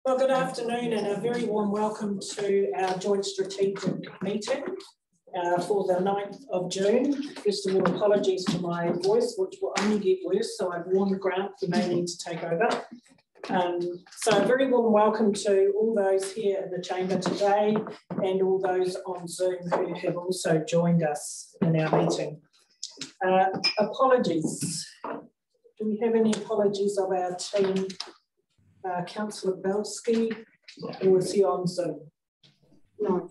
Well, good afternoon and a very warm welcome to our joint strategic meeting for the 9th of June. First of all, apologies for my voice, which will only get worse, so I've warned Grant he may need to take over. So a very warm welcome to all those here in the chamber today and all those on Zoom who have also joined us in our meeting. Apologies. Do we have any apologies of our team? Councillor Belsky, or is he on Zoom? No.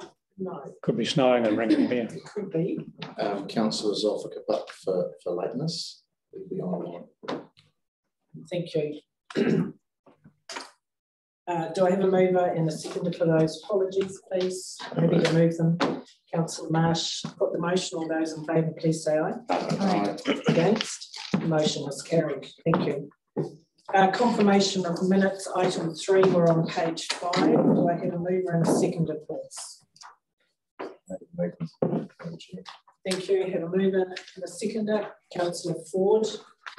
Could be snowing and ringing here. It could be. Councillor Zolfika, but for lateness, we'll be online. Thank you. Do I have a mover and a seconder for those apologies, please? Happy to move them. Councillor Marsh, put the motion. All those in favour, please say aye. Aye. Against? The motion is carried. Thank you. Confirmation of minutes, item 3, we're on page 5. Do I have a mover and a seconder, please? Thank you. Have a mover and a seconder. Councillor Ford.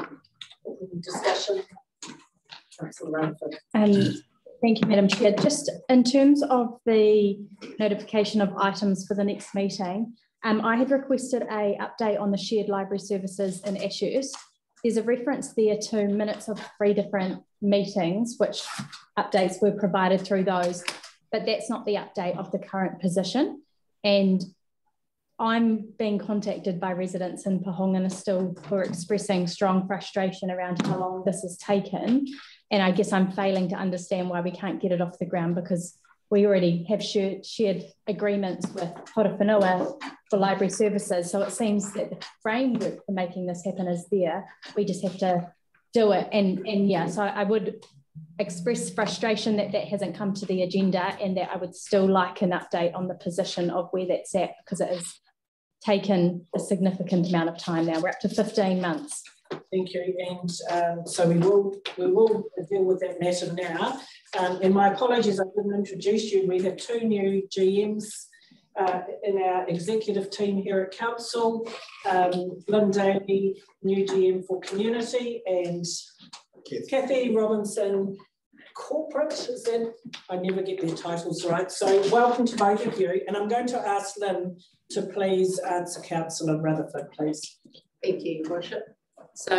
Any discussion? Councillor Runford. Thank you, Madam Chair. Just in terms of the notification of items for the next meeting, I had requested an update on the shared library services in Ashurst. There's a reference there to minutes of 3 different meetings, which updates were provided through those, but that's not the update of the current position. And I'm being contacted by residents in Pahonga still who are expressing strong frustration around how long this has taken. And I guess I'm failing to understand why we can't get it off the ground, because we already have shared agreements with Horowhenua for library services. So it seems that the framework for making this happen is there. We just have to do it. And yeah, so I would express frustration that that hasn't come to the agenda, and that I would still like an update on the position of where that's at, because it has taken a significant amount of time now. We're up to 15 months. Thank you, and so we will deal with that matter now. And my apologies, I didn't introduce you. We have 2 new GMs in our executive team here at Council. Lynn Daly, new GM for Community, and Kathy Robinson, Corporate. Is that? I never get their titles right. So welcome to both of you, and I'm going to ask Lynn to please answer Councillor Rutherford, please. Thank you, Worship. So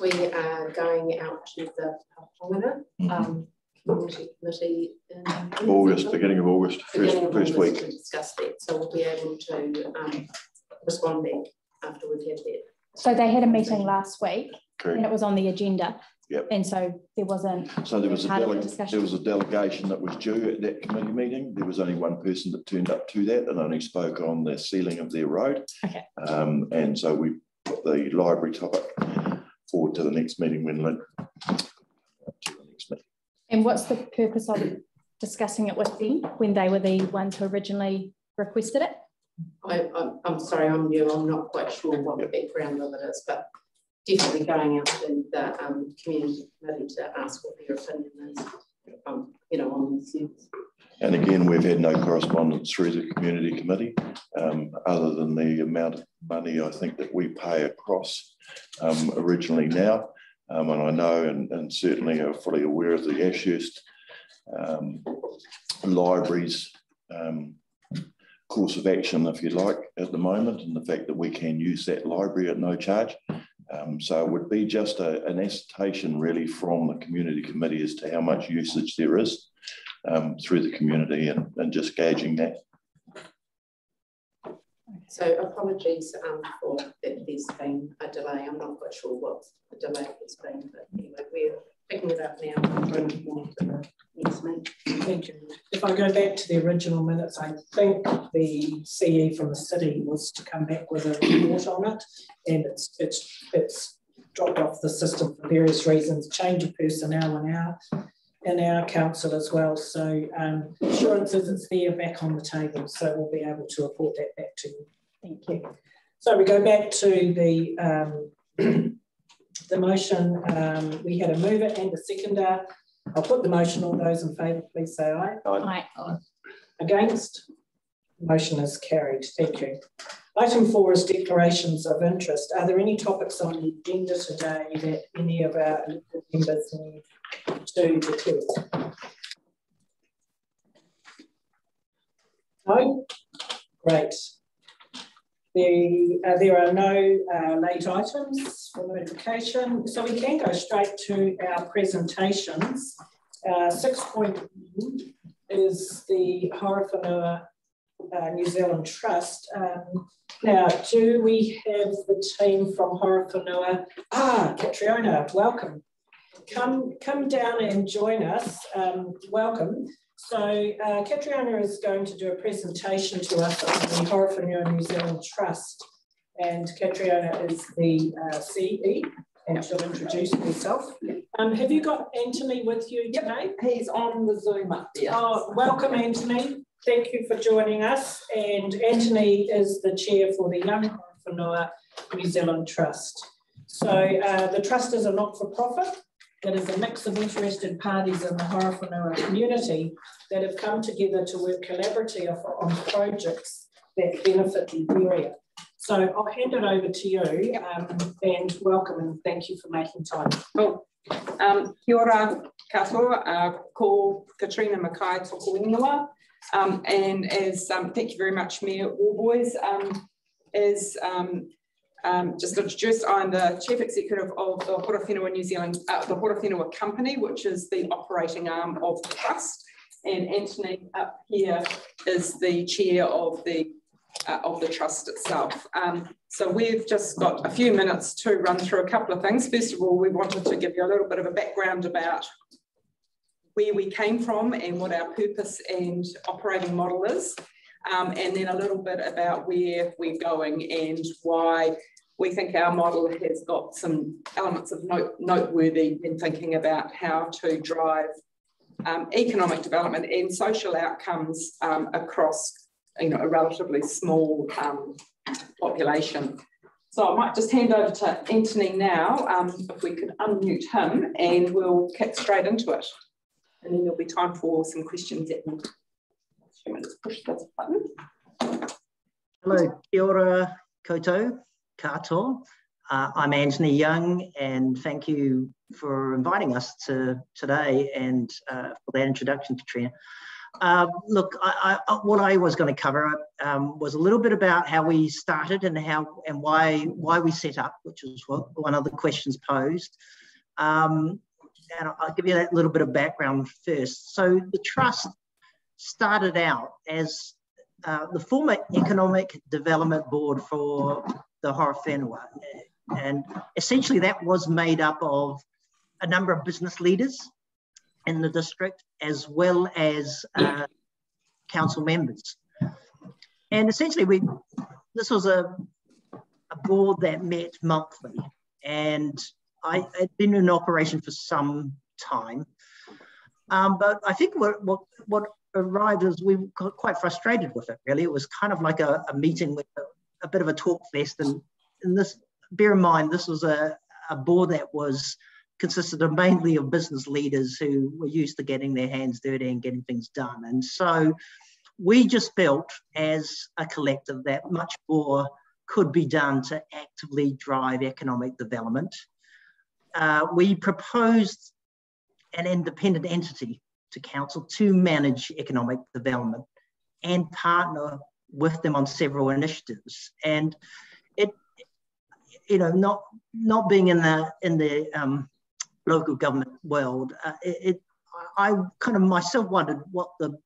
we are going out to the Palmerston Community Committee in August, beginning of August, first week. To discuss that, so we'll be able to respond back after we've had that. So they had a meeting last week. Correct. And it was on the agenda. Yep. And so there wasn't. So there was a delegation that was due at that committee meeting. There was only one person that turned up to that and only spoke on the sealing of their road. Okay. And so we put the library topic forward to the next meeting when Lynn. And what's the purpose of discussing it with them when they were the ones who originally requested it? I'm sorry, I'm new. I'm not quite sure what the background of it is, but definitely going out to the community committee to ask what their opinion is, you know, on these things. And again, we've had no correspondence through the community committee, other than the amount of money I think that we pay across originally now. And I know, and certainly are fully aware of the Ashurst libraries course of action, if you like, at the moment, and the fact that we can use that library at no charge. So it would be just an assertion really from the community committee as to how much usage there is through the community, and just gauging that. So apologies for that there's been a delay. I'm not quite sure what the delay has been, but anyway, we're picking it up now and bringing it on to the next meeting. Thank you. If I go back to the original minutes, I think the CE from the city was to come back with a report on it, and it's dropped off the system for various reasons, change of personnel in our council as well. So assurances it's there back on the table, so we'll be able to report that back to you. Thank you. So we go back to the motion. We had a mover and a seconder. I'll put the motion. All those in favour, please say aye. Aye. Aye. Against? Motion is carried. Thank you. Item 4 is declarations of interest. Are there any topics on the agenda today that any of our elected members need to declare? No? Great. There are no late items for notification, so we can go straight to our presentations. 6.1 is the Horowhenua New Zealand Trust. Now, do we have the team from Horowhenua? Catriona, welcome. Come down and join us. Welcome. So Catriona is going to do a presentation to us on the Horowhenua New Zealand Trust, and Catriona is the CE, and she'll introduce herself. Have you got Anthony with you today? Yep, he's on the Zoom up there. Oh, welcome, Anthony. Thank you for joining us. And Anthony is the chair for the Young Horowhenua New Zealand Trust. So the trust is a not-for-profit that is a mix of interested parties in the Horowhenua community that have come together to work collaboratively on projects that benefit the area. So I'll hand it over to you, and welcome and thank you for making time. Cool. Kia ora katoa, ko Katrina Makai toko ingoa. And as thank you very much, Mayor Warboys. Just introduced, I'm the Chief Executive of the Horowhenua New Zealand, the Horowhenua Company, which is the operating arm of the Trust. And Anthony up here is the chair of the Trust itself. So we've just got a few minutes to run through a couple of things. First of all, we wanted to give you a little bit of a background about where we came from and what our purpose and operating model is. And then a little bit about where we're going and why we think our model has got some elements of noteworthy in thinking about how to drive economic development and social outcomes across a relatively small population. So I might just hand over to Anthony now, if we could unmute him, and we'll kick straight into it. And then there'll be time for some questions at the end. Just push this button. Hello, kia ora koutou, katoa. I'm Anthony Young, and thank you for inviting us to today and for that introduction, Katrina. Look, what I was going to cover was a little bit about how we started and why we set up, which was one of the questions posed. And I'll give you that little bit of background first. So the Trust started out as the former Economic Development Board for the Horowhenua. And essentially that was made up of a number of business leaders in the district, as well as council members. And essentially this was a board that met monthly, and I'd been in operation for some time. But I think what arrived is we got quite frustrated with it, really. It was kind of like a meeting with a bit of a talk fest. And this, bear in mind, this was a board that consisted of mainly of business leaders who were used to getting their hands dirty and getting things done. And so we just felt as a collective that much more could be done to actively drive economic development. We proposed an independent entity to council to manage economic development and partner with them on several initiatives. And it, not being in the local government world, I kind of myself wondered what the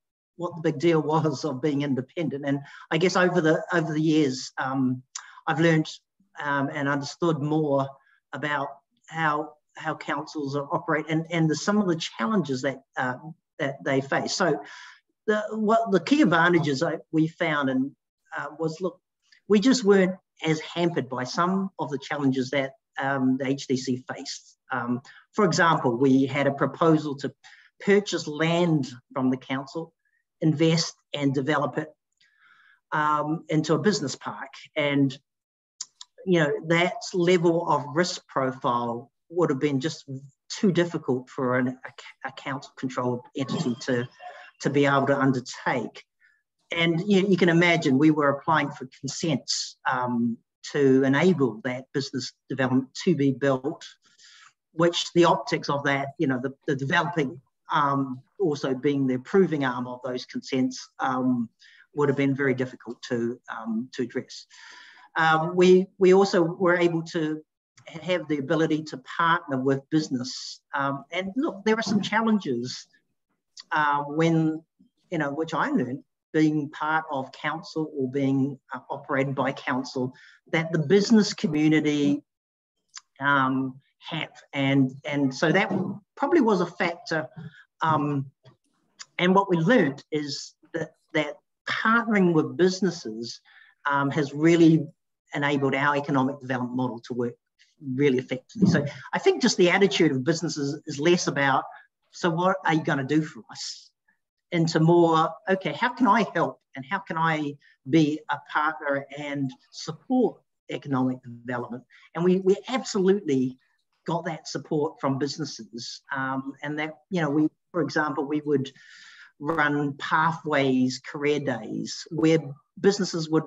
big deal was of being independent. And I guess over the years, I've learned and understood more about how councils operate and some of the challenges that they face. So the key advantages we found was, look, we just weren't as hampered by some of the challenges that the HDC faced. For example, we had a proposal to purchase land from the council, invest and develop it into a business park. And, that level of risk profile would have been just too difficult for a council-controlled entity to be able to undertake. And you can imagine we were applying for consents to enable that business development to be built, which the optics of that, the developing also being the approving arm of those consents would have been very difficult to address. We also were able to have the ability to partner with business. And look, there are some challenges when, which I learned being part of council or being operated by council, that the business community have. And so that probably was a factor. And what we learned is that partnering with businesses has really enabled our economic development model to work really effectively. So I think just the attitude of businesses is less about, so what are you going to do for us? Into more, okay, how can I help and how can I be a partner and support economic development? And we absolutely got that support from businesses. And that, for example, we would run pathways, career days, where businesses would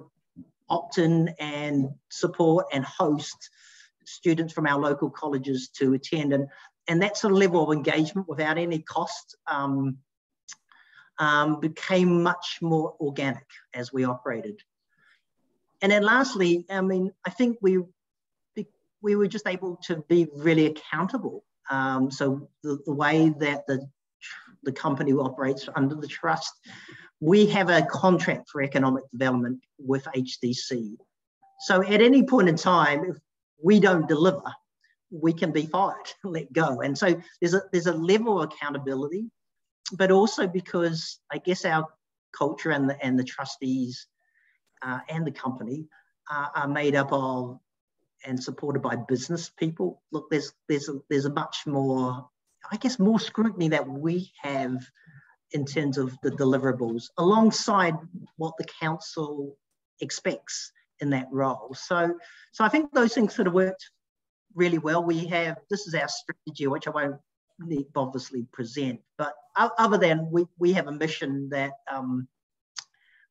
opt in and support and host students from our local colleges to attend. And that sort of level of engagement without any cost became much more organic as we operated. And then lastly, I think we were just able to be really accountable. So the way that the company operates under the trust, we have a contract for economic development with HDC. So at any point in time, if we don't deliver, we can be fired, let go. And so there's a level of accountability, but also because I guess our culture and the trustees and the company are made up of and supported by business people. Look, there's a much more, I guess, more scrutiny that we have in terms of the deliverables alongside what the council expects in that role. So I think those things sort of worked really well. This is our strategy, which I won't obviously present, but other than we have a mission that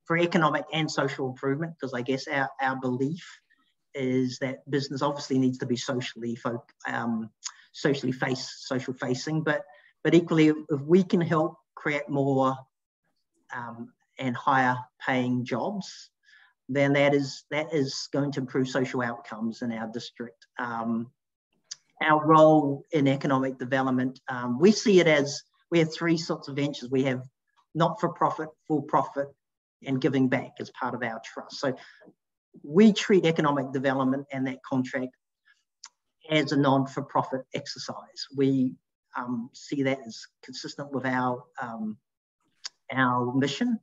for economic and social improvement, because I guess our belief is that business obviously needs to be social facing, but equally if we can help create more and higher paying jobs, then that is going to improve social outcomes in our district. Our role in economic development, we see it as, we have three sorts of ventures. We have not-for-profit, for-profit, and giving back as part of our trust. So we treat economic development and that contract as a non-for-profit exercise. We see that as consistent with our mission.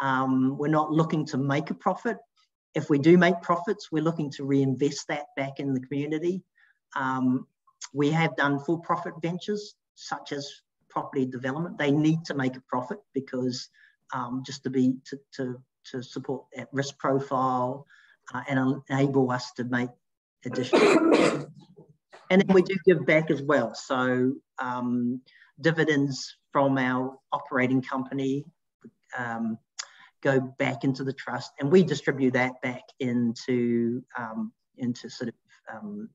We're not looking to make a profit. If we do make profits, we're looking to reinvest that back in the community. We have done for-profit ventures, such as property development. They need to make a profit because just to support that risk profile and enable us to make additional. And then we do give back as well. So dividends from our operating company go back into the trust, and we distribute that back into sort of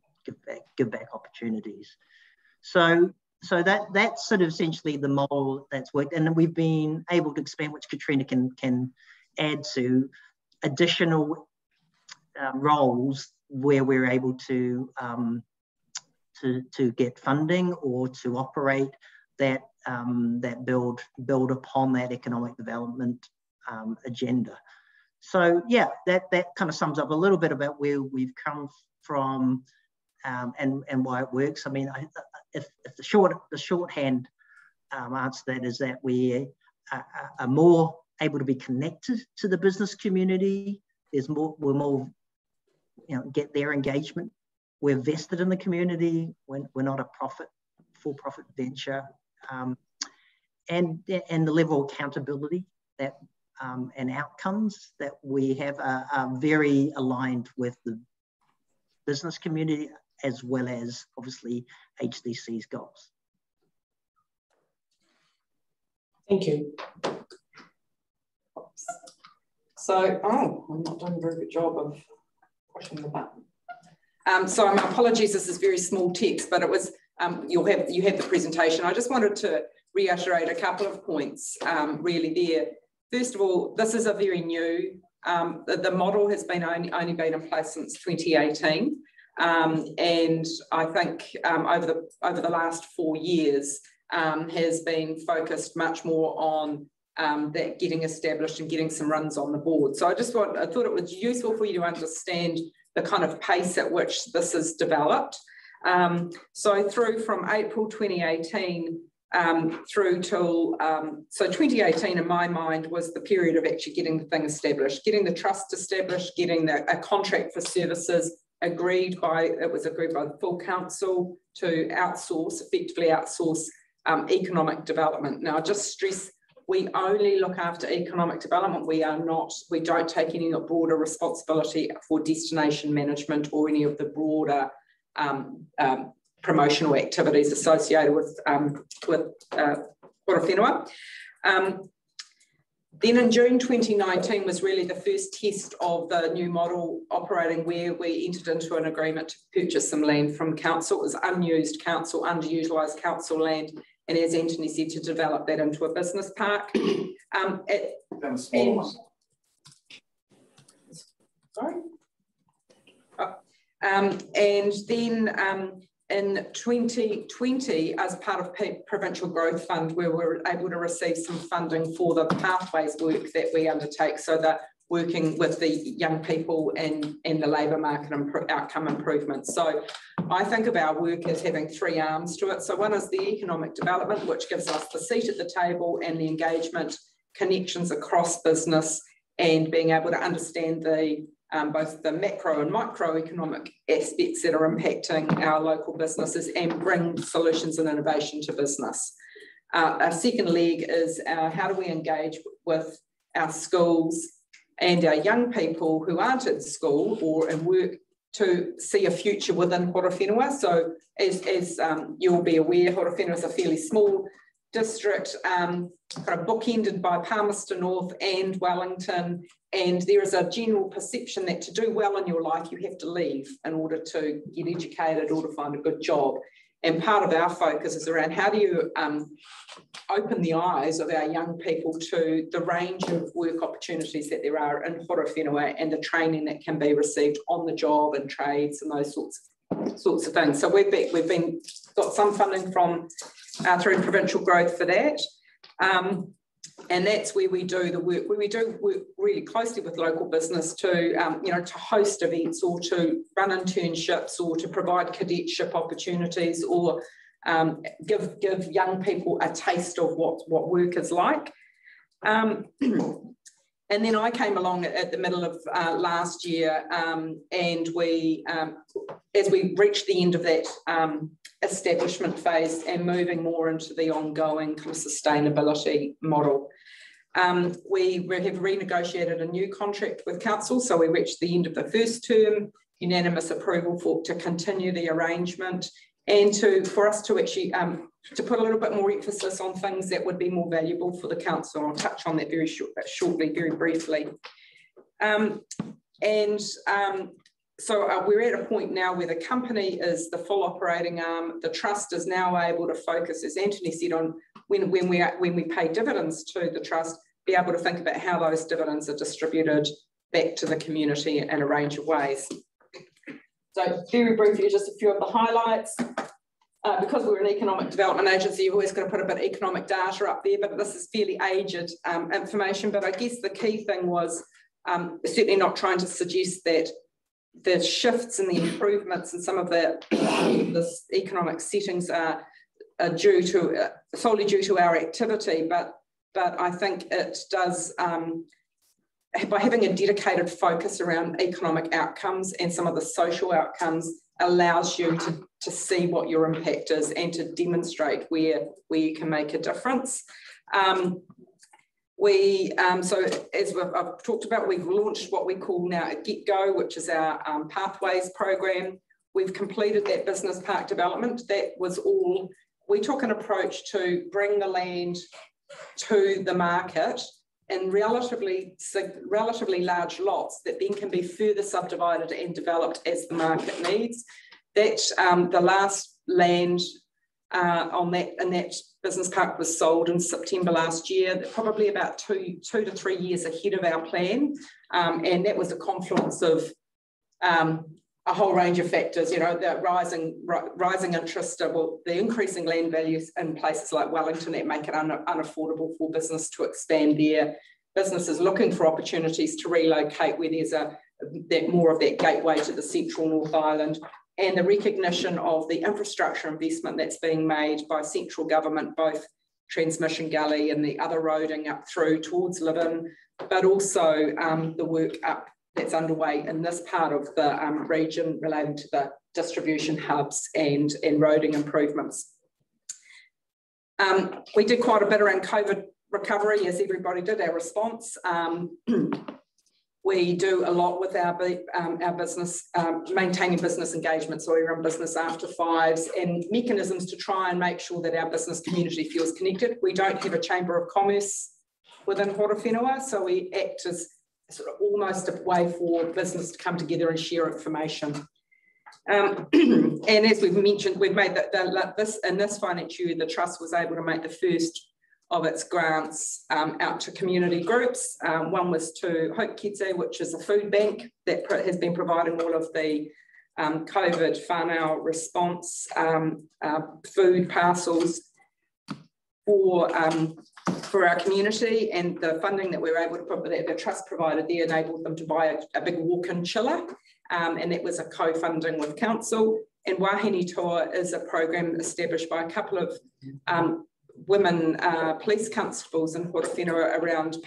give back opportunities. So that's sort of essentially the model that's worked, and then we've been able to expand, which Katrina can add to, additional roles where we're able to get funding or to operate that build upon that economic development agenda. So yeah, that kind of sums up a little bit about where we've come from and why it works. I mean, if the shorthand answer to that is that we are more able to be connected to the business community. We're more, get their engagement. We're vested in the community. We're not a for-profit venture, and the level of accountability that and outcomes that we have are very aligned with the business community as well as obviously HDC's goals. Thank you. So, I'm not doing a very good job of pushing the button. So my apologies, this is very small text, but it was, you have the presentation. I just wanted to reiterate a couple of points really there. First of all, this is a very new, the model has been only been in place since 2018. And I think over the last 4 years has been focused much more on that getting established and getting some runs on the board. So I thought it was useful for you to understand the kind of pace at which this is developed. So through from April 2018 through till, so 2018 in my mind was the period of actually getting the thing established, getting the trust established, getting a contract for services agreed by the full council to effectively outsource economic development. Now, I just stress, we only look after economic development. We don't take any broader responsibility for destination management or any of the broader promotional activities associated with Horowhenua. Then in June 2019 was really the first test of the new model operating, where we entered into an agreement to purchase some land from council. It was unused council, underutilised council land, and as Anthony said, to develop that into a business park. And then in 2020, as part of Provincial Growth Fund, we were able to receive some funding for the pathways work that we undertake, so that working with the young people and the labour market outcome improvements. So I think of our work as having 3 arms to it. So one is the economic development, which gives us the seat at the table and the engagement, connections across business, and being able to understand both the macro and microeconomic aspects that are impacting our local businesses and bring solutions and innovation to business. Our second leg is how do we engage with our schools and our young people who aren't at school or in work to see a future within Horowhenua. So as you'll be aware, Horowhenua is a fairly small district, kind of bookended by Palmerston North and Wellington, and there is a general perception that to do well in your life you have to leave in order to get educated or to find a good job. And part of our focus is around how do you open the eyes of our young people to the range of work opportunities that there are in Horowhenua and the training that can be received on the job and trades and those sorts of things. So we've got some funding from through provincial growth for that. And that's where we do the work, where we do work really closely with local business to, to host events or to run internships or to provide cadetship opportunities or give young people a taste of what work is like. And then I came along at the middle of last year, and we, as we reached the end of that establishment phase and moving more into the ongoing kind of sustainability model, we have renegotiated a new contract with council. So we reached the end of the first term, unanimous approval to continue the arrangement, and for us to actually to put a little bit more emphasis on things that would be more valuable for the council. I'll touch on that very very briefly. So we're at a point now where the company is the full operating arm. The trust is now able to focus, as Anthony said, on when we pay dividends to the trust, be able to think about how those dividends are distributed back to the community in a range of ways. So very briefly, just a few of the highlights. Because we're an economic development agency, you've always got to put a bit of economic data up there, but this is fairly aged information. But I guess the key thing was certainly not trying to suggest that the shifts and the improvements and some of this economic settings are due to solely due to our activity, but I think it does, by having a dedicated focus around economic outcomes and some of the social outcomes, allows you to see what your impact is and to demonstrate where you can make a difference. So as I've talked about, we've launched what we call now a Get Go, which is our Pathways program. We've completed that business park development. That was all, we took an approach to bring the land to the market in relatively large lots that then can be further subdivided and developed as the market needs. That the last land in that business park was sold in September last year, probably about two to 3 years ahead of our plan, and that was a confluence of a whole range of factors, you know, the rising interest, the increasing land values in places like Wellington that make it unaffordable for business to expand there. Businesses looking for opportunities to relocate where there's more of that gateway to the central North Island, and the recognition of the infrastructure investment that's being made by central government, both Transmission Gully and the other roading up through towards Lytton, but also the work up that's underway in this part of the region relating to the distribution hubs and roading improvements. We did quite a bit around COVID recovery, as everybody did, our response. We do a lot with our business, maintaining business engagement, so we run business after fives and mechanisms to try and make sure that our business community feels connected. We don't have a Chamber of Commerce within Horowhenua, so we act as sort of almost a way for business to come together and share information. And as we've mentioned, we've made in this financial year, the Trust was able to make the first of its grants out to community groups. One was to Hope Kidze, which is a food bank that has been providing all of the COVID whānau response food parcels for our community, and the funding that we were able to put that the Trust provided there enabled them to buy a big walk-in chiller, and that was a co-funding with council. And Wahine Toa is a program established by a couple of women police constables in Horowhenua around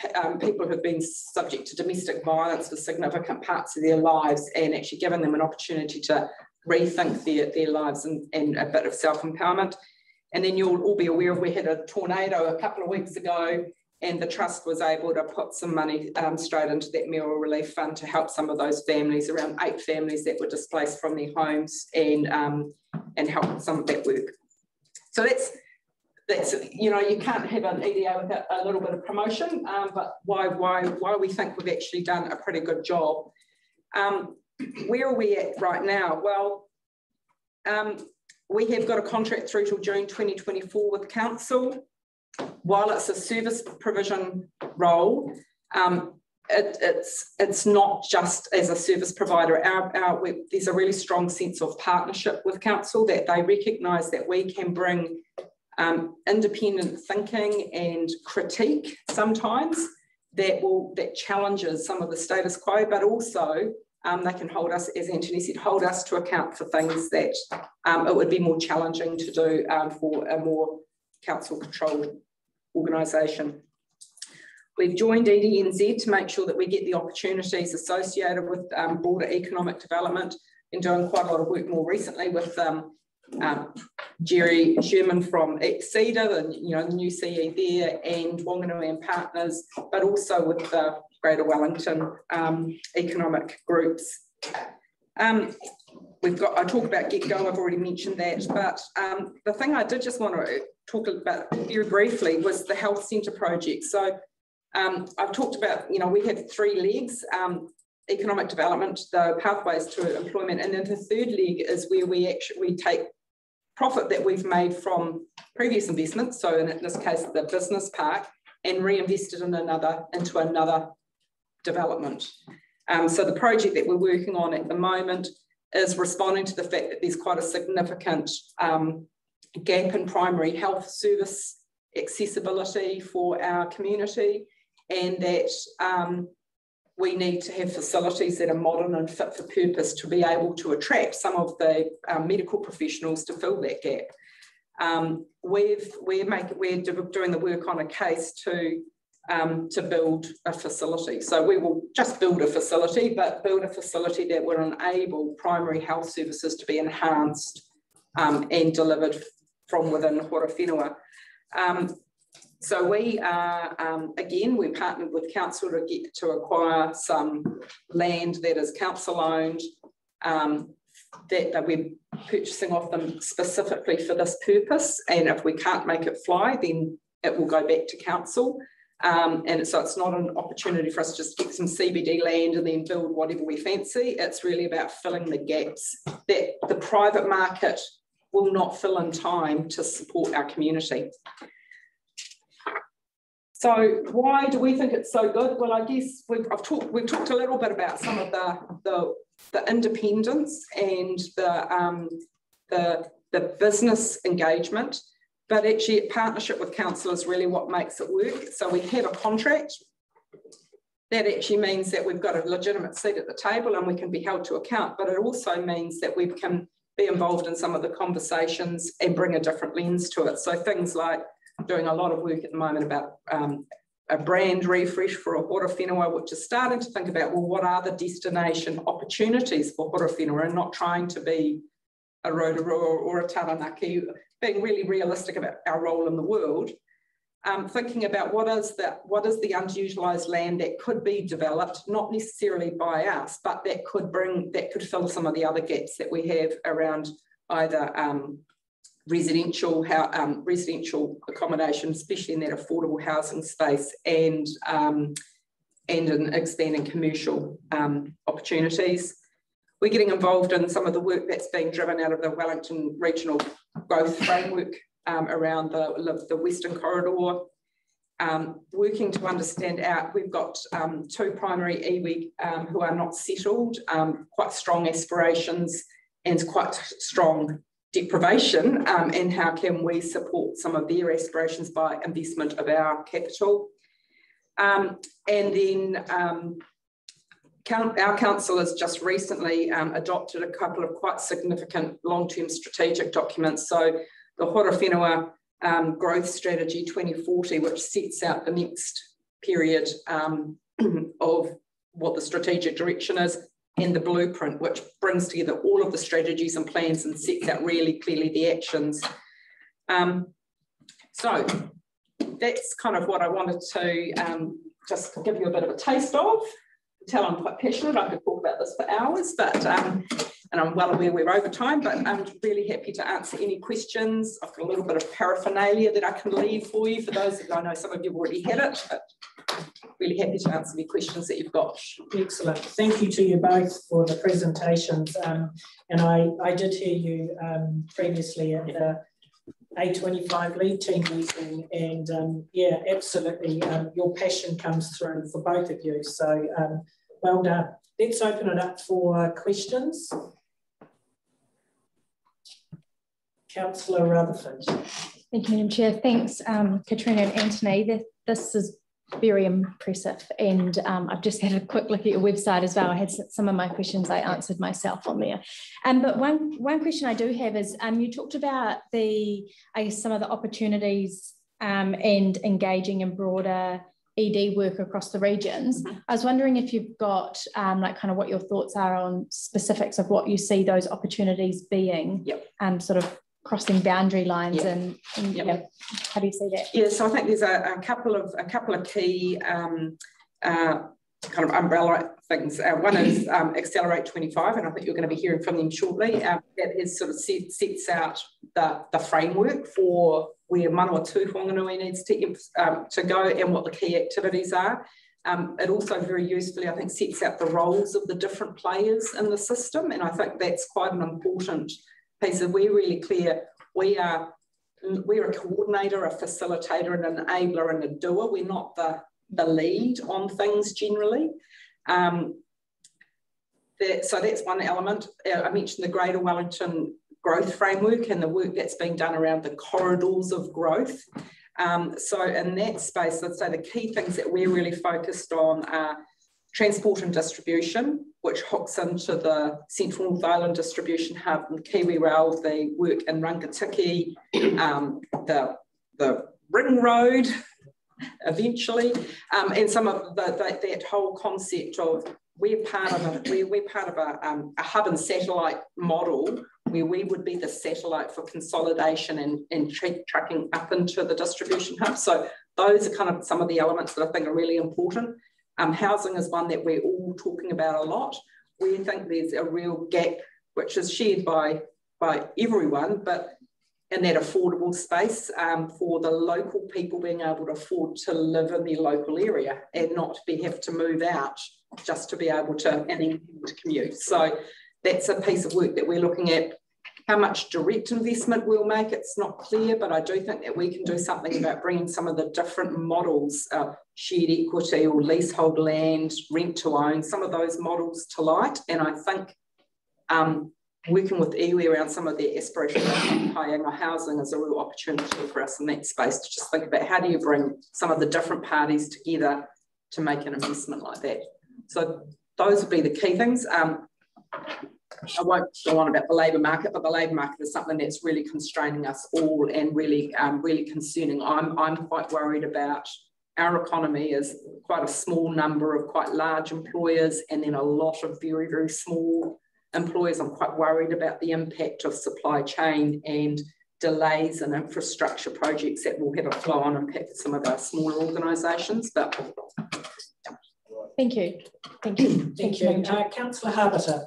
people who've been subject to domestic violence for significant parts of their lives, and actually giving them an opportunity to rethink their lives and a bit of self-empowerment. And then you'll all be aware we had a tornado a couple of weeks ago, and the Trust was able to put some money straight into that meal relief fund to help some of those families, around 8 families that were displaced from their homes, and help with some of that work. So that's you know, you can't have an EDA without a little bit of promotion, but why we think we've actually done a pretty good job. Where are we at right now? Well, we have got a contract through till June 2024 with council. While it's a service provision role, it's not just as a service provider. There's a really strong sense of partnership with council, that they recognise that we can bring independent thinking and critique sometimes that challenges some of the status quo, but also they can hold us, as Anthony said, hold us to account for things that it would be more challenging to do for a more council-controlled organisation. We've joined EDNZ to make sure that we get the opportunities associated with broader economic development. Been doing quite a lot of work more recently with Jerry Sherman from CEDA, the new CE there, and Wanganui and Partners, but also with the Greater Wellington economic groups. I talk about Get Go, I've already mentioned that, but the thing I did just want to talk about very briefly was the health centre project. So I've talked about, we have 3 legs: economic development, the pathways to employment, and then the 3rd leg is where we take profit that we've made from previous investments, so in this case the business park, and reinvest it into another development. So the project that we're working on at the moment is responding to the fact that there's quite a significant gap in primary health service accessibility for our community, and that we need to have facilities that are modern and fit for purpose to be able to attract some of the medical professionals to fill that gap. We're doing the work on a case to build a facility. So we will just build a facility, but build a facility that will enable primary health services to be enhanced and delivered from within Horowhenua. So we are, again, we partnered with council to acquire some land that is council owned, that we're purchasing off them specifically for this purpose. And if we can't make it fly, then it will go back to council. And so it's not an opportunity for us to just get some CBD land and then build whatever we fancy. It's really about filling the gaps that the private market will not fill in time to support our community. So why do we think it's so good? Well, I guess we've talked a little bit about some of the independence and the business engagement, but actually partnership with council is really what makes it work. So we have a contract. That actually means that we've got a legitimate seat at the table and we can be held to account, but it also means that we can be involved in some of the conversations and bring a different lens to it. So things like doing a lot of work at the moment about a brand refresh for a hora whenua, which is starting to think about, well, what are the destination opportunities for hora whenua, and not trying to be a Rotorua or a Taranaki, being really realistic about our role in the world. Thinking about what is the underutilised land that could be developed, not necessarily by us, but that could fill some of the other gaps that we have around either residential accommodation, especially in that affordable housing space, and in expanding commercial opportunities. We're getting involved in some of the work that's being driven out of the Wellington Regional Growth Framework around the Western Corridor, working to understand out. We've got 2 primary iwi who are not settled, quite strong aspirations and quite strong deprivation, and how can we support some of their aspirations by investment of our capital. And then our council has just recently adopted a couple of quite significant long-term strategic documents. So the Hora Whenua Growth Strategy 2040, which sets out the next period of what the strategic direction is, and the blueprint, which brings together all of the strategies and plans and sets out really clearly the actions. So that's kind of what I wanted to just give you a bit of a taste of. Tell I'm quite passionate. I could talk about this for hours, but and I'm well aware we're over time, but I'm really happy to answer any questions. I've got a little bit of paraphernalia that I can leave for you, for those that I know some of you have already had it, but really happy to answer any questions that you've got. Excellent. Thank you to you both for the presentations. And I did hear you previously at the A25 lead team meeting, and yeah, absolutely, your passion comes through for both of you. So well done. Let's open it up for questions. Councillor Rutherford. Thank you, Madam Chair. Thanks, Katrina and Anthony. This is very impressive, and I've just had a quick look at your website as well. I had some of my questions I answered myself on there. But one question I do have is, you talked about some of the opportunities and engaging in broader ED work across the regions. Mm-hmm. I was wondering if you've got like kind of what your thoughts are on specifics of what you see those opportunities being. Yep. Sort of crossing boundary lines. Yep. and yep. Yeah, how do you see that? Yeah, so I think there's a couple of key kind of umbrella things. One is Accelerate 25, and I think you're going to be hearing from them shortly. That is sort of sets out the framework for where Manawatū Whanganui needs to go and what the key activities are. It also very usefully, I think, sets out the roles of the different players in the system, and I think that's quite an important piece. Of we're really clear. We're a coordinator, a facilitator, an enabler, and a doer. We're not the lead on things generally. So that's one element. I mentioned the Greater Wellington Growth Framework and the work that's being done around the corridors of growth. So in that space, I'd say the key things that we're really focused on are transport and distribution, which hooks into the Central North Island distribution hub and Kiwi Rail, the work in Rangatiki, the ring road eventually, and some of that whole concept of we're part of a hub and satellite model where we would be the satellite for consolidation and tracking up into the distribution hub. So those are kind of some of the elements that I think are really important. Housing is one that we're all talking about a lot. We think there's a real gap which is shared by everyone, but that affordable space for the local people being able to afford to live in their local area and not have to move out just to be able to, and then to commute. So that's a piece of work that we're looking at. How much direct investment we'll make, it's not clear, but I do think that we can do something about bringing some of the different models, shared equity or leasehold land, rent to own, some of those models to light. And I think working with iwi around some of their aspirations of paying housing is a real opportunity for us in that space to just think about how do you bring some of the different parties together to make an investment like that. So those would be the key things. I won't go on about the labour market, but the labour market is something that's really constraining us all and really, really concerning. I'm quite worried about our economy is quite a small number of quite large employers and then a lot of very, very small employers. I'm quite worried about the impact of supply chain and delays in infrastructure projects that will have a flow-on impact for some of our smaller organisations. But thank you. Thank you. Thank you. Councillor Harbiter.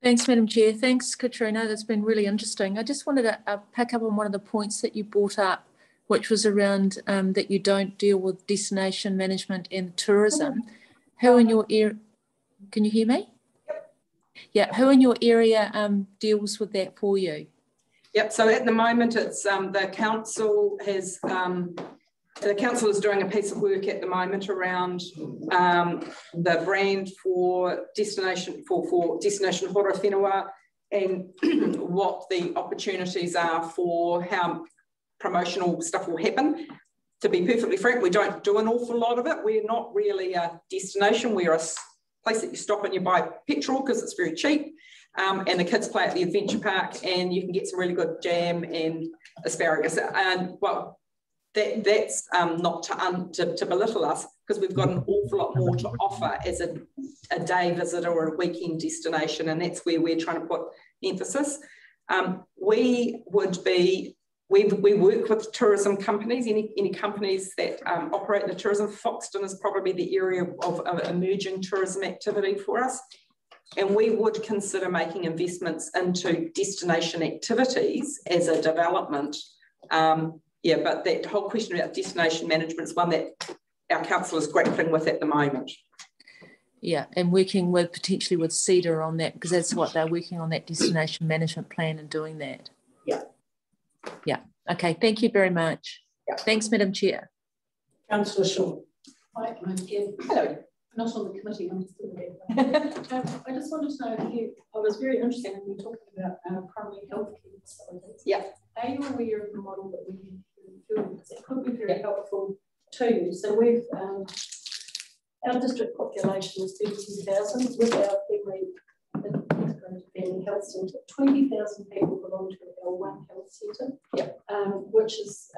Thanks, Madam Chair. Thanks, Katrina. That's been really interesting. I just wanted to pick up on one of the points that you brought up, which was around that you don't deal with destination management and tourism. Who in your area, can you hear me? Yeah, who in your area deals with that for you? Yep, so at the moment it's the council has, the council is doing a piece of work at the moment around the brand for destination for destination Horowhenua and what the opportunities are for how promotional stuff will happen. To be perfectly frank, we don't do an awful lot of it. We're not really a destination. We're a place that you stop and you buy petrol because it's very cheap. And the kids play at the adventure park and you can get some really good jam and asparagus. And well, that's not to belittle us, because we've got an awful lot more to offer as a day visitor or a weekend destination, and that's where we're trying to put emphasis. We work with tourism companies, any companies that operate in the tourism. Foxton is probably the area of emerging tourism activity for us. And we would consider making investments into destination activities as a development. Yeah, but that whole question about destination management is one that our council is grappling with at the moment. Yeah, and working with potentially with CEDA on that, because that's what they're working on, that destination management plan and doing that. Yeah. Yeah. Okay. Thank you very much. Yeah. Thanks, Madam Chair. Councillor Shaw. Hi, hello. Not on the committee, I'm still there. I just wanted to know if you, I was very interested when you were talking about primary health care facilities. Yeah. Are you aware of the model that we have doing? Because it could be very helpful too. So we've, our district population is 32,000 with our family health centre. 20,000 people belong to our one health centre, which is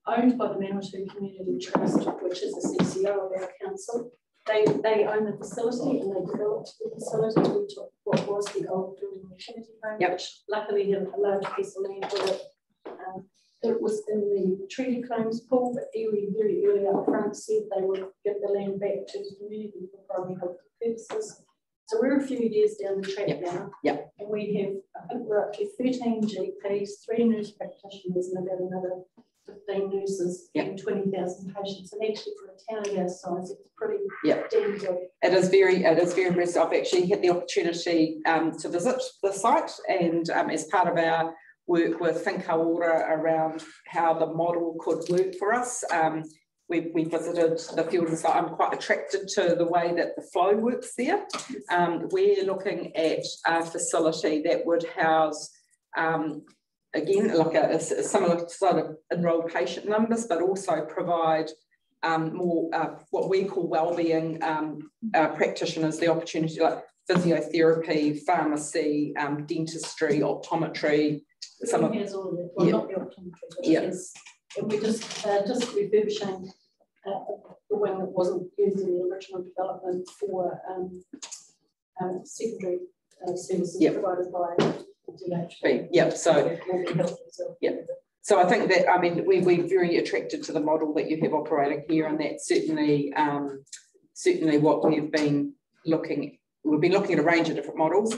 owned by the Manawatū Community Trust, which is the CCO of our council. They own the facility and they developed the facility. We took what was the old building maternity home, which luckily had a large piece of land for it. It was in the treaty claims pool, but iwi very early up front said they would give the land back to the community for primary health purposes. So we're a few years down the track now, and we have, I think we're up to 13 GPs, 3 nurse practitioners, and about another 15 nurses and 20,000 patients. And actually, for a town of our size, it's pretty damn good. It is very impressive. I've actually had the opportunity to visit the site, and as part of our work with Whinkaora around how the model could work for us, we visited the field and site. I'm quite attracted to the way that the flow works there. We're looking at a facility that would house again, like a similar sort of enrolled patient numbers, but also provide more what we call wellbeing practitioners the opportunity, like physiotherapy, pharmacy, dentistry, optometry. Some of has all of it. Well, not the optometry, but it is. And we're just refurbishing the wing that wasn't used in the original development for secondary services provided by. So I think that, I mean, we're very attracted to the model that you have operating here, and that's certainly what we've been looking at. We've been looking at a range of different models.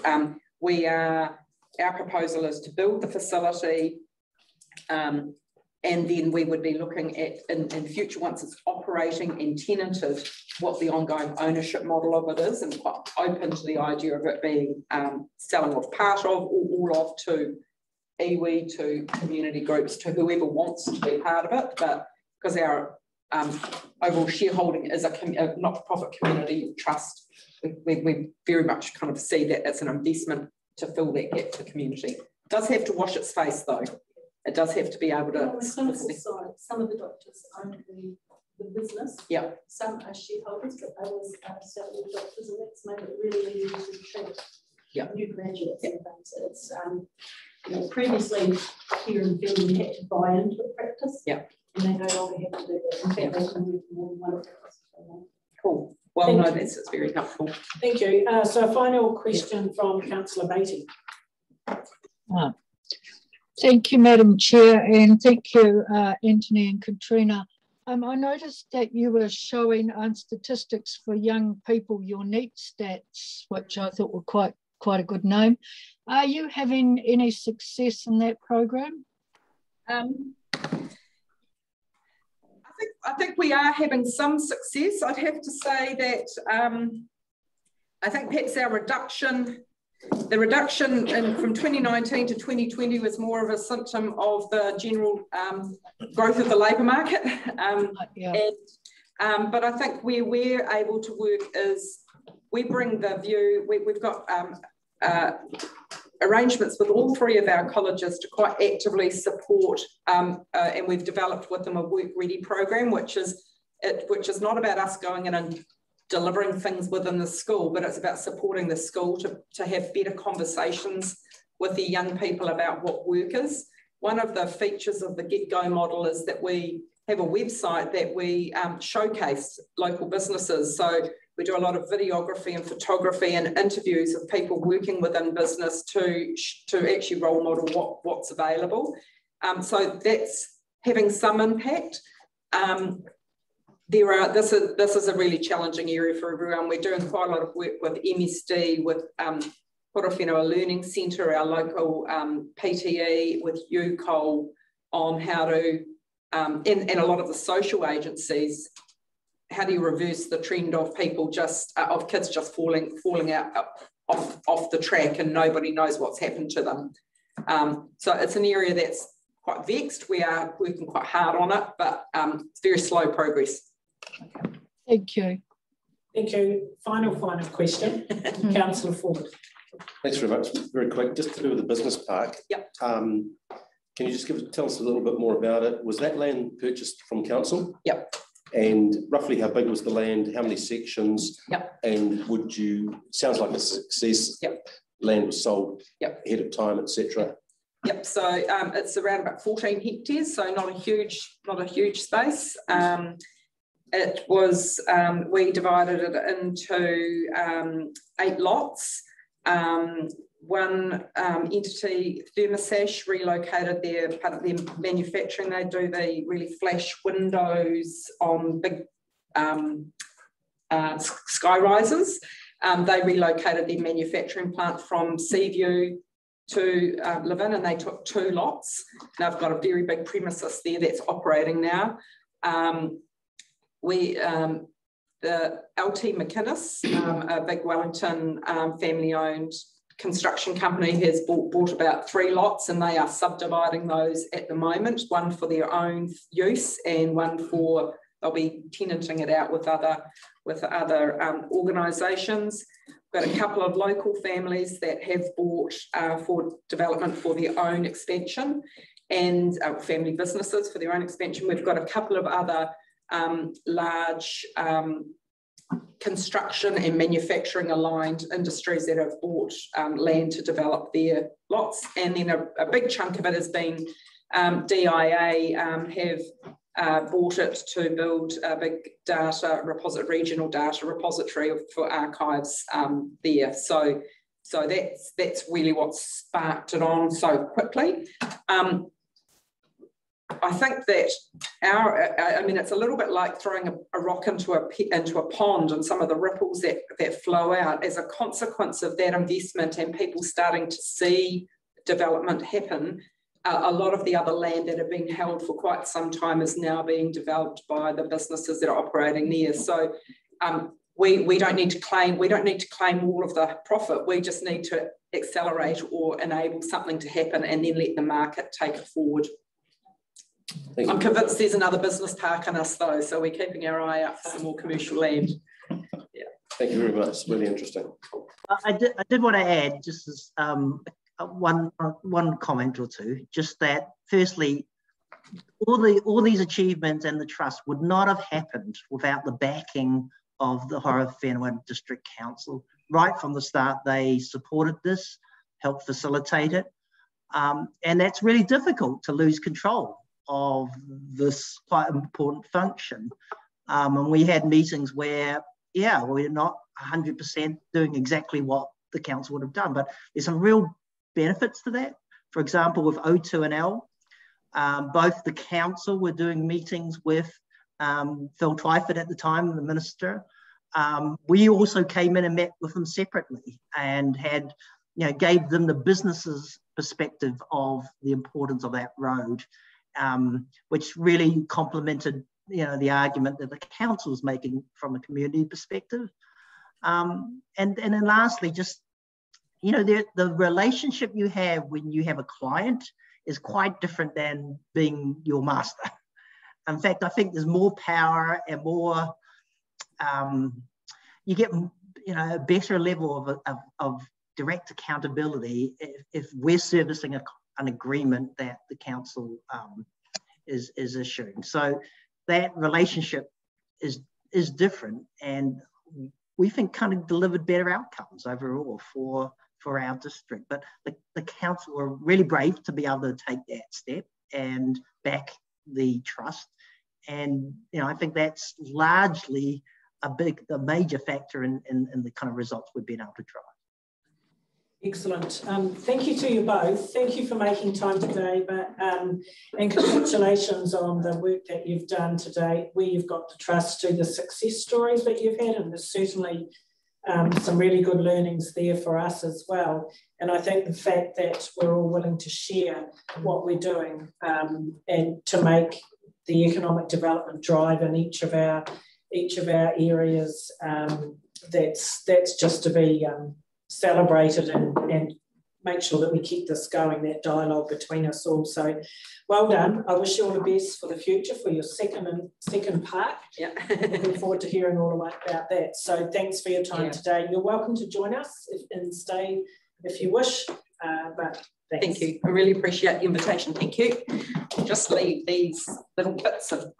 We are our proposal is to build the facility, and then we would be looking at, in future, once it's operating and tenanted, what the ongoing ownership model of it is, and quite open to the idea of it being selling off part of or all of to iwi, to community groups, to whoever wants to be part of it. But because our overall shareholding is a not-for-profit community trust, we very much kind of see that it's an investment to fill that gap for the community. It does have to wash its face, though. It does have to be able to. On the clinical side, some of the doctors own the business. Yeah. Some are shareholders, but others are salaried doctors, and that's made it really easy to treat new graduates and things. It's you know, previously here in the field we had to buy into the practice. Yeah. And they no longer have to do that. In fact, they can move more than one practice. Cool. Well, no, that's very helpful. Thank you. So a final question from Councillor Beattie. Thank you, Madam Chair, and thank you, Anthony and Katrina. I noticed that you were showing statistics for young people, your NEET stats, which I thought were quite a good name. Are you having any success in that program? I think we are having some success. I'd have to say that I think perhaps our reduction. The reduction from 2019 to 2020 was more of a symptom of the general growth of the labour market. But I think where we're able to work is we bring the view, we've got arrangements with all three of our colleges to quite actively support, and we've developed with them a work ready program, which is not about us going in and delivering things within the school, but it's about supporting the school to have better conversations with the young people about what work is. One of the features of the Get Go model is that we have a website that we showcase local businesses. So we do a lot of videography and photography and interviews of people working within business to actually role model what's available. So that's having some impact. This is a really challenging area for everyone. We're doing quite a lot of work with MSD, with Porowhenua Learning Centre, our local PTE, with UCOL on how to, and a lot of the social agencies, how do you reverse the trend of people of kids just falling out off the track and nobody knows what's happened to them. So it's an area that's quite vexed. We are working quite hard on it, but it's very slow progress. Thank you. Thank you. Final question, Councillor Ford. Thanks very much. Very quick, just to do with the business park. Yep. Can you just tell us a little bit more about it? Was that land purchased from council? Yep. And roughly how big was the land? How many sections? Yep. And sounds like a success. Yep. Land was sold ahead of time, etc. Yep. So it's around about 14 hectares, so not a huge space. It was, we divided it into 8 lots. One entity, Thermosash, relocated part of their manufacturing. They do the really flash windows on big sky rises. They relocated their manufacturing plant from Seaview to live in, and they took 2 lots. Now I've got a very big premises there that's operating now. The LT McInnes, a big Wellington family-owned construction company, has bought about 3 lots, and they are subdividing those at the moment, one for their own use and one for, they'll be tenanting it out with other organisations. We've got a couple of local families that have bought for development for their own expansion, and family businesses for their own expansion. We've got a couple of other large construction and manufacturing aligned industries that have bought land to develop their lots, and then a big chunk of it has been DIA have bought it to build a big regional data repository for archives there. So that's really what sparked it on so quickly. I think that it's a little bit like throwing a rock into a pond, and some of the ripples that flow out as a consequence of that investment and people starting to see development happen, a lot of the other land that have been held for quite some time is now being developed by the businesses that are operating there. So we don't need to claim all of the profit. We just need to accelerate or enable something to happen and then let the market take it forward. I'm convinced there's another business park in us though, so we're keeping our eye out for some more commercial land. Yeah. Thank you very much. It's really interesting. I did want to add just as one comment or two, just that firstly, all these achievements and the trust would not have happened without the backing of the Horowhenua District Council. Right from the start, they supported this, helped facilitate it, and that's really difficult to lose control of this quite important function. And we had meetings where, yeah, we're not 100% doing exactly what the council would have done, but there's some real benefits to that. For example, with O2 and L, both the council were doing meetings with Phil Twyford at the time, the minister. We also came in and met with them separately and had, gave them the business's perspective of the importance of that road, which really complemented, the argument that the council is making from a community perspective. And then lastly, just, the relationship you have when you have a client is quite different than being your master. In fact, I think there's more power and more, you get, a better level of direct accountability if we're servicing an agreement that the council is issuing. So that relationship is different, and we think kind of delivered better outcomes overall for our district. But the council were really brave to be able to take that step and back the trust. And I think that's largely a major factor in the kind of results we've been able to drive. Excellent. Thank you to you both. Thank you for making time today, and congratulations on the work that you've done today, where you've got the trust to the success stories that you've had, and there's certainly some really good learnings there for us as well. And I think the fact that we're all willing to share what we're doing and to make the economic development drive in each of our areas, that's just to be celebrated and make sure that we keep this going, that dialogue between us all. So well done. I wish you all the best for the future for your second park. Yeah. Looking forward to hearing all about that. So thanks for your time today. You're welcome to join us and stay if you wish, but thanks. Thank you. I really appreciate the invitation. Thank you. Just leave these little bits of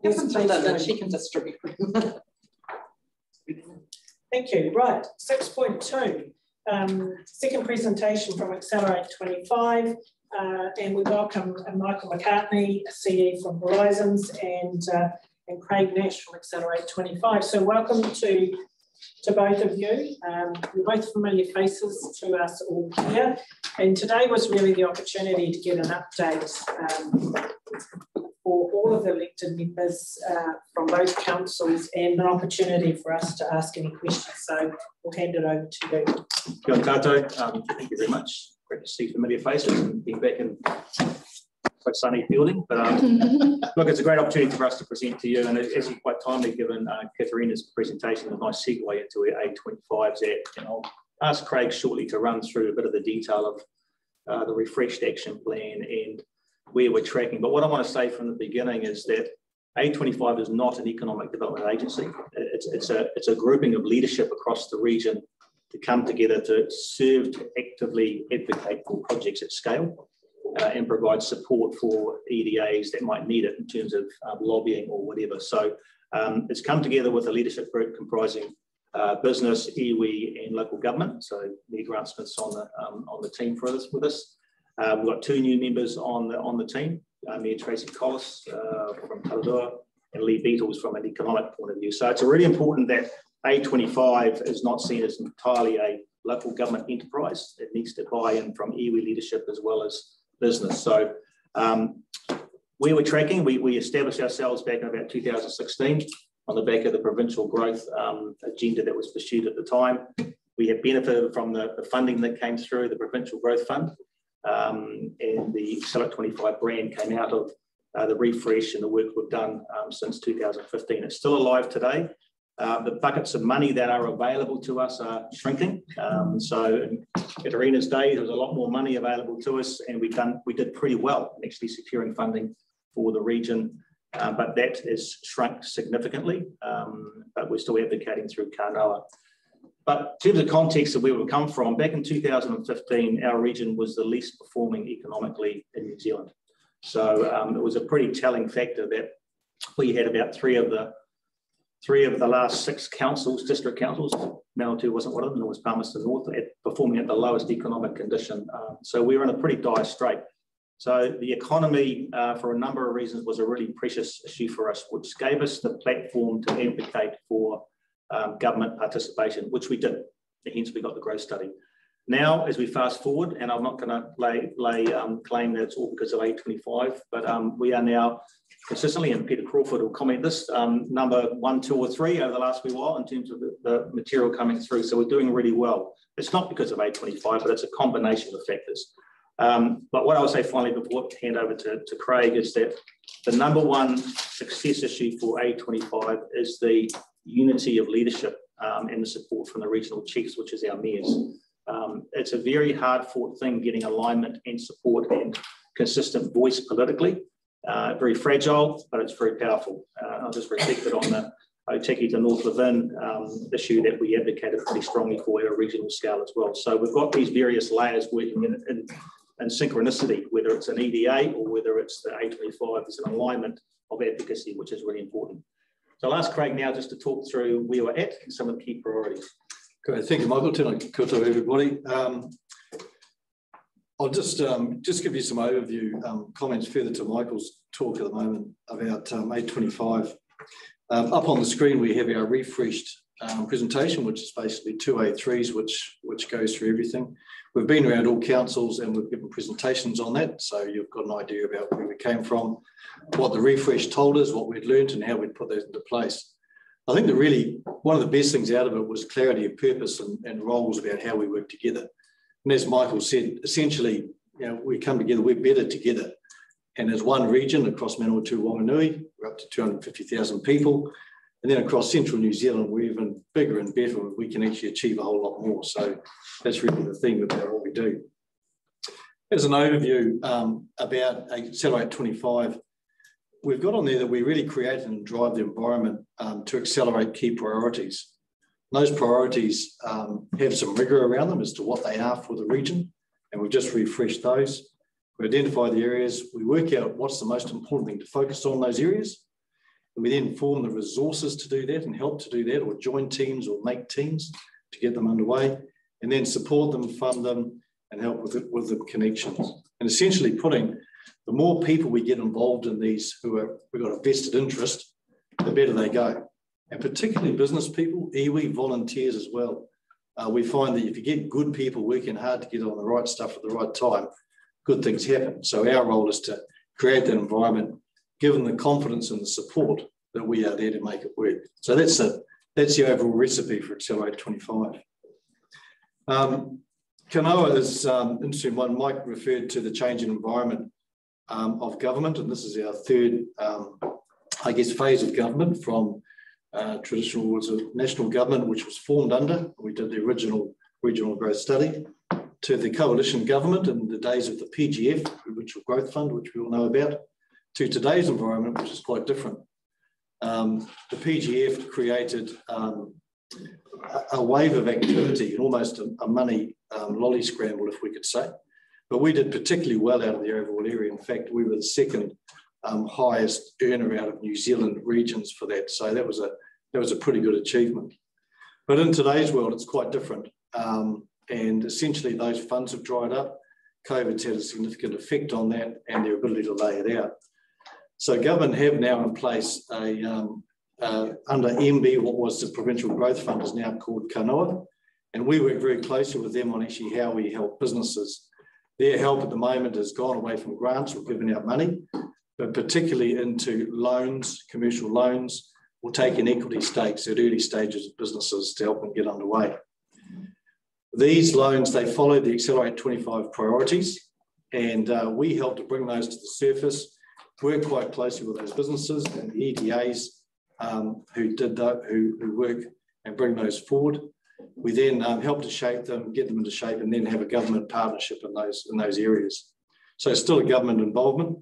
give them to Linda, she can distribute them. Thank you. Right, 6.2, second presentation from Accelerate 25, and we welcome Michael McCartney, CE from Horizons, and Craig Nash from Accelerate 25. So welcome to both of you. You're both familiar faces to us all here, and today was really the opportunity to get an update for all of the elected members from both councils, and an opportunity for us to ask any questions. So we'll hand it over to you. Kia ora tātou. Thank you very much. Great to see familiar faces and being back in quite sunny building. But look, it's a great opportunity for us to present to you. And as you quite timely given Katharina's presentation, a nice segue into where A25's at. And I'll ask Craig shortly to run through a bit of the detail of the refreshed action plan and where we're tracking. But what I want to say from the beginning is that A25 is not an economic development agency. It's a grouping of leadership across the region to come together to serve to actively advocate for projects at scale and provide support for EDAs that might need it in terms of lobbying or whatever. So it's come together with a leadership group comprising business, iwi, and local government. So Lee Grant Smith's on the team for this with us. We've got two new members on the team, Mayor Tracy Collis from Taradua and Lee Beatles from an economic point of view. So it's really important that A25 is not seen as entirely a local government enterprise. It needs to buy in from iwi leadership as well as business. So where we're tracking, we established ourselves back in about 2016 on the back of the provincial growth agenda that was pursued at the time. We have benefited from the funding that came through the Provincial Growth Fund, and the Accelerate 25 brand came out of the refresh and the work we've done since 2015. It's still alive today. The buckets of money that are available to us are shrinking. So in Katarina's days, there was a lot more money available to us, and we did pretty well in actually securing funding for the region, but that has shrunk significantly, but we're still advocating through Kanoa. But in terms of context of where we've come from, back in 2015, our region was the least performing economically in New Zealand. So it was a pretty telling factor that we had about three of the last 6 councils, district councils, Manawatū wasn't one of them, it was Palmerston North, performing at the lowest economic condition. So we were in a pretty dire strait. So the economy, for a number of reasons, was a really precious issue for us, which gave us the platform to advocate for government participation, which we did. Hence, we got the growth study. Now, as we fast forward, and I'm not going to lay claim that it's all because of A25, but we are now consistently, and Peter Crawford will comment this, number 1, 2, or 3 over the last wee while in terms of the material coming through. So we're doing really well. It's not because of A25, but it's a combination of factors. But what I would say finally before I hand over to Craig is that the number 1 success issue for A25 is the unity of leadership and the support from the regional chiefs, which is our mayors. It's a very hard fought thing getting alignment and support and consistent voice politically. Very fragile, but it's very powerful. I'll just reflect on the Otiki to North Levin issue that we advocated pretty strongly for at a regional scale as well. So we've got these various layers working in synchronicity, whether it's an EDA or whether it's the A25, there's an alignment of advocacy, which is really important. So I'll ask Craig now just to talk through where we're at and some of the key priorities. Great, thank you, Michael. Tēnā koutou, everybody. I'll just give you some overview comments further to Michael's talk at the moment about A25. Up on the screen, we have our refreshed presentation, which is basically 2 A3s, which goes through everything. We've been around all councils and we've given presentations on that, so you've got an idea about where we came from, what the refresh told us, what we'd learned, and how we'd put that into place. I think that really one of the best things out of it was clarity of purpose and roles about how we work together. And as Michael said, essentially, we come together, we're better together. And as one region across Manawatū, Wanganui, we're up to 250,000 people. And then across central New Zealand, we're even bigger and better. We can actually achieve a whole lot more. So that's really the theme about what we do. As an overview about Accelerate 25, we've got on there that we really create and drive the environment to accelerate key priorities. And those priorities have some rigour around them as to what they are for the region, and we've just refreshed those. We identify the areas, we work out what's the most important thing to focus on those areas, and we then form the resources to do that and help to do that, or join teams or make teams to get them underway, and then support them, fund them, and help with the connections. And essentially putting the more people we get involved in these we've got a vested interest, the better they go. And particularly business people, iwi, volunteers as well. We find that if you get good people working hard to get on the right stuff at the right time, good things happen. So our role is to create that environment, give them the confidence and the support that we are there to make it work. So that's the overall recipe for Accelerate 25. Kanoa is an interesting one. Mike referred to the change in environment of government, and this is our third, phase of government from traditional national government, which was formed under, we did the original regional growth study, to the coalition government in the days of the PGF, the Provincial Growth Fund, which we all know about, to today's environment, which is quite different. The PGF created a wave of activity, almost a money lolly scramble, if we could say. But we did particularly well out of the overall area. In fact, we were the second highest earner out of New Zealand regions for that. So that was a pretty good achievement. But in today's world, it's quite different. And essentially those funds have dried up. COVID's had a significant effect on that and their ability to lay it out. So government have now in place under MB, what was the Provincial Growth Fund is now called Kanoa. And we work very closely with them on actually how we help businesses. Their help at the moment has gone away from grants or giving out money, but particularly into loans, commercial loans, or taking equity stakes at early stages of businesses to help them get underway. These loans, they follow the Accelerate 25 priorities, and we help to bring those to the surface, work quite closely with those businesses and the EDAs who work and bring those forward. We then help to shape them, get them into shape, and then have a government partnership in those areas. So it's still a government involvement.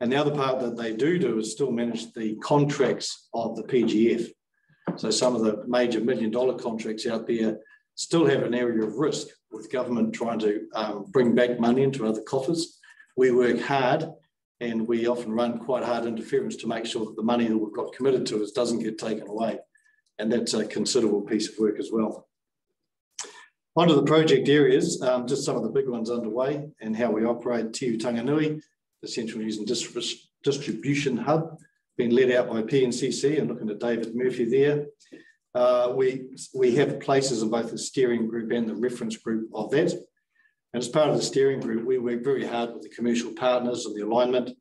And the other part that they do is still manage the contracts of the PGF. So some of the major $1 million contracts out there still have an area of risk with government trying to bring back money into other coffers. We work hard, and we often run quite hard interference to make sure that the money that we've got committed to us doesn't get taken away. And that's a considerable piece of work as well. Onto the project areas, just some of the big ones underway and how we operate. Te Utanganui, the Central News and Distribution Hub, being led out by PNCC, and looking at David Murphy there. We have places in both the steering group and the reference group of that. And as part of the steering group, we work very hard with the commercial partners and the alignment.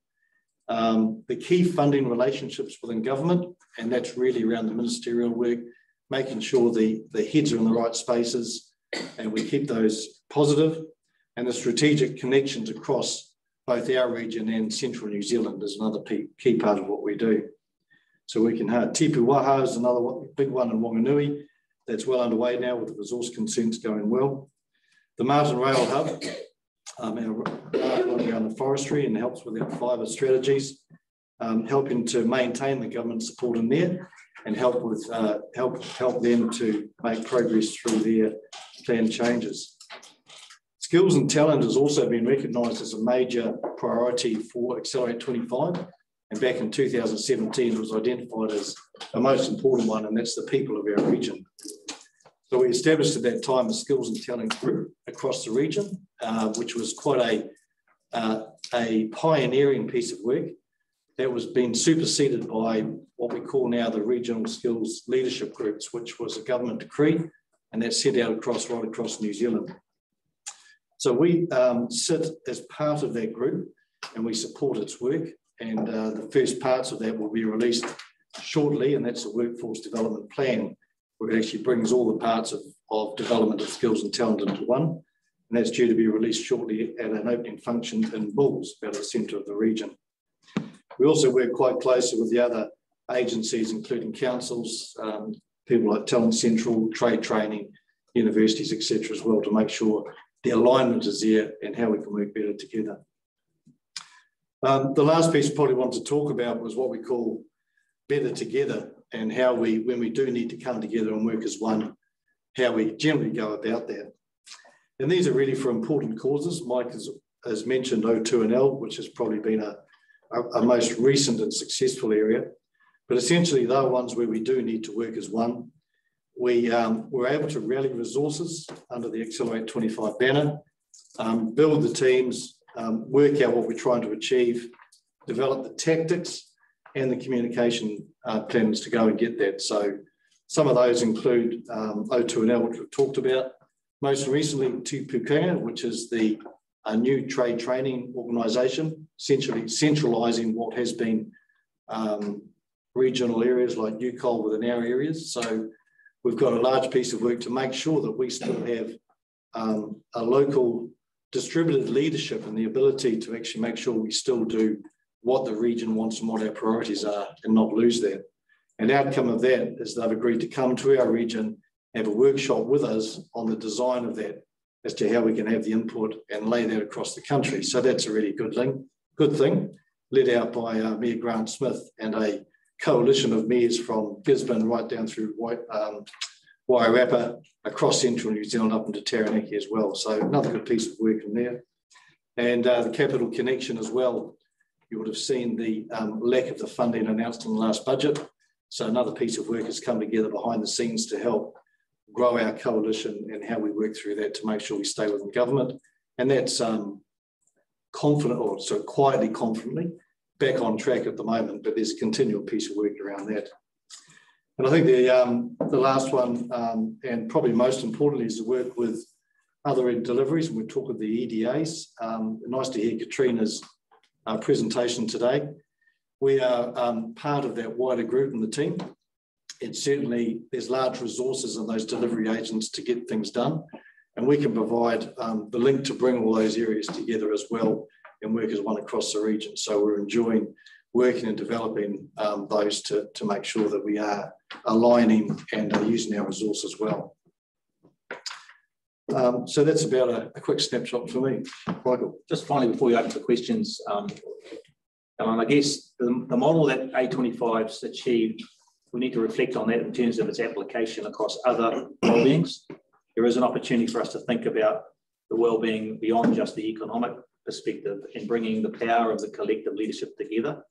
The key funding relationships within government, and that's really around the ministerial work, making sure the heads are in the right spaces and we keep those positive, and the strategic connections across both our region and central New Zealand is another key part of what we do. So we can have Tipu Waha is another big one in Wanganui that's well underway now with the resource consents going well. The Martin Rail Hub, around the forestry, and helps with our fibre strategies, helping to maintain the government support in there and help them to make progress through their planned changes. Skills and talent has also been recognised as a major priority for Accelerate 25, and back in 2017 it was identified as the most important one, and that's the people of our region. So we established at that time a skills and talent group across the region, which was quite a pioneering piece of work that was being superseded by what we call now the regional skills leadership groups, which was a government decree, and that's set out right across New Zealand. So we sit as part of that group, and we support its work, and the first parts of that will be released shortly, and that's a workforce development plan, where it actually brings all the parts of development of skills and talent into one, and that's due to be released shortly at an opening function in Bulls, about the centre of the region. We also work quite closely with the other agencies, including councils, people like Talent Central, Trade Training, universities, etc. as well, to make sure the alignment is there and how we can work better together. The last piece I probably want to talk about was what we call better together, and how we, when we do need to come together and work as one, how we generally go about that. And these are really for important causes. Mike has mentioned O2NL, which has probably been a most recent and successful area. But essentially, they're ones where we do need to work as one. We're able to rally resources under the Accelerate 25 banner, build the teams, work out what we're trying to achieve, develop the tactics and the communication plans to go and get that. So some of those include O2NL, which we've talked about. Most recently, Te Pukanga, which is a new trade training organisation, essentially centralising what has been regional areas like UCOL within our areas. So we've got a large piece of work to make sure that we still have a local distributed leadership and the ability to actually make sure we still do what the region wants and what our priorities are, and not lose that. And the outcome of that is they've agreed to come to our region, have a workshop with us on the design of that, as to how we can have the input and lay that across the country. So that's a really good thing, led out by Mayor Grant Smith and a coalition of mayors from Gisborne right down through Wairarapa, across central New Zealand up into Taranaki as well. So another good piece of work in there. And the Capital Connection as well. You would have seen the lack of the funding announced in the last budget. So another piece of work has come together behind the scenes to help grow our coalition and how we work through that to make sure we stay within government. And that's quietly, confidently back on track at the moment, but there's a continual piece of work around that. And I think the last one, and probably most importantly, is the work with other deliveries, and we talk of the EDAs. Nice to hear Katrina's presentation today. We are part of that wider group in the team. And certainly there's large resources in those delivery agents to get things done. and we can provide the link to bring all those areas together as well and work as one across the region. So we're enjoying working and developing those to make sure that we are aligning and using our resources well. So that's about a quick snapshot for me. Michael. Just finally, before we open for questions, Ellen, I guess the model that A25's achieved, we need to reflect on that in terms of its application across other wellbeings. There is an opportunity for us to think about the wellbeing beyond just the economic perspective and bringing the power of the collective leadership together.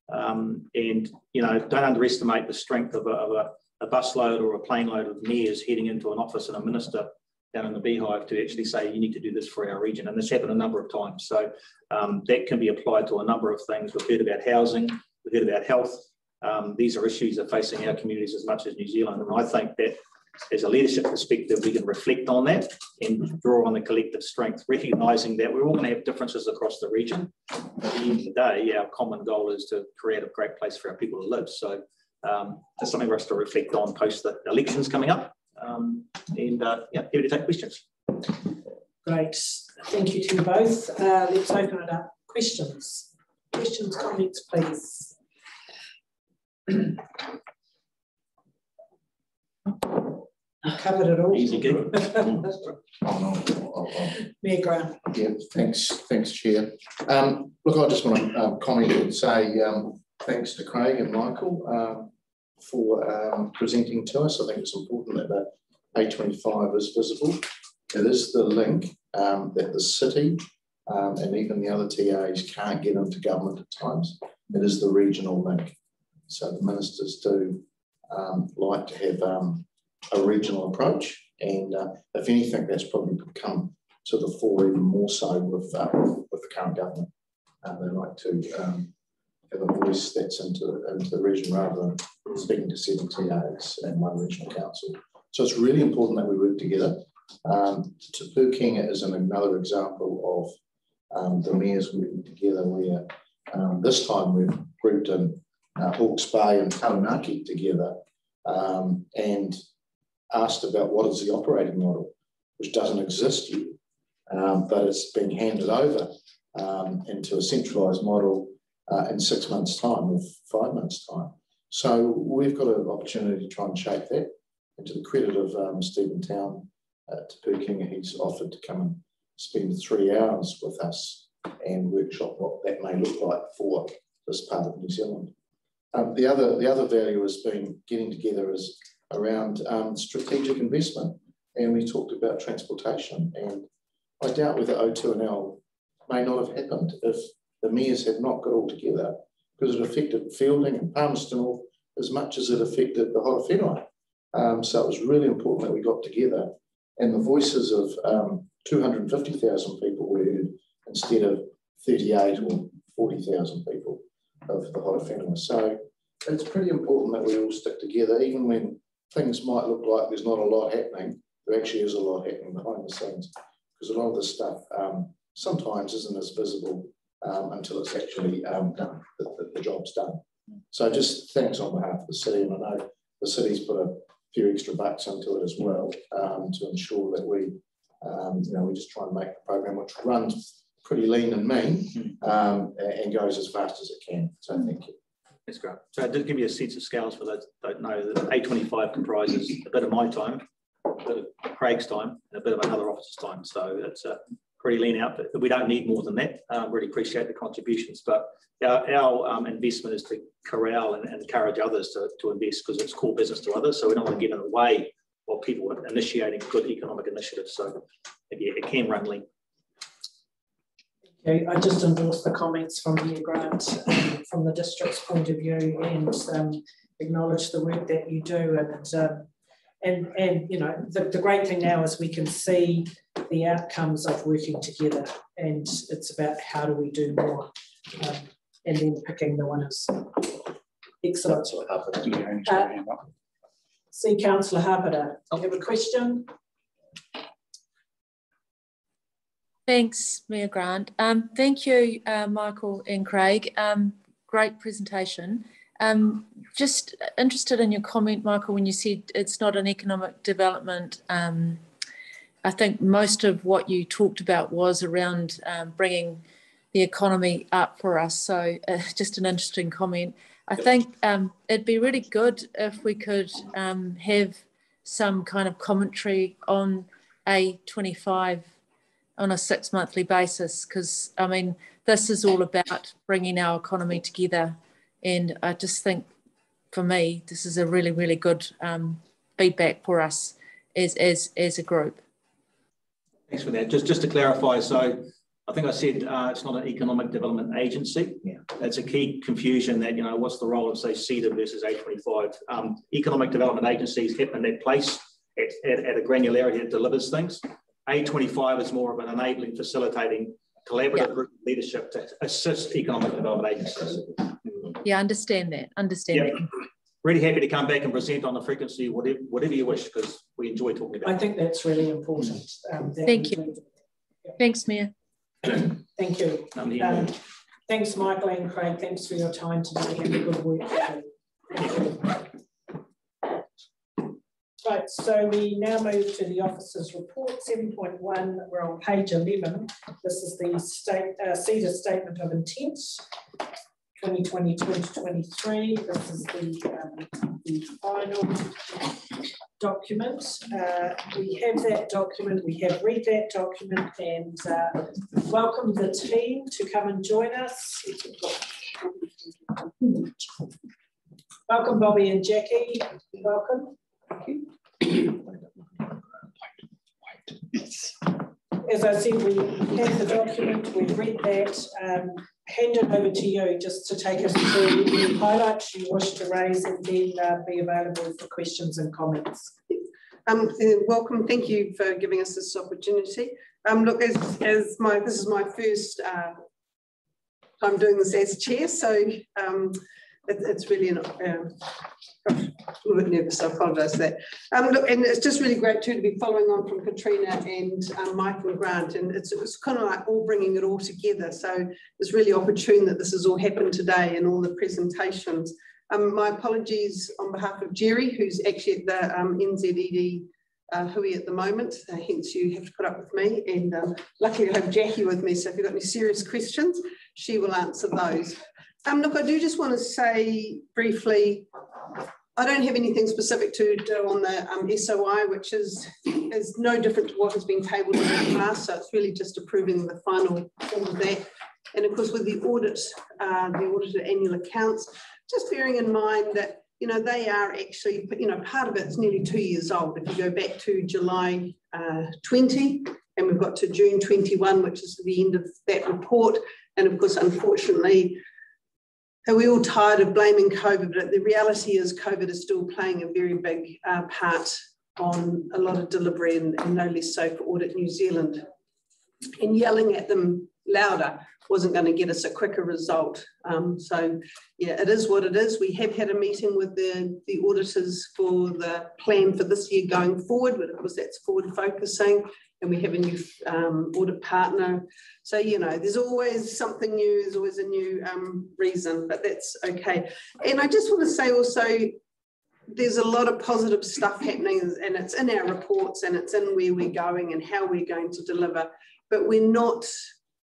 And, you know, don't underestimate the strength of a busload or a plane load of mayors heading into an office and a minister down in the beehive to actually say, you need to do this for our region. And this happened a number of times. So that can be applied to a number of things. We've heard about housing, we've heard about health. These are issues that are facing our communities as much as New Zealand. And I think that as a leadership perspective, we can reflect on that and draw on the collective strength, recognising that we're all going to have differences across the region. At the end of the day, our common goal is to create a great place for our people to live. So that's something for us to reflect on post the elections coming up. Yeah, here to take questions. Great. Thank you to you both. Let's open it up. Questions? Questions, comments, please. You covered it all. Easy gig. Mayor Grant. Yeah, thanks, Chair. Look, I just want to comment and say thanks to Craig and Michael for presenting to us. I think it's important that the A25 is visible. It is the link that the city and even the other TAs can't get into government at times. It is the regional link. So the ministers do like to have a regional approach, and if anything, that's probably come to the fore even more so with the current government. They like to have a voice that's into the region rather than speaking to 7 TAs and 1 regional council. So it's really important that we work together. Te Pūkenga is another example of the mayors working together, where this time we've grouped in Hawke's Bay and Taranaki together and asked about what is the operating model, which doesn't exist yet, but it's being handed over into a centralised model in 6 months' time or 5 months' time. So we've got an opportunity to try and shape that. And to the credit of Stephen Town Te Pūkenga, he's offered to come and spend 3 hours with us and workshop what that may look like for this part of New Zealand. The other value has been getting together is around strategic investment, and we talked about transportation, and I doubt whether O2NL may not have happened if the mayors had not got all together, because it affected Fielding and Palmerston as much as it affected the Horowhenua. So it was really important that we got together, and the voices of 250,000 people were heard instead of 38 or 40,000 people of the Horowhenua. So it's pretty important that we all stick together, even when things might look like there's not a lot happening. There actually is a lot happening behind the scenes, because a lot of this stuff sometimes isn't as visible until it's actually done, the job's done. So just thanks on behalf of the city, and I know the city's put a few extra bucks into it as well to ensure that we, we just try and make the program, which runs pretty lean and mean, and goes as fast as it can. So thank you. That's great. So I did give you a sense of scales for those that don't know that A25 comprises a bit of my time, a bit of Craig's time, and a bit of another officer's time. So it's a pretty lean outfit. We don't need more than that. Really appreciate the contributions, but our investment is to corral and encourage others to invest, because it's core business to others. So we don't want to get in the way of people initiating good economic initiatives. So it can run lean. Okay, I just endorse the comments from Mayor Grant from the district's point of view, and acknowledge the work that you do. And you know, the great thing now is we can see the outcomes of working together, and it's about how do we do more, and then picking the winners. Excellent. See Councillor Harpiter, do you have a question? Thanks, Mayor Grant. Thank you, Michael and Craig. Great presentation. Just interested in your comment, Michael, when you said it's not an economic development I think most of what you talked about was around bringing the economy up for us. So just an interesting comment. I think it'd be really good if we could have some kind of commentary on A25 on a 6-monthly basis, because I mean, this is all about bringing our economy together. And I just think, for me, this is a really, really good feedback for us as a group. Thanks for that. Just to clarify, so I think I said it's not an economic development agency. Yeah. It's a key confusion that, you know, what's the role of, say, CEDA versus A25? Economic development agencies happen in that place at a granularity that delivers things. A25 is more of an enabling, facilitating, collaborative group leadership to assist economic development agencies. Yeah, understand that. That. Really happy to come back and present on the frequency, whatever you wish, because we enjoy talking about it. I think that's really important. Thank you. Thanks, Mayor. Thank you. Thanks, Michael and Craig. Thanks for your time today and the good work. Right, so we now move to the officers' report, 7.1. We're on page 11. This is the CEDA Statement of Intent, 2020-2023. This is the final document. We have that document, we have read that document, and welcome the team to come and join us. Welcome, Bobby and Jackie. Welcome. Thank you. As I said, we have the document, we've read that. Hand it over to you just to take us through the highlights you wish to raise, and then be available for questions and comments. Welcome, thank you for giving us this opportunity. Look, this is my first time doing this as chair, so it's really a little bit nervous, so I apologise for that. Look, and it's just really great too to be following on from Katrina and Michael and Grant, and it's kind of like all bringing it all together. So it's really opportune that this has all happened today and all the presentations. My apologies on behalf of Jerry, who's actually at the NZED Hui at the moment, hence you have to put up with me, and luckily I have Jackie with me, so if you've got any serious questions, she will answer those. Look, I do just want to say briefly, I don't have anything specific to do on the SOI, which is no different to what has been tabled in the past, so it's really just approving the final form of that. And of course, with the audit, the audited annual accounts, just bearing in mind that, you know, they are actually, you know, part of it's nearly 2 years old. If you go back to July 20, and we've got to June 21, which is the end of that report. And of course, unfortunately, we're all tired of blaming COVID, but the reality is COVID is still playing a very big part on a lot of delivery, and no less so for Audit New Zealand. And yelling at them louder wasn't going to get us a quicker result. So yeah, it is what it is. We have had a meeting with the auditors for the plan for this year going forward, but of course that's forward focusing, and we have a new audit partner. So, you know, there's always something new, there's always a new reason, but that's okay. And I just want to say also, there's a lot of positive stuff happening, and it's in our reports, and it's in where we're going and how we're going to deliver, but we're not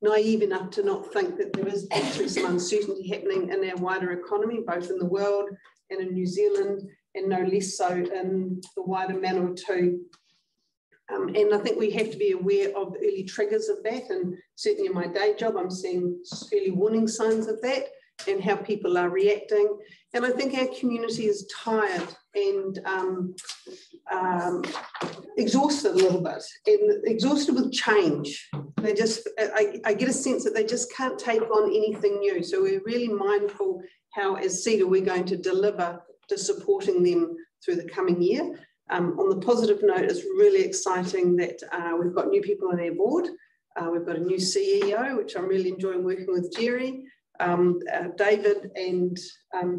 naive enough to not think that there is actually some uncertainty happening in our wider economy, both in the world and in New Zealand, and no less so in the wider Manawatū. And I think we have to be aware of early triggers of that, and certainly in my day job, I'm seeing early warning signs of that and how people are reacting. And I think our community is tired and exhausted a little bit, and exhausted with change. They just, I get a sense that they just can't take on anything new. So we're really mindful how, as CEDA, we're going to deliver to supporting them through the coming year. On the positive note, it's really exciting that we've got new people on our board. We've got a new CEO, which I'm really enjoying working with Jerry. David and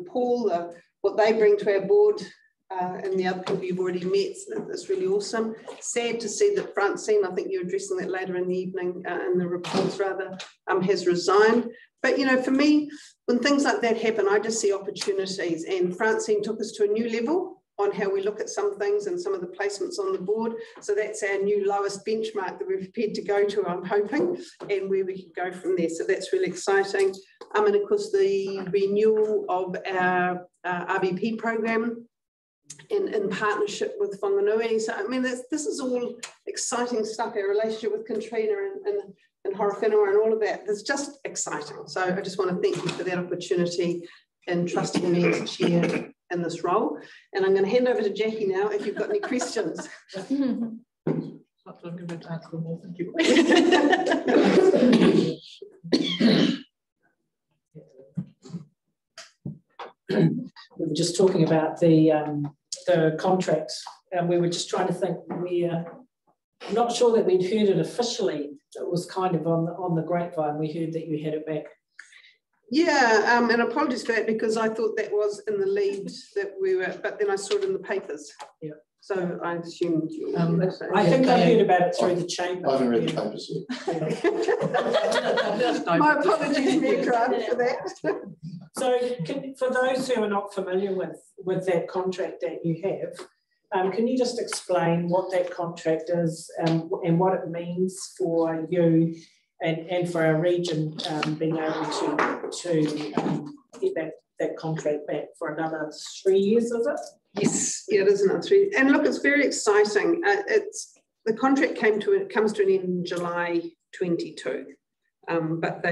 Paul, what they bring to our board, and the other people you've already met, that's really awesome. Sad to see that Francine, I think you're addressing that later in the evening, in the reports rather, has resigned. But, you know, for me, when things like that happen, I just see opportunities, and Francine took us to a new level. on how we look at some things and some of the placements on the board. So that's our new lowest benchmark that we're prepared to go to, I'm hoping, and where we can go from there. So that's really exciting. And of course, the renewal of our RBP program in partnership with Whanganui. So, I mean, this is all exciting stuff, our relationship with Katrina and Horowhenua and all of that. It's just exciting. So I just want to thank you for that opportunity and trusting me as chair in this role. And I'm going to hand over to Jackie now if you've got any questions. I'm going to answer them all. Thank you. We were just talking about the contracts, and we were just trying to think. I'm not sure that we'd heard it officially. It was kind of on the grapevine. We heard that you had it back. Yeah, and apologies for that, because I thought that was in the lead that we were, but then I saw it in the papers. Yeah. So I assumed you. I think I heard about it through the chamber. I haven't read the papers yet. My apologies, Mayor Grant, for that. So, for those who are not familiar with that contract that you have, can you just explain what that contract is and what it means for you and for our region being able to get that contract back for another 3 years, is it? Yes, yeah, it is another 3. And look, it's very exciting. The contract comes to an end in July 22, but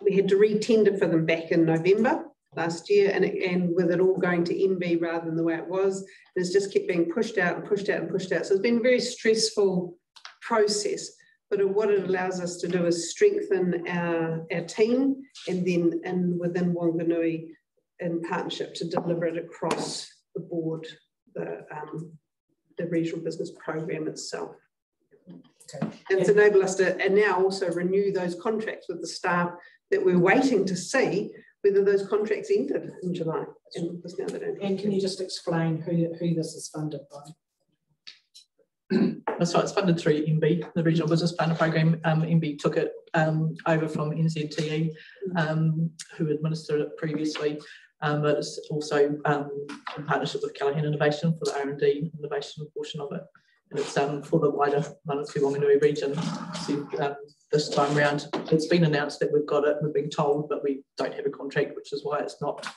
we had to re-tender for them back in November last year, and with it all going to MB rather than the way it was, it's just kept being pushed out and pushed out and pushed out. So it's been a very stressful process. But what it allows us to do is strengthen our team, and then within Wanganui in partnership to deliver it across the board, the regional business program itself. Okay. And it's enabled us to now also renew those contracts with the staff that we're waiting to see whether those contracts ended in July. And can you just explain who this is funded by? So it's funded through MB, the Regional Business Partner Program. MB took it over from NZTE, who administered it previously, but it's also in partnership with Callaghan Innovation for the R&D innovation portion of it. And it's for the wider Manawatū Wanganui region. So, this time round, it's been announced that we've got it, we've been told, but we don't have a contract, which is why it's not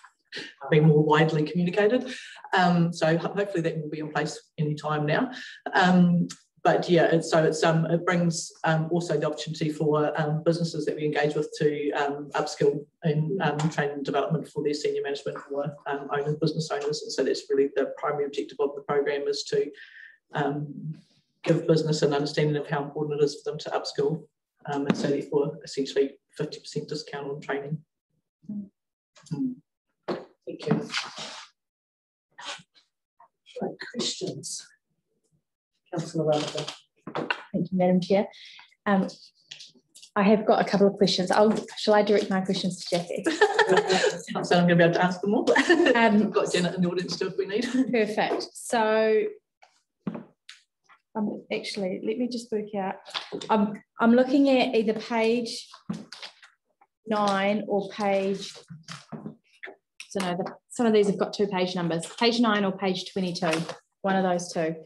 being more widely communicated. So hopefully that will be in place any time now. But yeah, it brings also the opportunity for businesses that we engage with to upskill in training and development for their senior management or business owners. And so that's really the primary objective of the program, is to give business an understanding of how important it is for them to upskill, and so therefore essentially 50% discount on training. Thank you. Right, questions? Councillor Rutherford. Thank you, Madam Chair. I have got a couple of questions. Shall I direct my questions to Jackie? So I'm going to be able to ask them all. We've got Janet in the audience too if we need. Perfect. So actually, let me just work out. I'm looking at either page 9 or page. So no, some of these have got 2 page numbers. Page 9 or page 22. One of those two.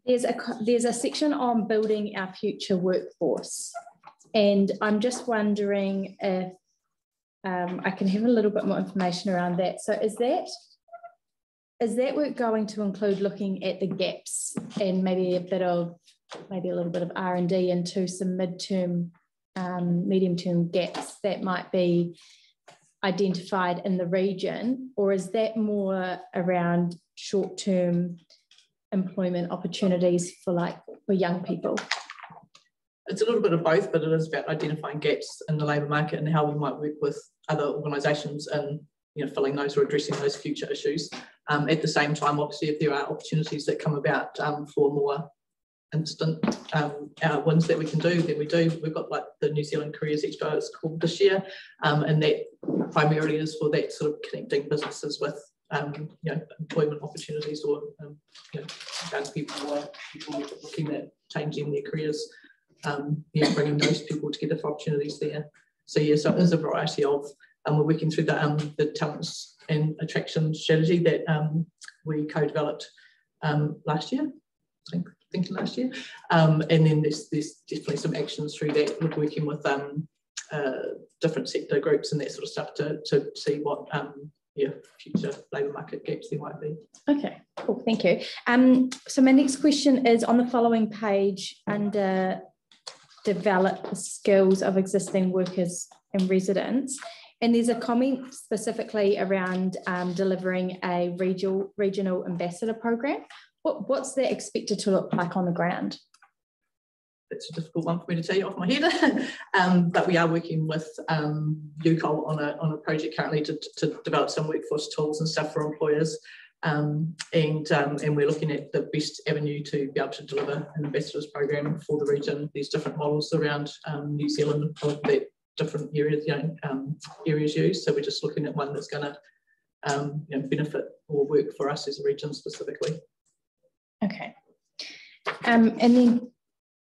There's a section on building our future workforce, and I'm just wondering if I can have a little bit more information around that. So is that work going to include looking at the gaps and maybe a little bit of R&D into some medium-term gaps that might be identified in the region, or is that more around short-term employment opportunities for young people? It's a little bit of both, but it is about identifying gaps in the labour market and how we might work with other organisations and filling those or addressing those future issues. At the same time, obviously, if there are opportunities that come about for more instant wins that we can do, then we do. We've got the New Zealand Careers Expo, it's called this year, and that primarily is for that sort of connecting businesses with employment opportunities or young people or people looking at changing their careers, bringing those people together for opportunities there. So yeah, so there's a variety of we're working through the talents and attraction strategy that we co-developed last year, thinking last year. And then there's definitely some actions through that. We're working with different sector groups and that sort of stuff to see what future labour market gaps there might be. Okay, cool, thank you. So my next question is on the following page under develop the skills of existing workers and residents. And there's a comment specifically around delivering a regional ambassador program. What's that expected to look like on the ground? It's a difficult one for me to tell you off my head, but we are working with UCOL on a project currently to develop some workforce tools and stuff for employers, and we're looking at the best avenue to be able to deliver an ambassadors program for the region. There's different models around New Zealand that different areas areas use, so we're just looking at one that's going to benefit or work for us as a region specifically. Okay, and then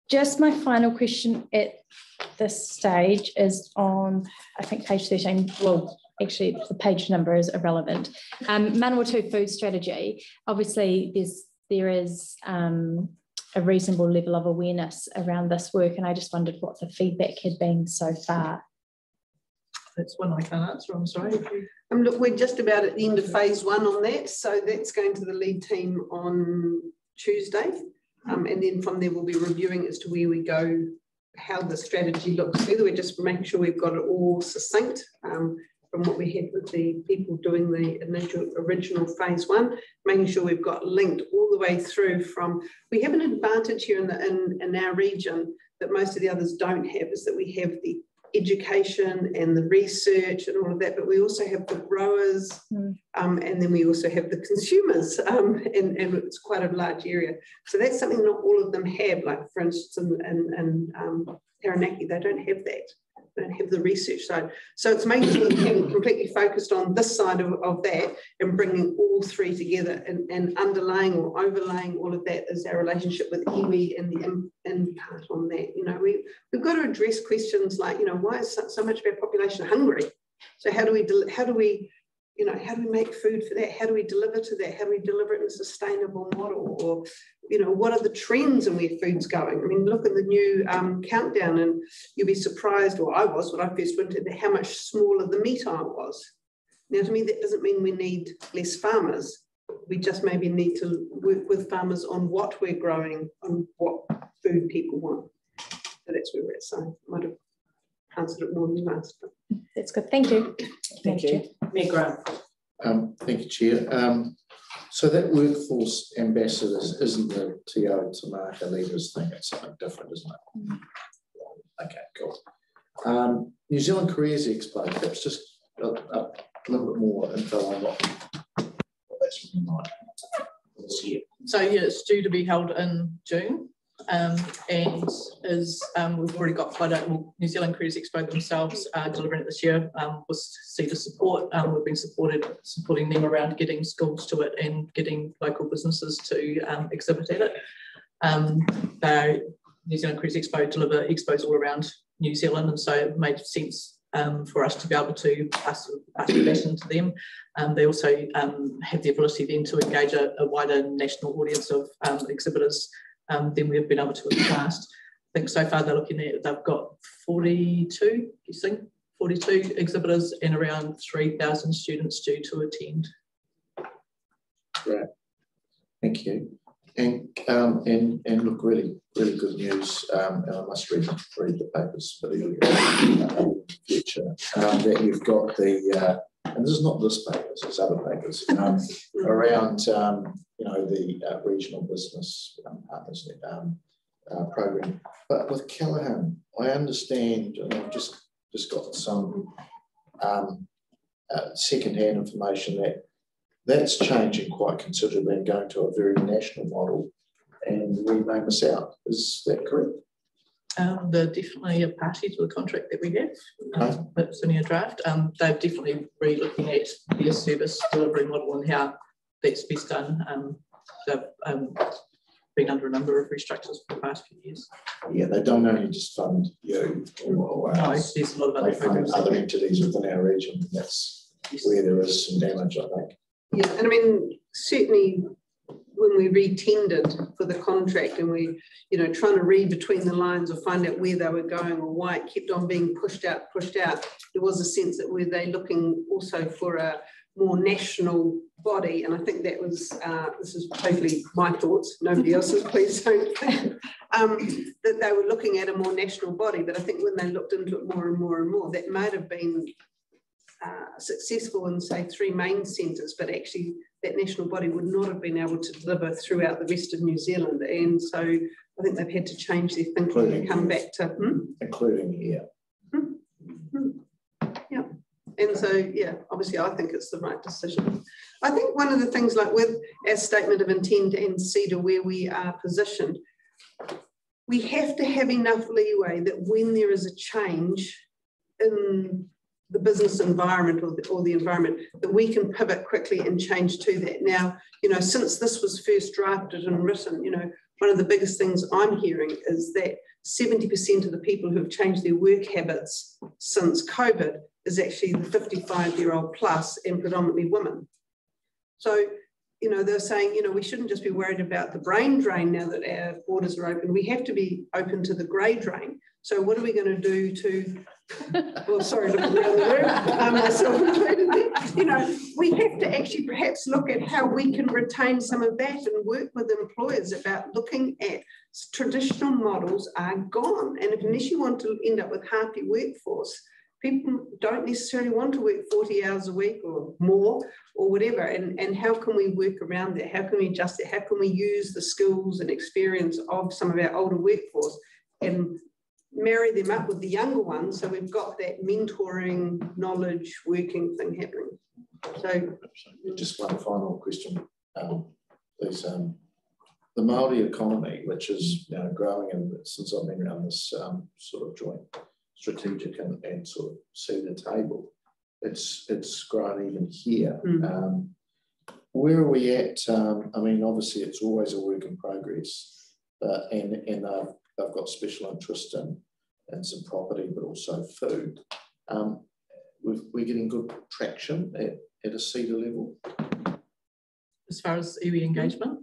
just my final question at this stage is on, I think, page 13. Well, actually, the page number is irrelevant. Manawatū food strategy. Obviously, there is a reasonable level of awareness around this work, and I just wondered what the feedback had been so far. That's one I can't answer, I'm sorry. Look, we're just about at the end of phase 1 on that, so that's going to the lead team on Tuesday. And then from there, we'll be reviewing as to where we go, how the strategy looks. Whether we're just making sure we've got it all succinct from what we had with the people doing the original phase 1, making sure we've got linked all the way through from. We have an advantage here in our region that most of the others don't have, is that we have the education and the research and all of that, but we also have the growers, and then we also have the consumers, and it's quite a large area. So that's something not all of them have, like for instance in Taranaki, they don't have that. They don't have the research side. So it's making sure that we're completely focused on this side of that and bringing all three together, and underlying or overlaying all of that is our relationship with iwi and the impact on that. We've got to address questions like, why is so much of our population hungry? So how do we make food for that? How do we deliver to that? How do we deliver it in a sustainable model? Or, what are the trends and where food's going? I mean, look at the new countdown, and you'll be surprised, or I was when I first went into how much smaller the meat aisle was. Now, to me, that doesn't mean we need less farmers. We just maybe need to work with farmers on what we're growing, on what food people want. So that's where we're at. So I might have answered it more than last. That's good. Thank you. Thank you. Meg Grant. Thank you, Chair. So that workforce ambassadors isn't the TO to market leaders thing, it's something different, isn't it? Okay, cool. New Zealand Careers Expo, perhaps just a little bit more info on what that's really like this year. So yeah, it's due to be held in June. And is we've already got quite a New Zealand Careers Expo themselves delivering it this year with CETA support. We've been supporting them around getting schools to it and getting local businesses to exhibit at it. New Zealand Careers Expo deliver expos all around New Zealand, and so it made sense for us to be able to pass that into them. They also have the ability then to engage a wider national audience of exhibitors than we've been able to in the past. I think so far they're looking at, they've got 42 exhibitors and around 3,000 students due to attend. Great, thank you. And look, really good news. And I must read the papers for the future. That you've got the and this is not this paper, it's other papers around the regional business partners program. But with Callaghan, I understand, and I've just got some second-hand information that's changing quite considerably and going to a very national model, and we may miss out. Is that correct? They're definitely a party to the contract that we have. That's only a draft. They're definitely re-looking at their service delivery model and how that's best done. been under a number of restructures for the past few years. Yeah, they don't only just fund you or No, us. there's a lot of other they fund other entities within our region. That's where there is some damage, I think. Yeah, and I mean, certainly when we re-tendered for the contract and we, you know, trying to read between the lines or find out where they were going or why it kept on being pushed out, there was a sense that were they looking also for a more national body, and I think that was, this is totally my thoughts, nobody else's, please don't think, that they were looking at a more national body, but I think when they looked into it more and more and more, that might have been successful in, say, 3 main centres, but actually that national body would not have been able to deliver throughout the rest of New Zealand, and so I think they've had to change their thinking and come back to... Including here. Yeah. And so, yeah, obviously I think it's the right decision. I think one of the things, like with our statement of intent and CEDA where we are positioned, we have to have enough leeway that when there is a change in the business environment or the environment, that we can pivot quickly and change to that. Now, you know, since this was first drafted and written, you know, one of the biggest things I'm hearing is that 70% of the people who have changed their work habits since COVID is actually the 55-year-old plus and predominantly women. So, you know, they're saying, you know, we shouldn't just be worried about the brain drain now that our borders are open. We have to be open to the grey drain. So what are we going to do to, well, sorry, looking around the room, myself included there, you know, we have to actually perhaps look at how we can retain some of that and work with employers about looking at traditional models are gone. And unless you want to end up with half your workforce, people don't necessarily want to work 40 hours a week or more or whatever. And how can we work around that? How can we adjust it? How can we use the skills and experience of some of our older workforce and marry them up with the younger ones, so we've got that mentoring, knowledge, working thing happening. So, just one final question, please. The Māori economy, which is, you know, growing, and since I've been around this sort of joint strategic and sort of see the table, it's grown even here. Where are we at? I mean, obviously, it's always a work in progress, but and they've got special interest in some property, but also food. We're getting good traction at a CEDA level. As far as iwi engagement,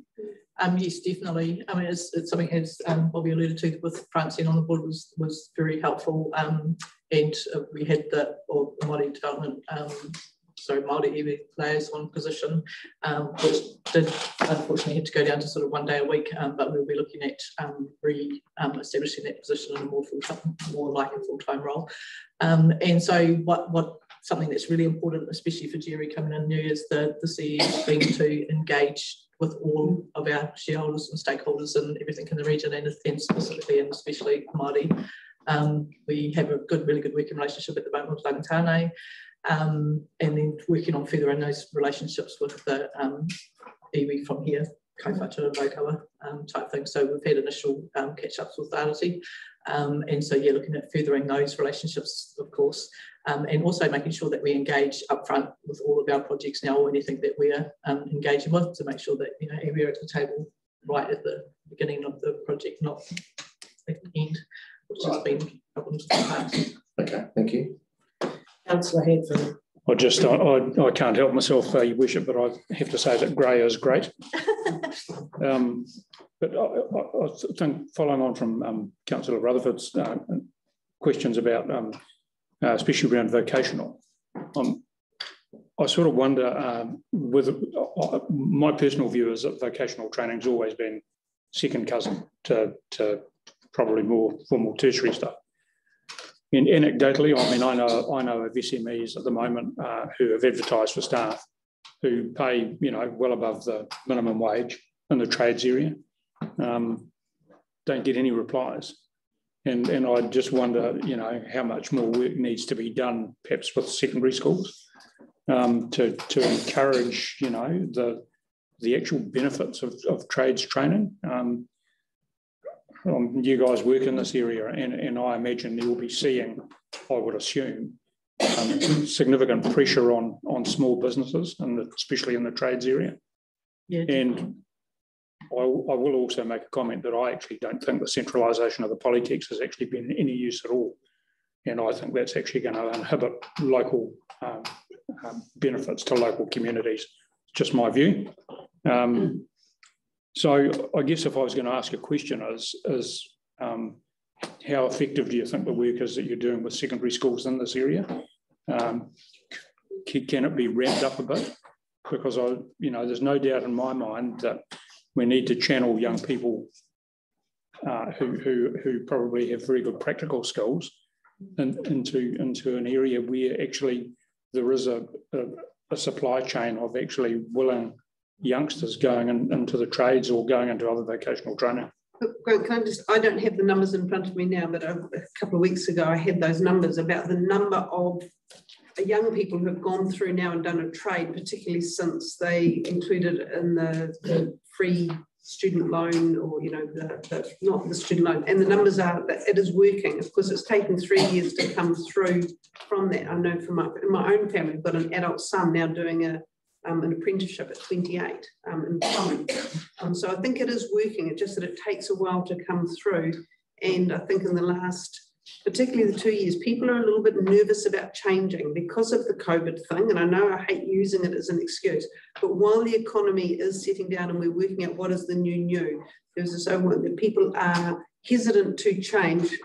yes, definitely. I mean, it's something, as Bobby alluded to, with Francine on the board was very helpful. And we had the Māori development, Māori iwi liaison position, which did unfortunately have to go down to sort of 1 day a week, but we'll be looking at establishing that position in a more like a full-time role. And so what something that's really important, especially for Jerry coming in new, is the CEO being to engage with all of our shareholders and stakeholders and everything in the region, and specifically and especially Māori. We have a really good working relationship at the moment with Rangatane, and then working on furthering those relationships with the iwi from here, Kaiwhatu and Raukawa type thing. So we've had initial catch-ups with Arati, and so yeah, looking at furthering those relationships, of course, and also making sure that we engage upfront with all of our projects now, or anything that we're engaging with, to make sure that, you know, we're at the table right at the beginning of the project, not at the end, which has been problems in the past. Okay, thank you. Councillor Headwinds. I can't help myself, Your Worship, but I have to say that grey is great. But I think, following on from Councillor Rutherford's questions about, especially around vocational, I sort of wonder, my personal view is that vocational training has always been second cousin to probably more formal tertiary stuff. And anecdotally, I mean, I know of SMEs at the moment who have advertised for staff who pay, you know, well above the minimum wage in the trades area, don't get any replies. And I just wonder, you know, how much more work needs to be done, perhaps with secondary schools, to encourage, you know, the actual benefits of trades training. You guys work in this area, and I imagine you'll be seeing, I would assume, significant pressure on small businesses, and especially in the trades area. Yeah. And will also make a comment that I actually don't think the centralisation of the polytechs has actually been any use at all. And I think that's actually going to inhibit local benefits to local communities. Just my view. So I guess if I was going to ask a question is how effective do you think the work is that you're doing with secondary schools in this area? Can it be ramped up a bit? Because there's no doubt in my mind that we need to channel young people who probably have very good practical skills into an area where actually there is a supply chain of actually willing youngsters going into the trades or going into other vocational training. Grant, I don't have the numbers in front of me now, but a couple of weeks ago I had those numbers about the number of young people who have gone through now and done a trade, particularly since they included in the free student loan, or not the student loan, and the numbers are that it is working. Of course, it's taken 3 years to come through from that. I know from my own family, I've got an adult son now doing an apprenticeship at 28 in plumbing. So I think it is working. It's just that it takes a while to come through, and I think in the last, particularly the 2 years, people are a little bit nervous about changing because of the COVID thing. And I know I hate using it as an excuse, but while the economy is settling down and we're working out what is the new, there's this overwhelm that people are hesitant to change,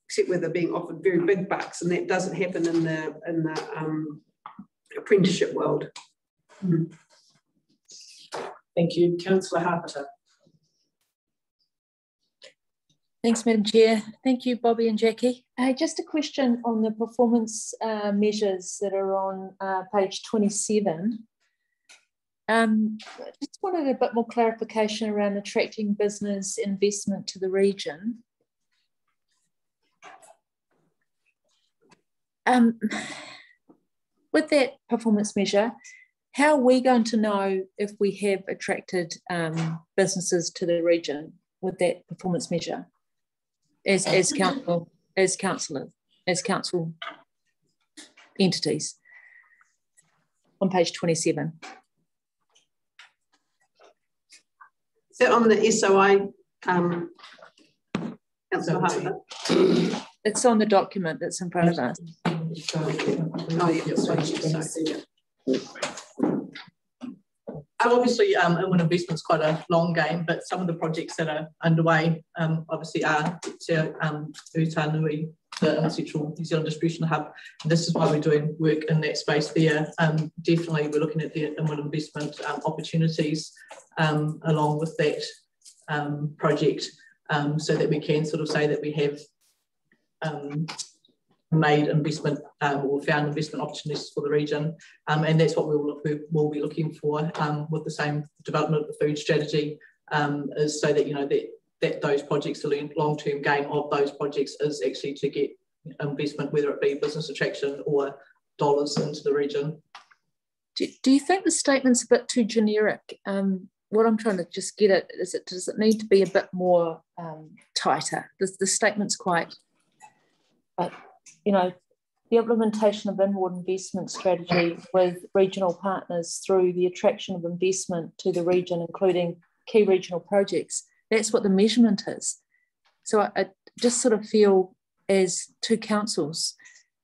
except where they're being offered very big bucks, and that doesn't happen in the apprenticeship world. Thank you. Councillor Harpiter. Thanks, Madam Chair. Thank you, Bobby and Jackie. Just a question on the performance measures that are on page 27. Just wanted a bit more clarification around attracting business investment to the region. With that performance measure, how are we going to know if we have attracted businesses to the region with that performance measure? As council entities on page 27. Is that on the SOI, Councillor Harper? It's on the document that's in front of us. Oh, yeah, obviously, an investment's quite a long game, but some of the projects that are underway obviously are Utanui, the Central New Zealand Distribution Hub. And this is why we're doing work in that space there. Definitely, we're looking at the inward investment opportunities along with that project, so that we can sort of say that we have made investment or found investment opportunities for the region, and that's what we'll be looking for with the same development of the food strategy, is so that that those projects, the long-term game of those projects is actually to get investment, whether it be business attraction or dollars into the region. Do you think the statement's a bit too generic? What I'm trying to just get at is, does it need to be a bit more tighter? The statement's quite, the implementation of inward investment strategy with regional partners through the attraction of investment to the region, including key regional projects. That's what the measurement is. So I just sort of feel, as two councils,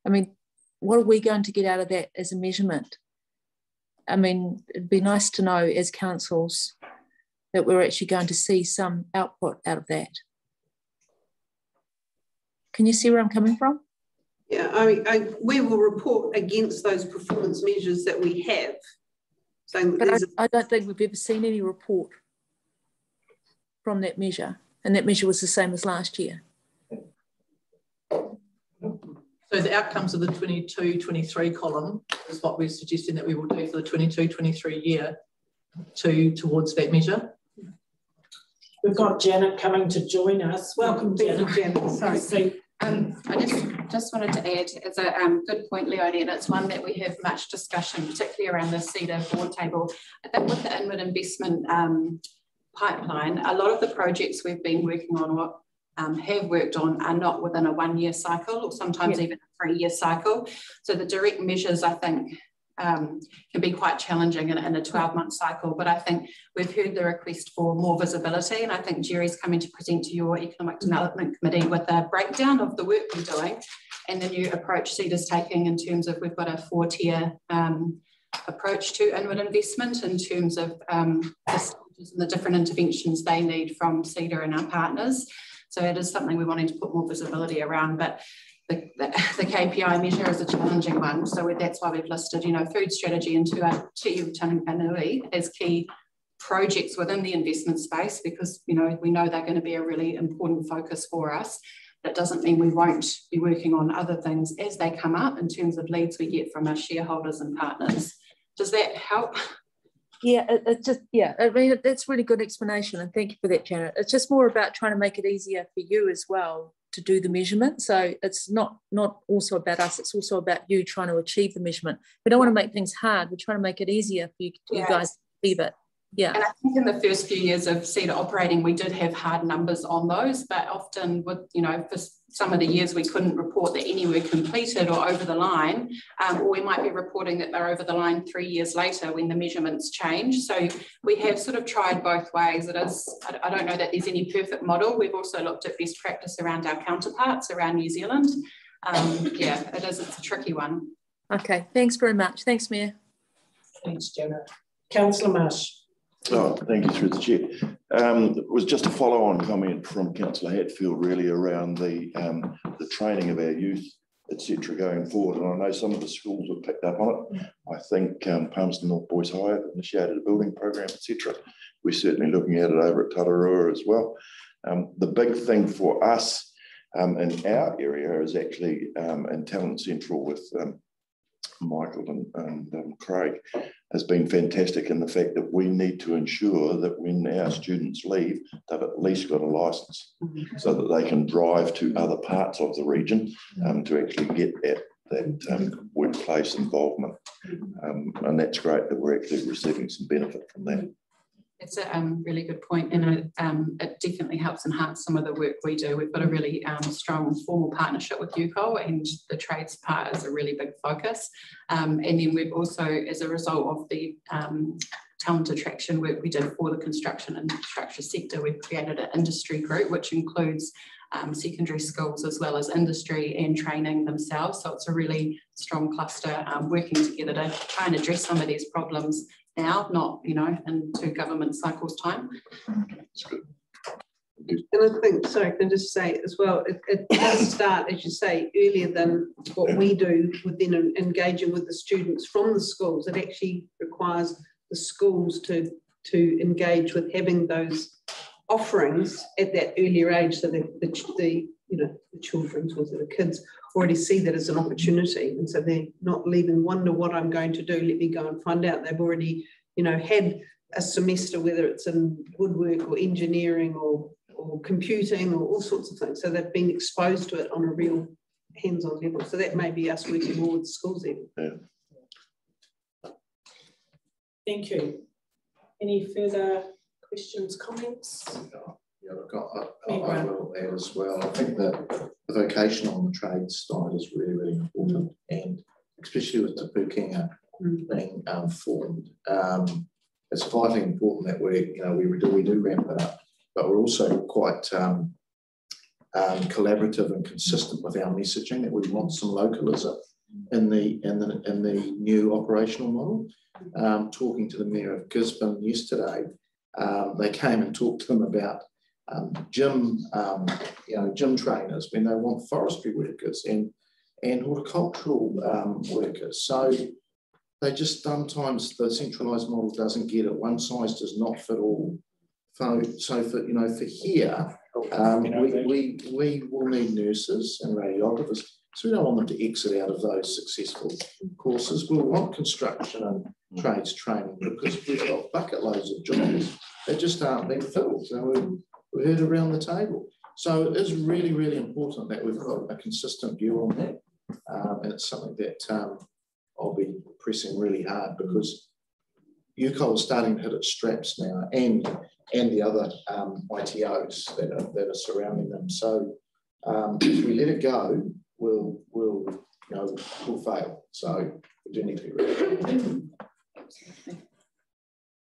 what are we going to get out of that as a measurement? It'd be nice to know as councils that we're actually going to see some output out of that. Can you see where I'm coming from? Yeah, we will report against those performance measures that we have. But I don't think we've ever seen any report from that measure, and that measure was the same as last year. So the outcomes of the 22-23 column is what we're suggesting that we will do for the 22-23 year towards that measure. We've got Janet coming to join us. Welcome, Janet. Sorry. I just wanted to add, as a good point, Leonie, and it's one that we have much discussion, particularly around the CEDA board table. I think with the inward investment pipeline, a lot of the projects we've been working on or have worked on are not within a 1 year cycle, or sometimes even a 3 year cycle. So the direct measures, I think, can be quite challenging in a 12-month cycle. But I think we've heard the request for more visibility, and I think Jerry's coming to present to your Economic Development Committee with a breakdown of the work we're doing and the new approach CEDA's taking in terms of, we've got a 4-tier approach to inward investment in terms of the stages and the different interventions they need from CEDA and our partners. So it is something we're wanting to put more visibility around, but the KPI measure is a challenging one. So that's why we've listed, food strategy and Te Tanganui as key projects within the investment space, because, we know they're going to be a really important focus for us. That doesn't mean we won't be working on other things as they come up in terms of leads we get from our shareholders and partners. Does that help? Yeah, I mean, that's really good explanation, and thank you for that, Janet. It's just more about trying to make it easier for you as well to do the measurement. So it's not also about us, it's also about you trying to achieve the measurement. We don't want to make things hard, we're trying to make it easier for you guys to achieve it. Yeah. And I think in the first few years of CEDA operating, we did have hard numbers on those, but often with, for some of the years we couldn't report that any were completed or over the line, or we might be reporting that they're over the line 3 years later when the measurements change. So we have sort of tried both ways. It is, I don't know that there's any perfect model. We've also looked at best practice around our counterparts around New Zealand. It's a tricky one. Okay, thanks very much. Thanks, Mayor. Thanks, Janet. Councillor Marsh. Oh, thank you, through the chair. It was just a follow-on comment from Councillor Hatfield, really, around the training of our youth, etc., going forward. And I know some of the schools have picked up on it. I think Palmerston North Boys High have initiated a building program, etc. We're certainly looking at it over at Tararua as well. The big thing for us in our area is actually in Talent Central with Michael and Craig has been fantastic in the fact that we need to ensure that when our students leave, they've at least got a licence so that they can drive to other parts of the region to actually get that workplace involvement. And that's great that we're actually receiving some benefit from that. It's a really good point, and it definitely helps enhance some of the work we do. We've got a really strong formal partnership with UCOL, and the trades part is a really big focus. And then we've also, as a result of the talent attraction work we did for the construction and infrastructure sector, we've created an industry group which includes secondary schools as well as industry and training themselves. So it's a really strong cluster working together to try and address some of these problems now, not, in 2 government cycles time. That's good. And I think, sorry, I can just say as well, it does start, as you say, earlier than what we do within engaging with the students from the schools. It actually requires the schools to engage with having those offerings at that earlier age, so that the children, or the kids already see that as an opportunity, and so they're not leaving wonder what I'm going to do, let me go and find out. They've already had a semester, whether it's in woodwork or engineering or computing or all sorts of things, so they've been exposed to it on a real hands-on level. So that may be us working more with schools even. Yeah. Thank you. Any further questions, comments? Yeah, I will add as well. I think that the vocation on the trades side is really, really important, and especially with Te Pūkenga being formed, it's vitally important that we do ramp it up, but we're also quite collaborative and consistent with our messaging that we want some localism in the new operational model. Talking to the Mayor of Gisborne yesterday, they came and talked to them about gym trainers when they want forestry workers and horticultural workers. So they just sometimes the centralised model doesn't get it. One size does not fit all. So for here, we will need nurses and radiographers. So we don't want them to exit out of those successful courses. We'll want construction and trades training because we've got bucket loads of jobs that just aren't being filled. So we heard around the table. So it is really, really important that we've got a consistent view on that. And it's something that I'll be pressing really hard, because UCOL is starting to hit its straps now, and the other ITOs that are surrounding them. So if we let it go, we'll fail. So we do need to be ready.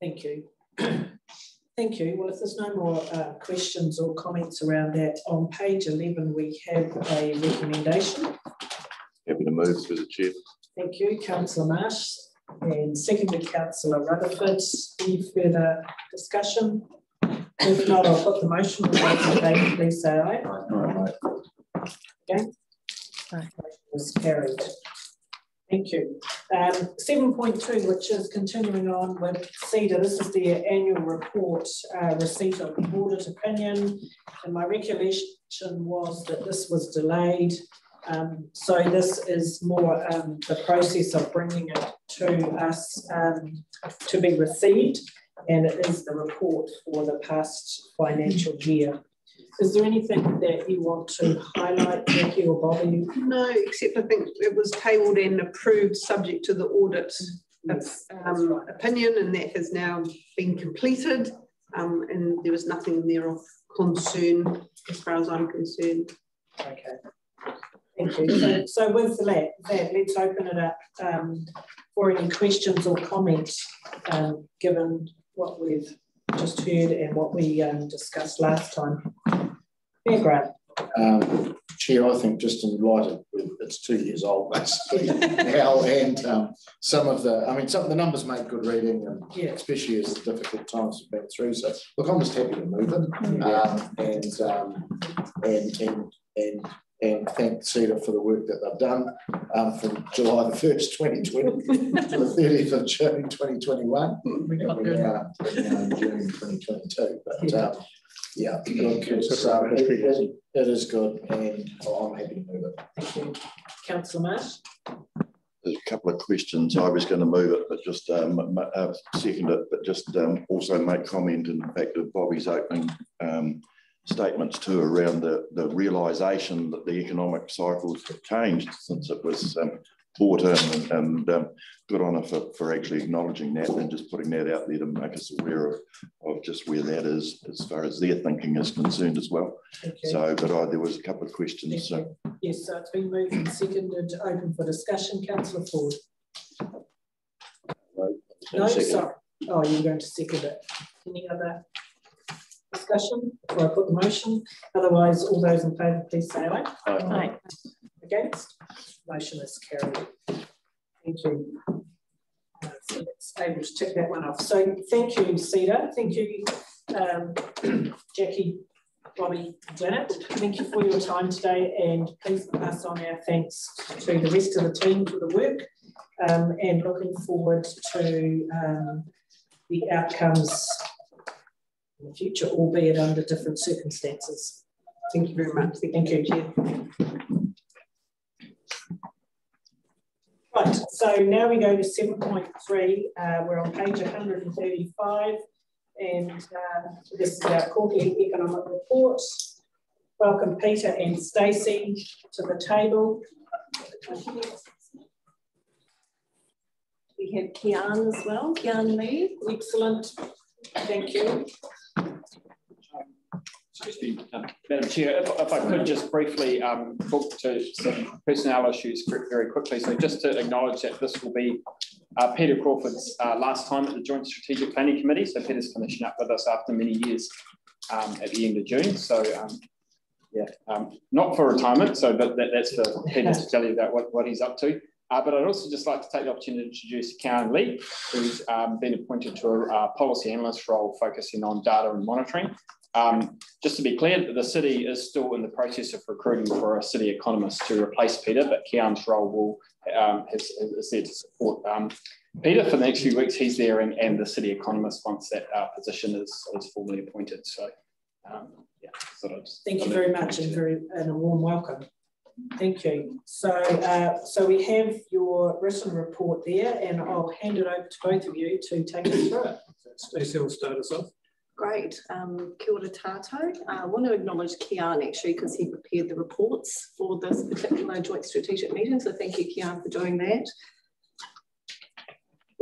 Thank you. Thank you. Well, if there's no more questions or comments around that, on page 11 we have a recommendation. Happy to move through the chair. Thank you, Councillor Marsh, and seconded Councillor Rutherford. Any further discussion? If not, I'll put the motion. Please say aye. Aye. Okay. Motion is carried. Thank you. 7.2, which is continuing on with CEDA. This is the annual report, receipt of the audit opinion. And my recollection was that this was delayed. So this is more the process of bringing it to us to be received. And it is the report for the past financial year. Is there anything that you want to highlight, Jackie or Bobby? No, except I think it was tabled and approved subject to the audit opinion, and that has now been completed. And there was nothing there of concern as far as I'm concerned. Okay. Thank you. So with that, let's open it up for any questions or comments, given what we've just heard and what we discussed last time. Yeah, Grant. Chair, I think just in light of it's 2 years old basically now, and some of the numbers make good reading, and yeah, especially as the difficult times we've been through. So look, I'm just happy to move it, and thank CEDA for the work that they've done from July the 1st, 2020 to the 30th of June 2021. We're now in June 2022. But yeah, good. So it is good, and I'm happy to move it. Thank you. Councillor Marsh? There's a couple of questions. I was going to move it, but just second it, but just also make comment in the fact of Bobby's opening statements too around the realisation that the economic cycles have changed since it was brought in, and good on her for actually acknowledging that and just putting that out there to make us aware of just where that is as far as their thinking is concerned as well. Okay. So, but there was a couple of questions. So. Yes, so it's been moved and seconded, open for discussion. Councillor Ford. No, sorry. Oh, you're going to second it. Any other discussion before I put the motion? Otherwise, all those in favour, please say aye. Aye. Aye. Against? Motion is carried. Thank you. So it's able to tick that one off. So thank you, CEDA. Thank you, Jackie, Bobby, Janet. Thank you for your time today, and please pass on our thanks to the rest of the team for the work, and looking forward to the outcomes in the future, albeit under different circumstances. Thank you very much. Thank you, Chair. Right, so now we go to 7.3. We're on page 135, and this is our Corky economic report. Welcome Peter and Stacey to the table. We have Kian as well, Kian Lee. Excellent, thank you. Madam Chair, if I could just briefly talk to some personnel issues very quickly. So just to acknowledge that this will be Peter Crawford's last time at the Joint Strategic Planning Committee. So Peter's finishing up with us after many years at the end of June. So not for retirement, so but that's for Peter to tell you about what he's up to. But I'd also just like to take the opportunity to introduce Karen Lee, who's been appointed to a policy analyst role focusing on data and monitoring. Just to be clear, the city is still in the process of recruiting for a city economist to replace Peter, but Kian's role is there to support Peter for the next few weeks. He's there, and the city economist once that position is formally appointed. So, thank you very much, and a warm welcome. Thank you. So we have your written report there, and I'll hand it over to both of you to take us through it. Stacey will start us off. Great. Kia ora tātou. I want to acknowledge Kian actually because he prepared the reports for this particular joint strategic meeting. So thank you, Kian, for doing that.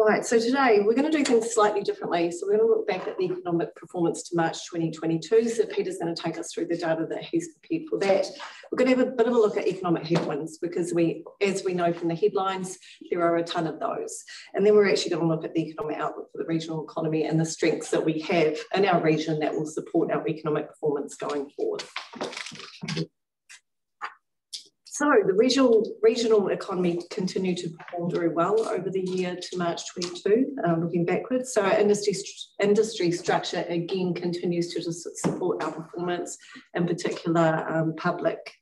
Right, so today we're going to do things slightly differently. So we're going to look back at the economic performance to March 2022. So Peter's going to take us through the data that he's prepared for that. We're going to have a bit of a look at economic headwinds because as we know from the headlines, there are a ton of those. And then we're actually going to look at the economic outlook for the regional economy and the strengths that we have in our region that will support our economic performance going forward. So the regional economy continued to perform very well over the year to March 22, looking backwards. So our industry structure again continues to support our performance, in particular public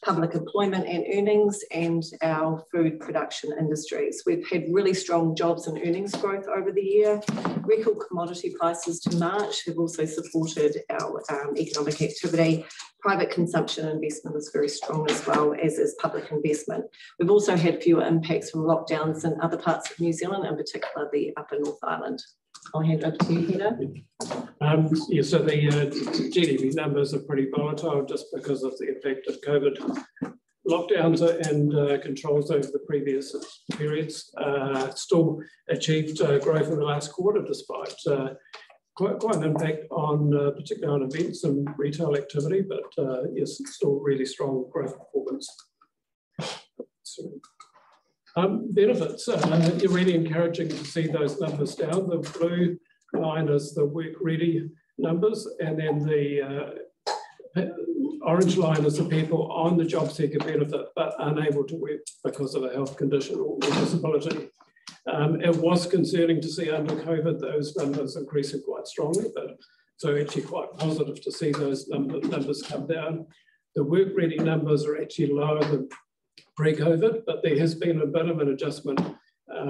employment and earnings and our food production industries. We've had really strong jobs and earnings growth over the year. Record commodity prices to March have also supported our economic activity. Private consumption investment is very strong as well, as is public investment. We've also had fewer impacts from lockdowns in other parts of New Zealand, in particular the Upper North Island. I'll hand over to you, Peter. Yeah, so the GDP numbers are pretty volatile just because of the effect of COVID lockdowns and controls over the previous periods. Still achieved growth in the last quarter despite quite an impact on particularly on events and retail activity, but yes, still really strong growth performance. Benefits, you're really encouraging to see those numbers down. The blue line is the work ready numbers, and then the orange line is the people on the job seeker benefit but unable to work because of a health condition or disability. It was concerning to see under COVID those numbers increasing quite strongly, but so actually quite positive to see those numbers come down. The work ready numbers are actually lower than pre-COVID, but there has been a bit of an adjustment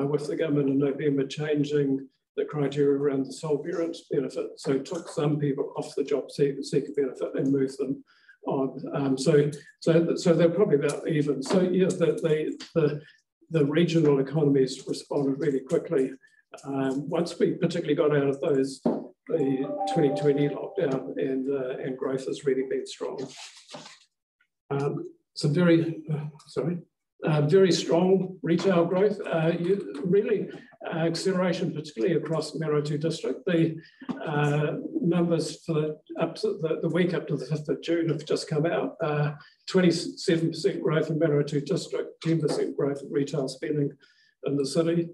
with the government in November changing the criteria around the sole parent benefit. So it took some people off the job seeker benefit and moved them on. So they're probably about even. So yeah, the regional economies responded really quickly. Once we particularly got out of those, the 2020 lockdown and growth has really been strong. Some very strong retail growth. Really acceleration, particularly across Manawatū district. The numbers for the week up to the 5th of June have just come out. 27% growth in Manawatū district, 10% growth in retail spending in the city.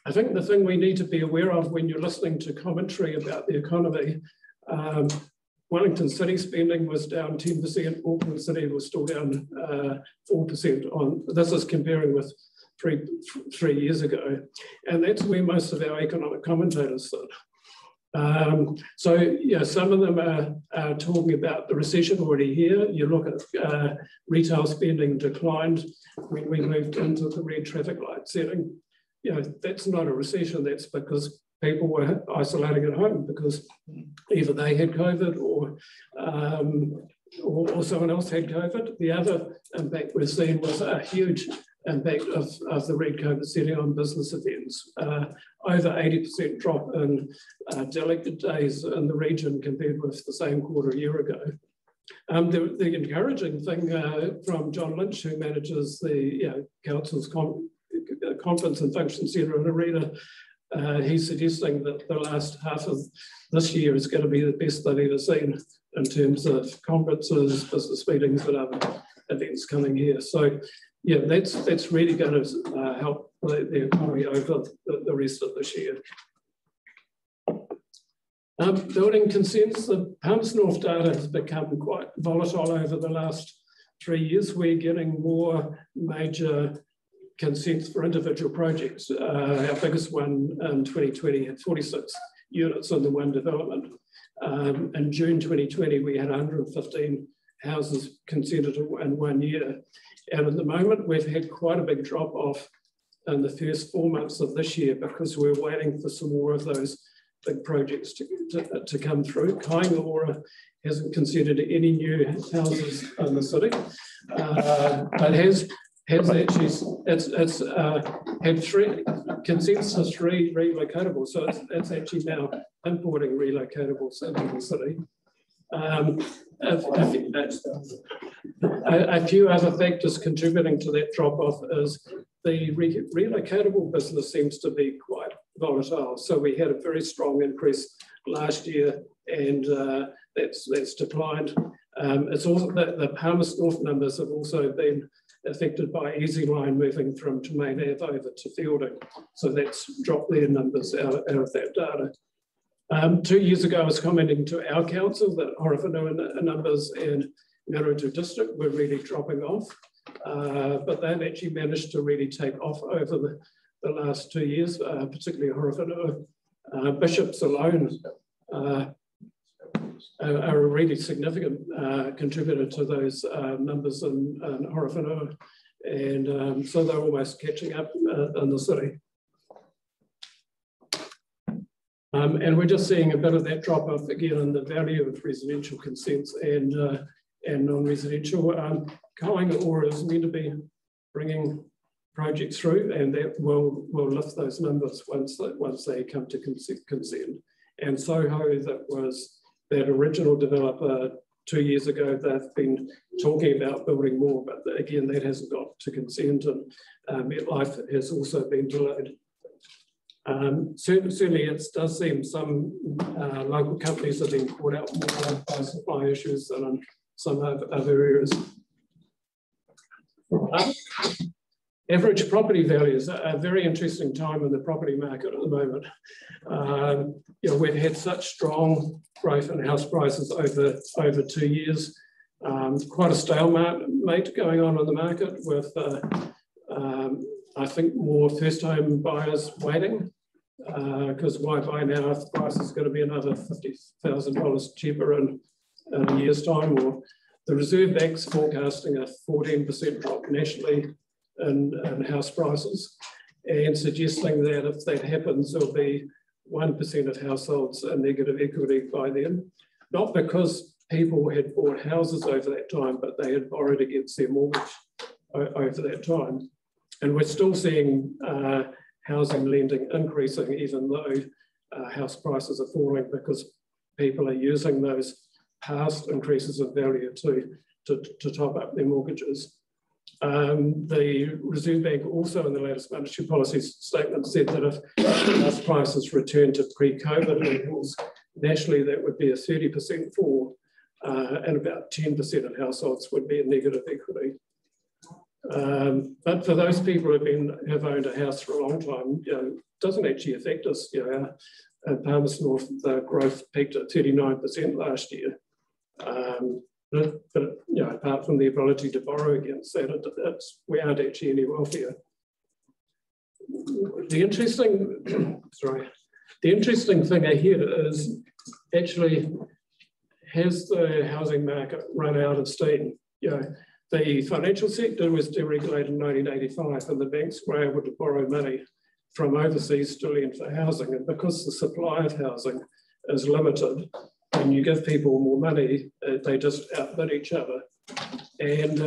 I think the thing we need to be aware of when you're listening to commentary about the economy, Wellington City spending was down 10%, Auckland City was still down 4% on, this is comparing with three years ago. And that's where most of our economic commentators sit. So yeah, some of them are talking about the recession already here. You look at retail spending declined when we moved into the red traffic light setting. You know, that's not a recession, that's because people were isolating at home because either they had COVID or someone else had COVID. The other impact we've seen was a huge impact of the red COVID setting on business events. Over 80% drop in delegate days in the region compared with the same quarter a year ago. The encouraging thing from John Lynch, who manages the Council's Conference and Function Centre in Arena, he's suggesting that the last half of this year is going to be the best they've ever seen in terms of conferences, business meetings, and other events coming here. So, yeah, that's really going to help the economy over the rest of this year. Building consents, the Palmerston North data has become quite volatile over the last 3 years. We're getting more major consents for individual projects. Our biggest one in 2020 had 46 units in the one development. In June 2020, we had 115 houses consented in 1 year. And at the moment, we've had quite a big drop off in the first 4 months of this year because we're waiting for some more of those big projects to come through. Kaingaora hasn't consented any new houses in the city. It has it's had 3 consents for 3 relocatables, so it's actually now importing relocatables into the city. A few other factors contributing to that drop off is the relocatable business seems to be quite volatile. So we had a very strong increase last year, and that's declined. It's also the Palmerston North numbers have also been affected by Easy Line moving from Tremaine Ave over to Fielding. So that's dropped their numbers out of that data. 2 years ago, I was commenting to our council that Horowhenua numbers and Manawatū district were really dropping off, but they've actually managed to really take off over the last 2 years, particularly Horowhenua. Bishops alone are a really significant contributor to those numbers in Horowhenua, and so they're almost catching up in the city. And we're just seeing a bit of that drop off again in the value of residential consents and non-residential. Kainga is meant to be bringing projects through, and that will lift those numbers once they come to consent. And Soho, that was that original developer 2 years ago, they've been talking about building more, but again, that hasn't got to consent, and MetLife has also been delayed. Certainly, it does seem some local companies have been caught out more by supply issues than in some other areas. Average property values are a very interesting time in the property market at the moment. You know, we've had such strong growth in house prices over 2 years. Quite a stalemate going on in the market with, I think, more first home buyers waiting, because why buy now if the price is going to be another $50,000 cheaper in a year's time? Or the Reserve Bank's forecasting a 14% drop nationally in house prices, and suggesting that if that happens, there'll be 1% of households in negative equity by then. Not because people had bought houses over that time, but they had borrowed against their mortgage over that time. And we're still seeing housing lending increasing, even though house prices are falling, because people are using those past increases of value to top up their mortgages. The Reserve Bank also in the latest monetary policy statement said that if house prices return to pre-COVID levels, nationally that would be a 30% fall, and about 10% of households would be in negative equity. But for those people who have owned a house for a long time, you know, it doesn't actually affect us. You know, at Palmerston North, the growth peaked at 39% last year. But you know, apart from the ability to borrow against that, we aren't actually any wealthier. The interesting thing ahead is actually, has the housing market run out of steam? You know, the financial sector was deregulated in 1985, and the banks were able to borrow money from overseas to lend for housing. And because the supply of housing is limited, when you give people more money, they just outbid each other. And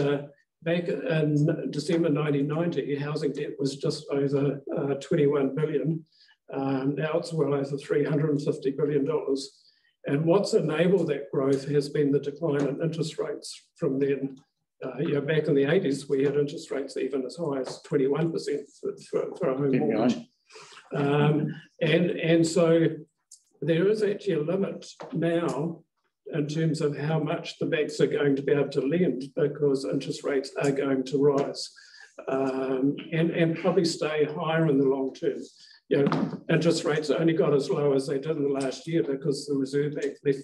back in December 1990, housing debt was just over 21 billion. Now it's well over $350 billion. And what's enabled that growth has been the decline in interest rates from then. You know, back in the 80s, we had interest rates even as high as 21% for a home mortgage. And so there is actually a limit now in terms of how much the banks are going to be able to lend, because interest rates are going to rise and probably stay higher in the long term. You know, interest rates only got as low as they did in the last year because the Reserve Bank left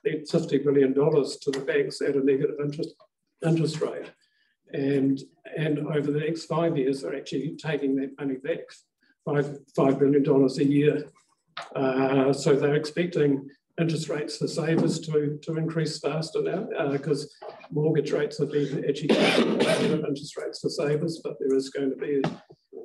$50 billion to the banks at a negative interest rate. And over the next 5 years, they're actually taking that money back, $5 billion a year. So they're expecting interest rates for savers to increase faster now, because mortgage rates have been actually interest rates for savers, but there is going to be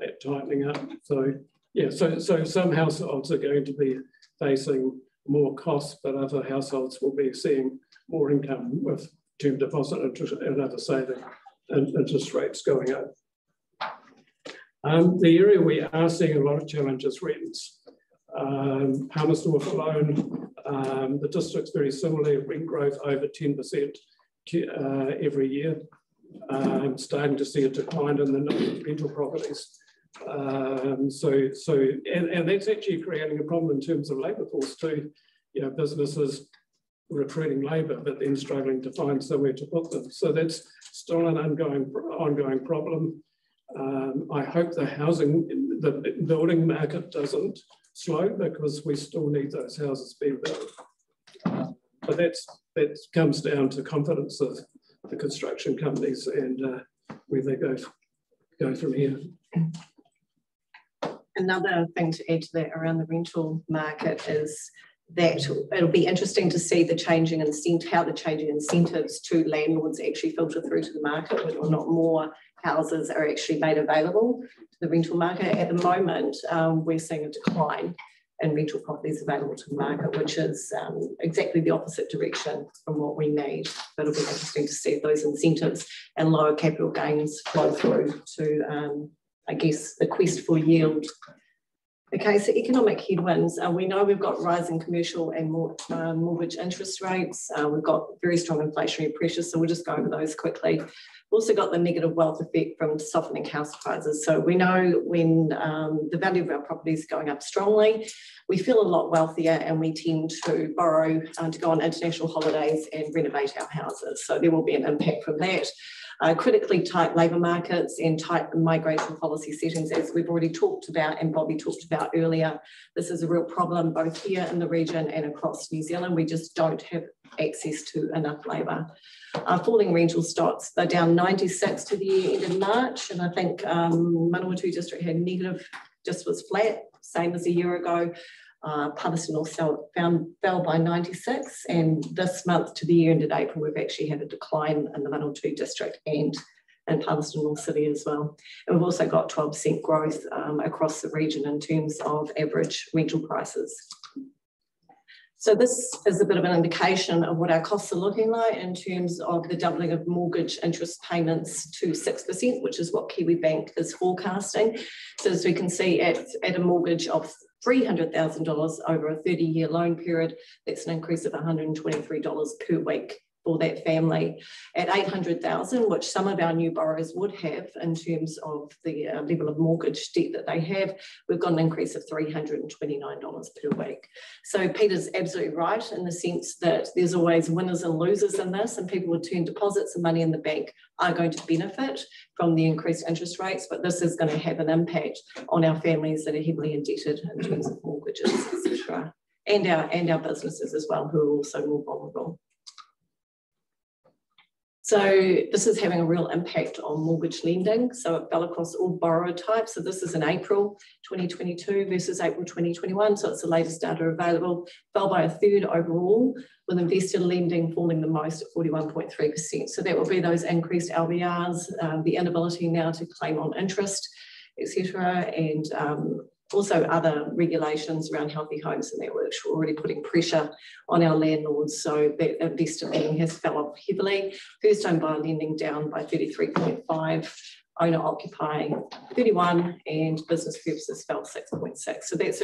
that tightening up. So yeah, so some households are going to be facing more costs, but other households will be seeing more income with term deposit interest and other saving and interest rates going up. The area we are seeing a lot of challenges, rents. Palmerston North alone, the district's very similarly, rent growth over 10% every year. Starting to see a decline in the number of rental properties. And that's actually creating a problem in terms of labour force too. You know, businesses recruiting labour, but then struggling to find somewhere to put them. So that's still an ongoing problem. I hope the building market doesn't slow, because we still need those houses being built. But that comes down to confidence of the construction companies and where they go from here. Another thing to add to that around the rental market is that it'll be interesting to see how the changing incentives to landlords actually filter through to the market, whether or not more houses are actually made available to the rental market. At the moment, we're seeing a decline in rental properties available to the market, which is exactly the opposite direction from what we need. But it'll be interesting to see if those incentives and lower capital gains flow through to, I guess, the quest for yield. Okay, so economic headwinds. We know we've got rising commercial and mortgage interest rates. We've got very strong inflationary pressures, so we'll just go over those quickly. We've also got the negative wealth effect from softening house prices. So we know when the value of our property is going up strongly, we feel a lot wealthier and we tend to borrow to go on international holidays and renovate our houses. So there will be an impact from that. Critically tight labour markets and tight migration policy settings, as we've already talked about and Bobby talked about earlier. This is a real problem both here in the region and across New Zealand. We just don't have access to enough labour. Falling rental stocks, they're down 96 to the year end of March, and I think Manawatū district had negative, just was flat, same as a year ago. Palmerston also fell by 96, and this month to the year ended April, we've actually had a decline in the Manawatū district and in Palmerston North City as well. And we've also got 12% growth across the region in terms of average rental prices. So this is a bit of an indication of what our costs are looking like in terms of the doubling of mortgage interest payments to 6%, which is what Kiwibank is forecasting. So as we can see, at a mortgage of $300,000 over a 30-year loan period, that's an increase of $123 per week for that family. At $800,000, which some of our new borrowers would have in terms of the level of mortgage debt that they have, we've got an increase of $329 per week. So Peter's absolutely right in the sense that there's always winners and losers in this, and people with term deposits and money in the bank are going to benefit from the increased interest rates, but this is going to have an impact on our families that are heavily indebted in terms of mortgages, etc., and our businesses as well, who are also more vulnerable. So this is having a real impact on mortgage lending. So it fell across all borrower types. So this is in April 2022 versus April 2021. So it's the latest data available. Fell by a third overall, with investor lending falling the most at 41.3%. So that will be those increased LVRs, the inability now to claim on interest, etc., and also other regulations around healthy homes and networks were already putting pressure on our landlords. So that investor lending has fell off heavily. First home buyer lending down by 33.5, owner occupying 31, and business purposes fell 6.6. So that's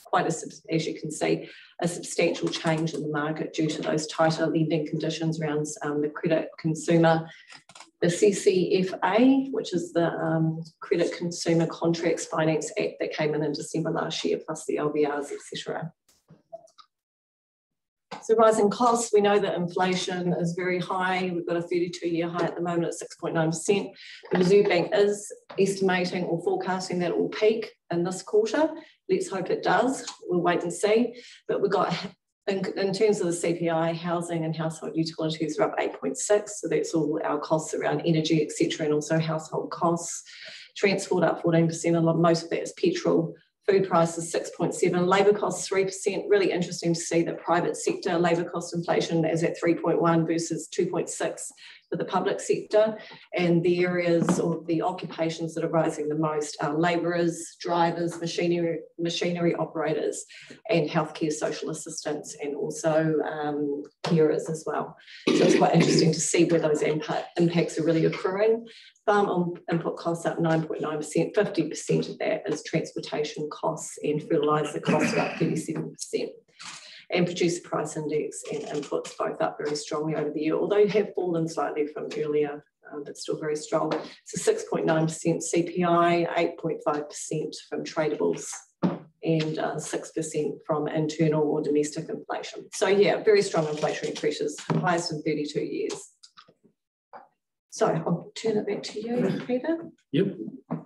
quite as you can see, a substantial change in the market due to those tighter lending conditions around the credit consumer. The CCFA, which is the Credit Consumer Contracts Finance Act that came in December last year, plus the LVRs, etc. So rising costs, we know that inflation is very high. We've got a 32-year high at the moment at 6.9%. The Reserve Bank is estimating or forecasting that it will peak in this quarter. Let's hope it does. We'll wait and see. But we've got, in terms of the CPI, housing and household utilities are up 8.6%. So that's all our costs around energy, etc., and also household costs. Transport up 14%. Most of that is petrol. Food prices 6.7%, labour costs 3%. Really interesting to see that private sector labour cost inflation is at 3.1 versus 2.6 for the public sector. And the areas or the occupations that are rising the most are labourers, drivers, machinery operators, and healthcare social assistants, and also carers as well. So it's quite interesting to see where those impacts are really occurring. Farm input costs up 9.9%, 50% of that is transportation costs, and fertiliser costs are up 37%. And producer price index and inputs both up very strongly over the year, although have fallen slightly from earlier but still very strong. It's a 6.9% CPI, 8.5% from tradables, and 6% from internal or domestic inflation. So yeah, very strong inflationary pressures, highest in 32 years. So I'll turn it back to you, Peter. Yep.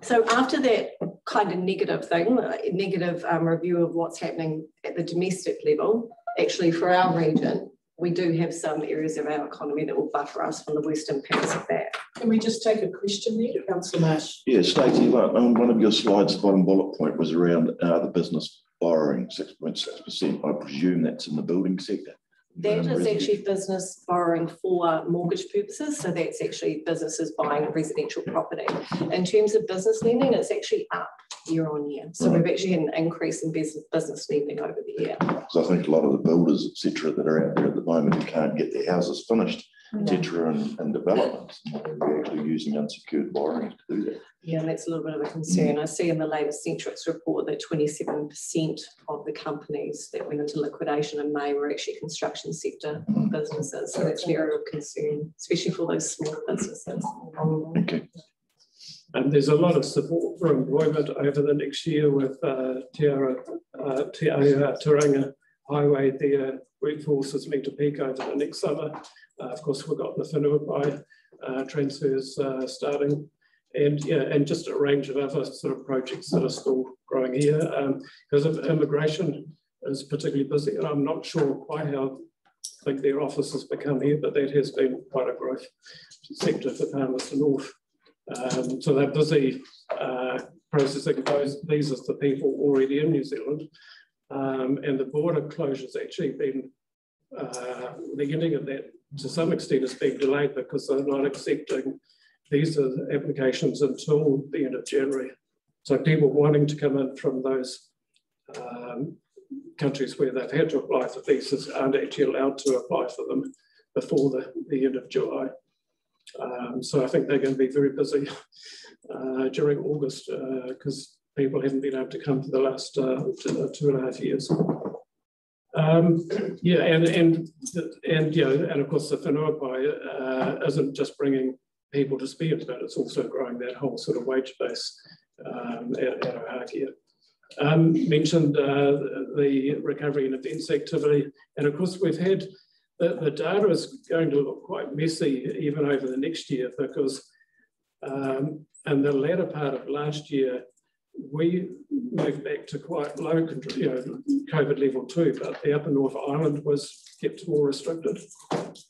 So after that kind of negative thing, negative review of what's happening at the domestic level, actually for our region, we do have some areas of our economy that will buffer us from the worst impacts of that. Can we just take a question there, Councillor Marsh? Yeah, Stacey, on one of your slides, the bottom bullet point was around the business borrowing, 6.6%. I presume that's in the building sector. That is actually business borrowing for mortgage purposes. So that's actually businesses buying residential property. In terms of business lending, it's actually up year on year. So we've actually had an increase in business lending over the year. So I think a lot of the builders, etc., that are out there at the moment who can't get their houses finished, etc., and developments, they're actually using unsecured borrowing to do that. Yeah, and that's a little bit of a concern. I see in the latest Centrix report that 27% of the companies that went into liquidation in May were actually construction sector businesses. So that's an area of concern, especially for those small businesses. Okay. And there's a lot of support for employment over the next year with Tauranga Highway. Their workforce is meant to peak over the next summer. Of course, we've got the Whenua transfers starting. And yeah, and just a range of other sort of projects that are still growing here. Because of immigration is particularly busy, and I'm not sure quite how big their office has become here, but that has been quite a growth sector for Palmerston North. So they're busy processing those visas for people already in New Zealand. And the border closure's actually been, the beginning of that to some extent has been delayed because they're not accepting visa applications until the end of January. So people wanting to come in from those countries where they've had to apply for visas aren't actually allowed to apply for them before the end of July. So I think they're going to be very busy during August because people haven't been able to come for the last 2.5 years. Yeah, and of course the Whenua isn't just bringing people to spend, but it's also growing that whole sort of wage base at Ohakia. Mentioned the recovery in events activity, and of course we've had the data is going to look quite messy even over the next year because in the latter part of last year we moved back to quite low control, COVID level 2, but the Upper North Island was kept more restricted,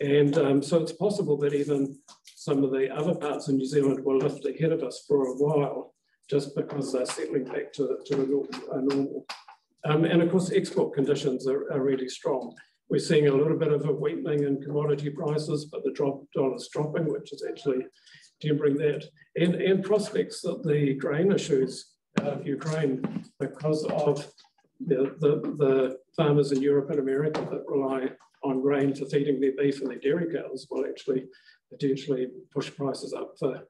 and so it's possible that even some of the other parts of New Zealand will lift ahead of us for a while, just because they're settling back to a normal. And of course, export conditions are really strong. We're seeing a little bit of a weakening in commodity prices, but the dollar's dropping, which is actually tempering that. And prospects that the grain issues out of Ukraine, because of the farmers in Europe and America that rely on grain for feeding their beef and their dairy cows, will actually potentially push prices up for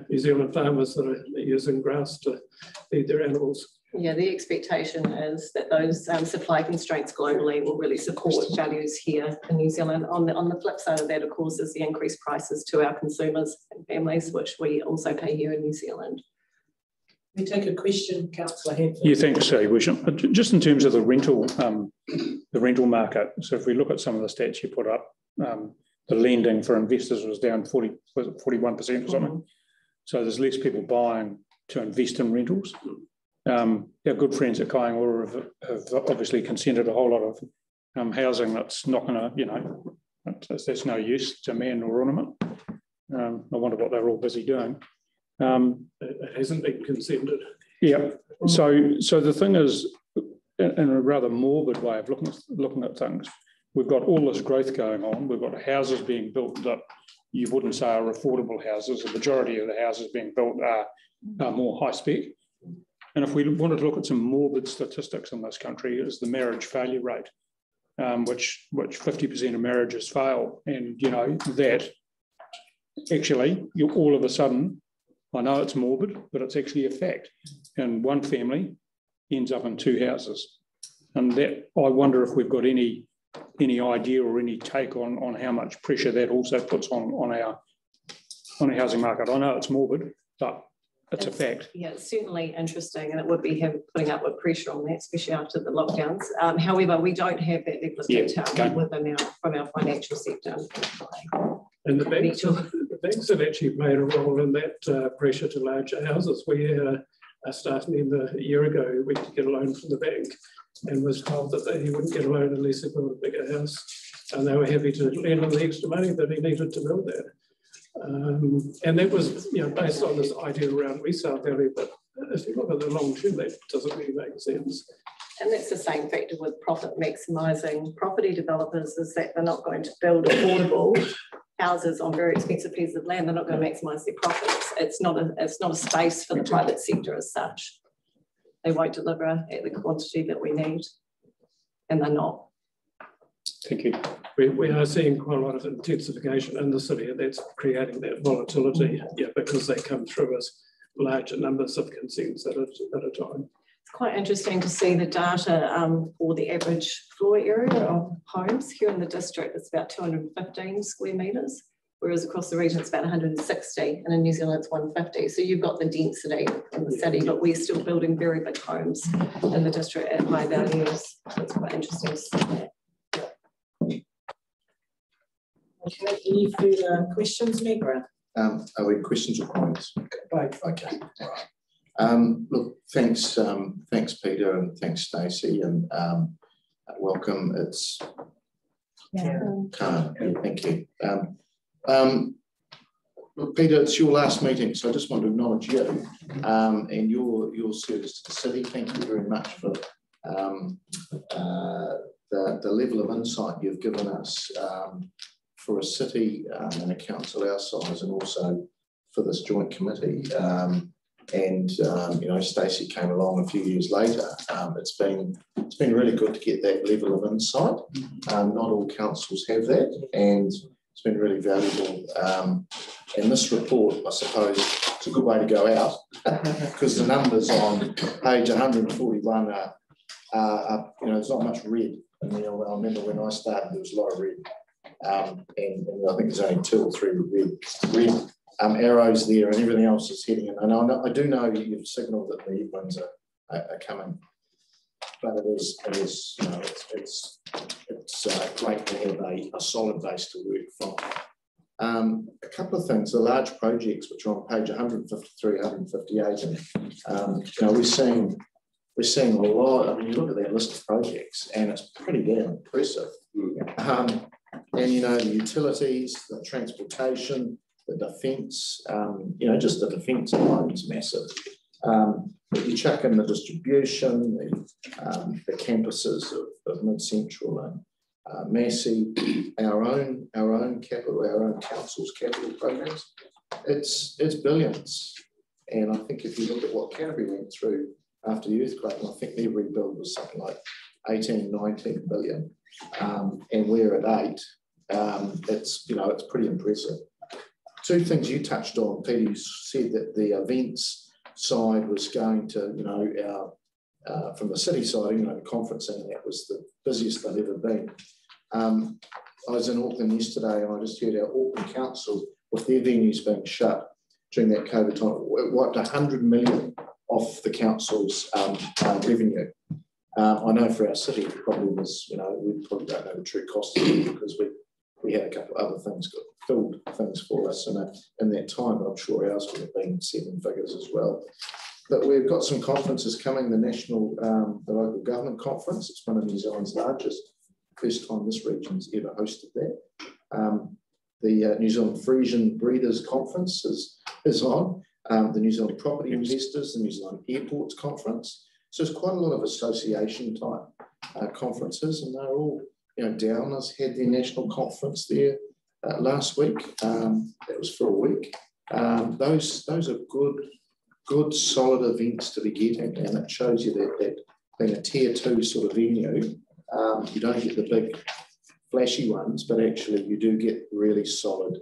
New Zealand farmers that are using grass to feed their animals. Yeah, the expectation is that those supply constraints globally will really support values here in New Zealand. On the flip side of that, of course, is the increased prices to our consumers and families, which we also pay here in New Zealand. We take a question, Councillor Headwinds. Yeah, thanks, Wisham. Just in terms of the rental market, so if we look at some of the stats you put up, the lending for investors was down 41% or something. So there's less people buying to invest in rentals. Our good friends at Kaingora have obviously consented a whole lot of housing that's not going to, that's no use to man or ornament. I wonder what they're all busy doing. It hasn't been consented. Yeah. So the thing is, in a rather morbid way of looking at things, we've got all this growth going on. We've got houses being built that you wouldn't say are affordable houses. The majority of the houses being built are more high spec. And if we wanted to look at some morbid statistics in this country, is the marriage failure rate, which 50% of marriages fail. And that actually, all of a sudden, I know it's morbid, but it's actually a fact. And one family ends up in 2 houses. And that, I wonder if we've got any idea or any take on how much pressure that also puts on on the housing market. I know it's morbid, but it's a fact. Yeah, it's certainly interesting, and it would be putting upward pressure on that, especially after the lockdowns. However, we don't have that level of detail from our financial sector. And the banks have actually played a role in that pressure to larger houses. We had a staff member a year ago who went to get a loan from the bank and was told that he wouldn't get a loan unless he built a bigger house. And they were happy to lend him the extra money that he needed to build that. And that was, based on this idea around resale value, but if you look at the long term, that doesn't really make sense. And that's the same factor with profit maximising property developers, is that they're not going to build affordable houses on very expensive pieces of land. They're not going to maximise their profits. It's not a space for the private sector as such. They won't deliver at the quantity that we need, and they're not. Thank you. We are seeing quite a lot of intensification in the city, and that's creating that volatility, because they come through as larger numbers of consents at a time. It's quite interesting to see the data for the average floor area of homes here in the district. It's about 215 square metres, whereas across the region it's about 160, and in New Zealand it's 150. So you've got the density in the city, but we're still building very big homes in the district at high values. So it's quite interesting to see that. Okay, any further questions, Megra? Are we questions or comments? Both. Okay. Look, thanks, Peter, and thanks, Stacey, and welcome. It's Karen. Thank you. Look, Peter, it's your last meeting, so I just want to acknowledge you and your service to the city. Thank you very much for the level of insight you've given us for a city and a council our size, and also for this joint committee. Stacey came along a few years later. It's been really good to get that level of insight. Not all councils have that, and it's been really valuable. And this report, I suppose, it's a good way to go out because the numbers on page 141 are there's not much red. And I remember when I started, there was a lot of red. And I think there's only 2 or 3 red arrows there, and everything else is heading in. And I do know you've signalled that the headwinds are coming, but it's great to have a solid base to work from. A couple of things: the large projects, which are on page 153, 158, and we're seeing a lot. I mean, you look at that list of projects, and it's pretty damn impressive. And the utilities, the transportation, the defence, just the defence alone is massive. You chuck in the distribution, the campuses of Mid-Central and Massey, our own council's capital programs. It's billions, and I think if you look at what Canterbury went through after the earthquake, I think their rebuild was something like 18, 19 billion, and we're at 8. It's pretty impressive. 2 things you touched on, Peter. You said that the events side was going to, from the city side, the conferencing, that was the busiest they've ever been. I was in Auckland yesterday, and I just heard our Auckland Council, with their venues being shut during that COVID time, wiped 100 million off the council's revenue. I know for our city, it probably was, we probably don't know the true cost of it because we had a couple of other things, filled things for us in that time, but I'm sure ours would have been 7 figures as well. But we've got some conferences coming, the local government conference. It's one of New Zealand's largest. First time this region's ever hosted that. The New Zealand Frisian Breeders Conference is on. The New Zealand Property Investors, the New Zealand Airports Conference. So there's quite a lot of association type conferences, and they're all, Downers had their national conference there last week. That was for a week. Those are good solid events to be getting, and it shows you that being a tier 2 sort of venue, you don't get the big flashy ones, but actually you do get really solid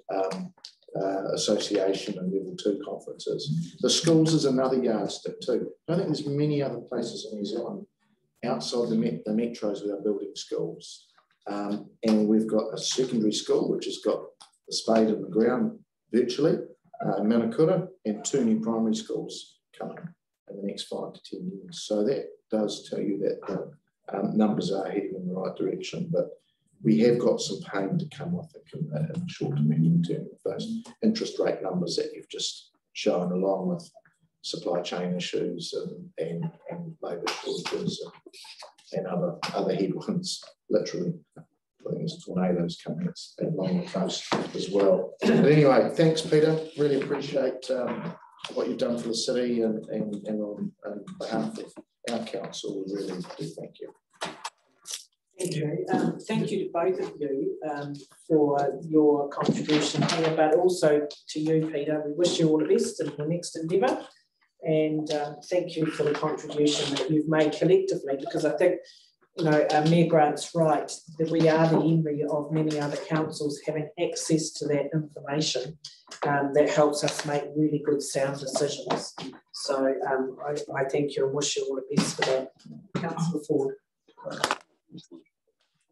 association and level 2 conferences. The schools is another yardstick too. I don't think there's many other places in New Zealand outside the metros where they're building schools. And we've got a secondary school which has got the spade in the ground virtually. Manawatū, and 2 new primary schools coming in the next 5 to 10 years. So that does tell you that the numbers are heading in the right direction, but we have got some pain to come with it in the short to medium term with those interest rate numbers that you've just shown, along with supply chain issues and labour shortages and other headwinds, literally. I think there's tornadoes coming along the coast as well. But anyway, thanks, Peter. Really appreciate what you've done for the city and on behalf of our council. We really do thank you. Thank you. Thank you to both of you for your contribution here, but also to you, Peter. We wish you all the best in the next endeavour, and thank you for the contribution that you've made collectively, because I think, you know, Mayor Grant's right, that we are the envy of many other councils having access to that information that helps us make really good, sound decisions. So I thank you and wish you all the best for that. Councillor Ford.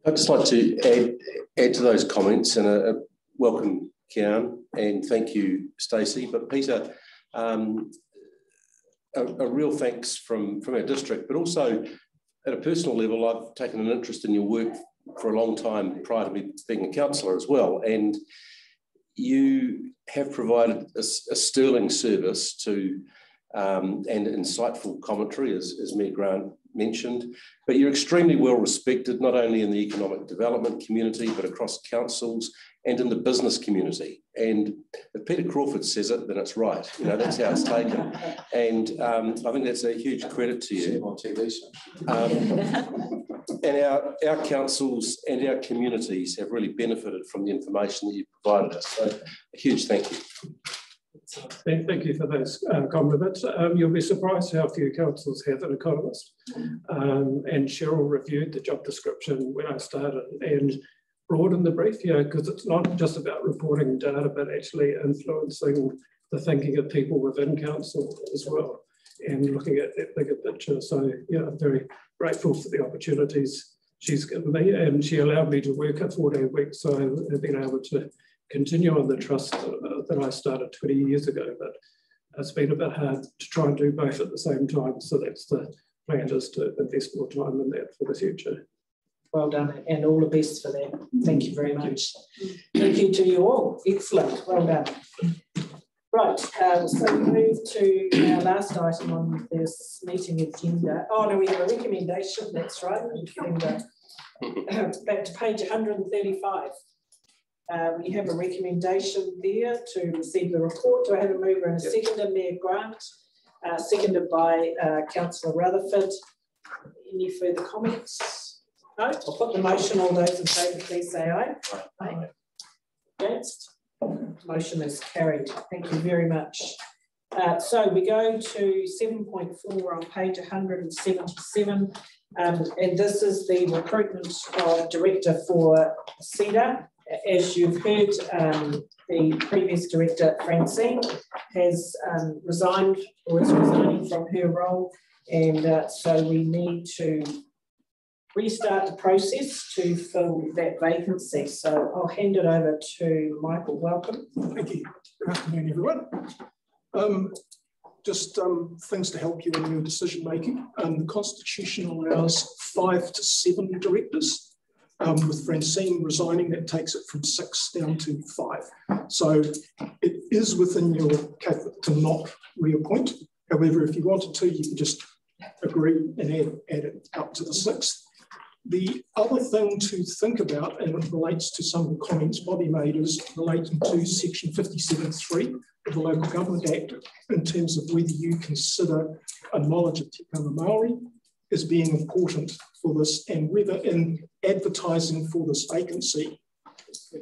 I'd just like to add to those comments and welcome Kian, and thank you, Stacey. But Peter, a real thanks from our district, but also at a personal level, I've taken an interest in your work for a long time prior to me being a councillor as well. And you have provided a sterling service to and insightful commentary, as Mayor Grant mentioned, but you're extremely well respected, not only in the economic development community, but across councils and in the business community. And if Peter Crawford says it, then it's right. You know, that's how it's taken. And I think that's a huge credit to you. On TV, and our councils and our communities have really benefited from the information that you've provided us. So a huge thank you. Thank you for those compliments. You'll be surprised how few councils have an economist. And Cheryl reviewed the job description when I started and broadened the brief here, because it's not just about reporting data, but actually influencing the thinking of people within council as well, and looking at that bigger picture. So yeah, I'm very grateful for the opportunities she's given me, and she allowed me to work at 14 weeks, so I've been able to continue on the trust that I started 20 years ago, but it's been a bit hard to try and do both at the same time. So that's the plan, is to invest more time in that for the future. Well done, and all the best for that. Thank you very much. Thank you to you all. Excellent. Well done. Right, so we move to our last item on this meeting agenda. Oh, no, we have a recommendation. That's right. Back to page 135. We have a recommendation there to receive the report. Do I have a mover and a seconder? Mayor Grant, seconded by Councillor Rutherford. Any further comments? No? I'll put the motion. All those in favour, please say aye. Aye. Against? Motion is carried. Thank you very much. So we go to 7.4 on page 177, and this is the recruitment of director for CEDA. As you've heard, the previous director, Francine, has resigned, or is resigning from her role, and so we need to restart the process to fill that vacancy. So I'll hand it over to Michael. Welcome. Thank you. Good afternoon, everyone. Just things to help you in your decision making. The Constitution allows 5 to 7 directors. With Francine resigning, that takes it from 6 down to 5. So it is within your capacity to not reappoint. However, if you wanted to, you can just agree and add it up to the 6th. The other thing to think about, and it relates to some of the comments Bobby made, is relating to section 57.3 of the Local Government Act in terms of whether you consider a knowledge of Te Pānga Māori as being important for this, and whether in advertising for this vacancy,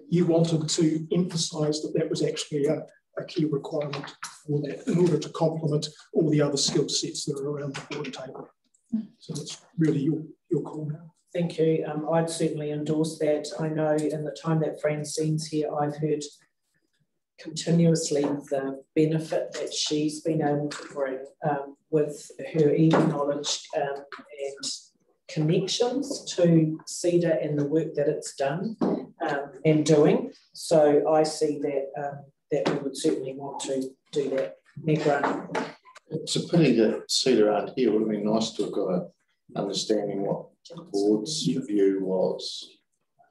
you wanted to emphasise that that was actually a key requirement for that in order to complement all the other skill sets that are around the board table. So it's really your call now. Thank you. I'd certainly endorse that. I know in the time that Francine's here, I've heard continuously the benefit that she's been able to bring with her knowledge and connections to CEDA and the work that it's done and doing. So I see that that we would certainly want to do that. Meg Grant. It's a pity that Cedar aren't here. It would have been nice to have got an understanding what the board's view was.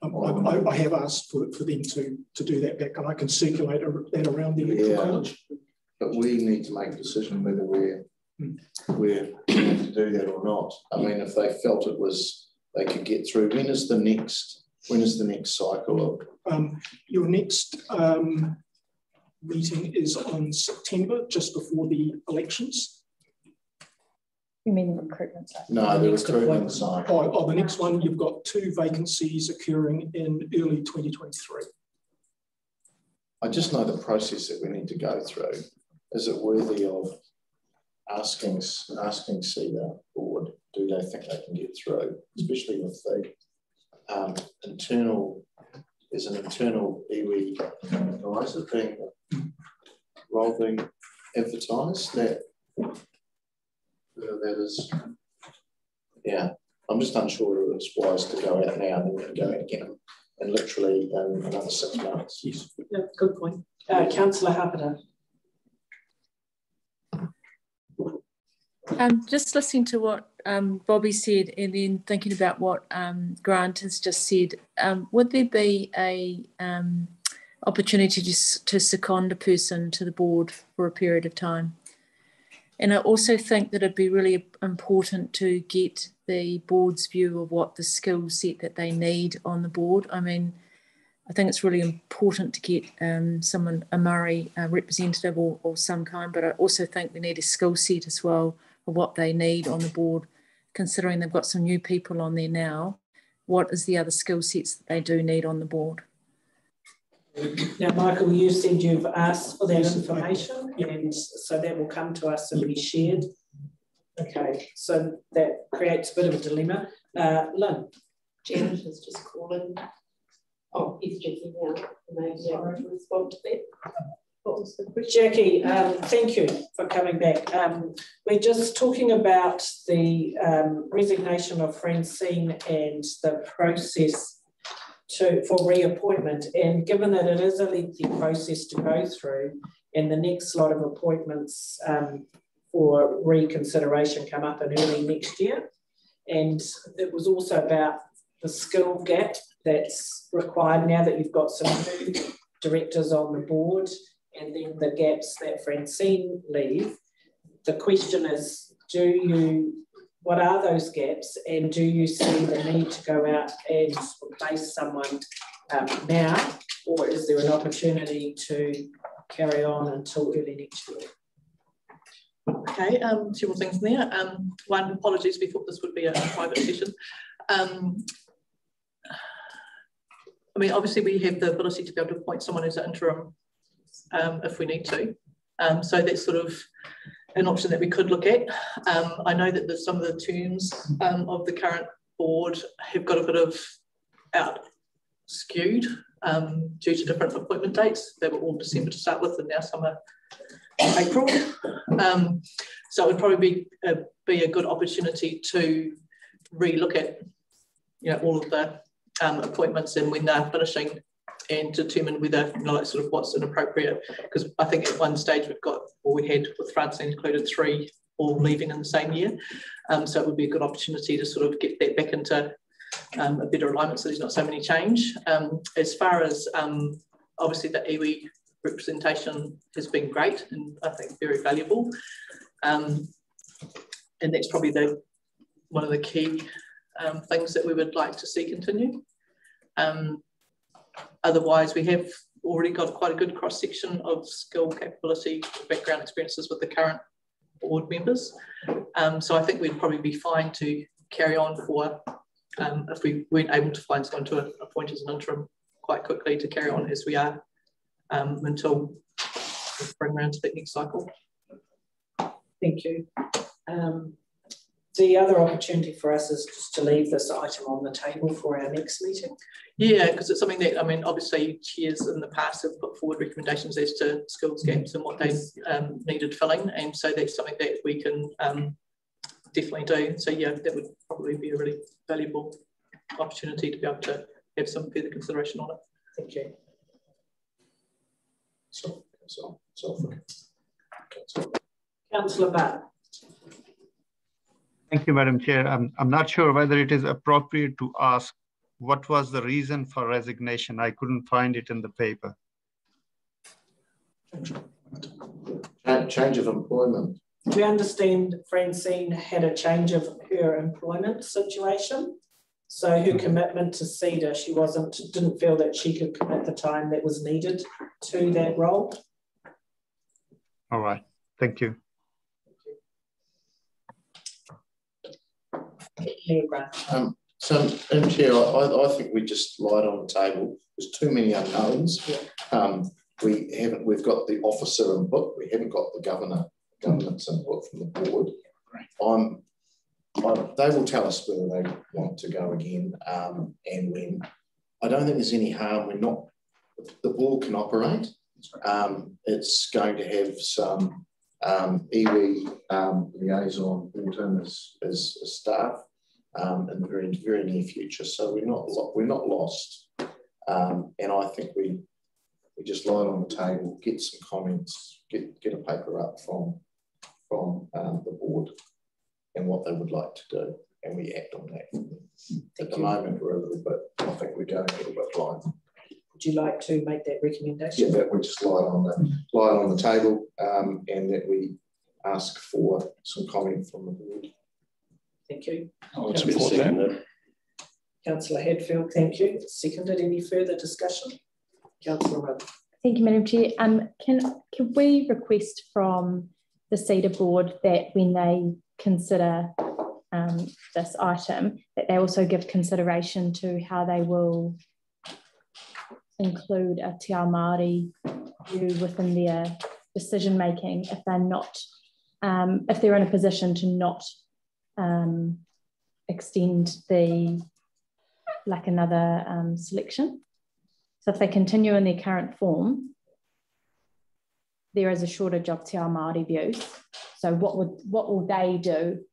I have asked for them to do that back, and I can circulate that around the electoral college. But we need to make a decision whether we're going to do that or not. I mean, if they felt it was they could get through, when is the next cycle of? Your next meeting is on September, just before the elections. You mean the recruitment cycle? No, the recruitment cycle. Oh, the next one, you've got 2 vacancies occurring in early 2023. I just know the process that we need to go through. Is it worthy of asking CEDA board, do they think they can get through, especially with the internal, there's an internal iwi, why is it being role being advertised that is, yeah, I'm just unsure whether it's wise to go out now and then go out again and literally in another 6 months. Yes, yeah, good point. Councillor Harper. Just listening to what Bobby said and then thinking about what Grant has just said, would there be a opportunity to second a person to the board for a period of time? And I also think that it'd be really important to get the board's view of what the skill set that they need on the board. I mean, I think it's really important to get someone, a Māori representative or some kind, but I also think we need a skill set as well of what they need on the board, considering they've got some new people on there now. What is the other skill sets that they do need on the board? Now, Michael, you said you've asked for that information, and so that will come to us and be shared. Okay, so that creates a bit of a dilemma. Lynn. Janet is just calling. Oh, he's checking now. Maybe I can respond to that. What was the question? Jackie, thank you for coming back. We're just talking about the resignation of Francine and the process for reappointment. And given that it is a lengthy process to go through, and the next lot of appointments for reconsideration come up in early next year, and it was also about the skill gap that's required now that you've got some new directors on the board, and then the gaps that Francine leave. The question is, what are those gaps, and do you see the need to go out and replace someone now, or is there an opportunity to carry on until early next year? Okay, several things in there. One, apologies, we thought this would be a private session. I mean, obviously we have the ability to be able to appoint someone as an interim if we need to. So that's sort of an option that we could look at. I know that some of the terms of the current board have got a bit of skewed due to different appointment dates. They were all December to start with, and now some are April. So it would probably be a good opportunity to re-look at, all of the appointments and when they're finishing, and determine whether, sort of what's inappropriate. Because I think at one stage we had with Francine included 3 all leaving in the same year. So it would be a good opportunity to sort of get that back into a better alignment so there's not so many change. As far as obviously the iwi representation has been great and I think very valuable. And that's probably one of the key things that we would like to see continue. Otherwise, we have already got quite a good cross-section of skill, capability, background experiences with the current board members. So I think we'd probably be fine to carry on for, if we weren't able to find someone to appoint as an interim quite quickly, to carry on as we are until we bring around to the next cycle. Thank you. The other opportunity for us is just to leave this item on the table for our next meeting. Yeah, because it's something that, I mean, obviously chairs in the past have put forward recommendations as to skills gaps and what they needed filling. And so that's something that we can definitely do. So yeah, that would probably be a really valuable opportunity to be able to have some further consideration on it. Thank you. Councillor Butt. Thank you, Madam Chair. I'm not sure whether it is appropriate to ask what was the reason for resignation. I couldn't find it in the paper. Change of employment. We understand Francine had a change of her employment situation. So her commitment to CEDA, she didn't feel that she could commit the time that was needed to that role. All right, thank you. So, Madam Chair, I think we just lied on the table. There's too many unknowns. We've got the officer input. We haven't got the government's input from the board. They will tell us whether they want to go again and when. I don't think there's any harm. The board can operate. It's going to have some iwi liaison brought in as staff in the very near future. So we're not lost. And I think we just lie on the table, get some comments, get a paper up from the board and what they would like to do, and we act on that. At the moment, we're a little bit. I think we're going a little bit blind. Would you like to make that recommendation? Yeah, that we just lie on the table, and that we ask for some comment from the board. Thank you. I'll support that. Councillor Hadfield, thank you. Seconded. Any further discussion? Councillor Rudd. Thank you, Madam Chair. Can we request from the CEDA board that when they consider this item, that they also give consideration to how they will include a Te Ao Māori view within their decision making if they're not, if they're in a position to not extend another selection. So if they continue in their current form, there is a shortage of Te Ao Māori views. So what will they do?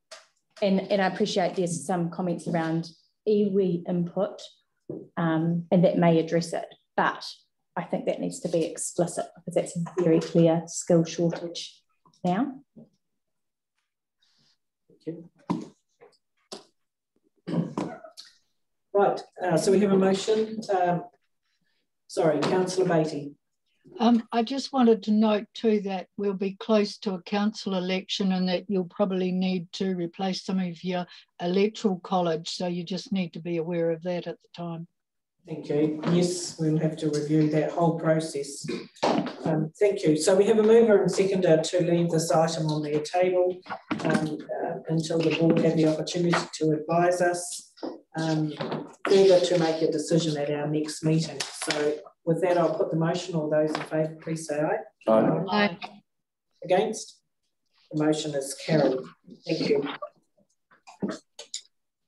And I appreciate there's some comments around iwi input, and that may address it, but I think that needs to be explicit because that's a very clear skill shortage now. Thank you. Right, so we have a motion. Sorry, Councillor Beattie. I just wanted to note too that we'll be close to a council election and that you'll probably need to replace some of your electoral college. So you just need to be aware of that at the time. Thank you. Yes, we'll have to review that whole process. Thank you. So we have a mover and seconder to leave this item on their table until the board have the opportunity to advise us further to make a decision at our next meeting. So with that, I'll put the motion. All those in favour, please say aye. Aye. Aye. Against? The motion is carried. Thank you.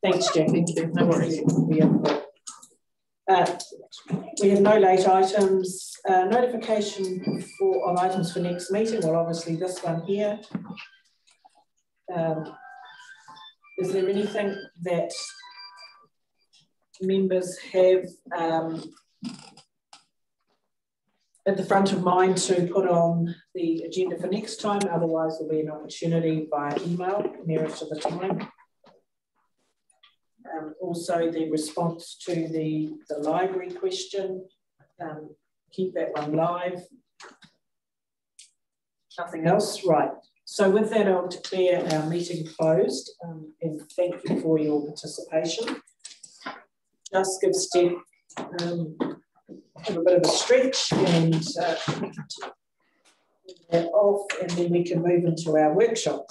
Thanks, Jack. Thank you. No worries. We have no late items. Notification of items for next meeting. Well, obviously this one here. Is there anything that members have at the front of mind to put on the agenda for next time? Otherwise, there'll be an opportunity via email nearer to the time. Also, the response to the library question, keep that one live. Nothing else, right. So with that, I'll declare our meeting closed and thank you for your participation. Just give Steph have a bit of a stretch and that off, and then we can move into our workshop.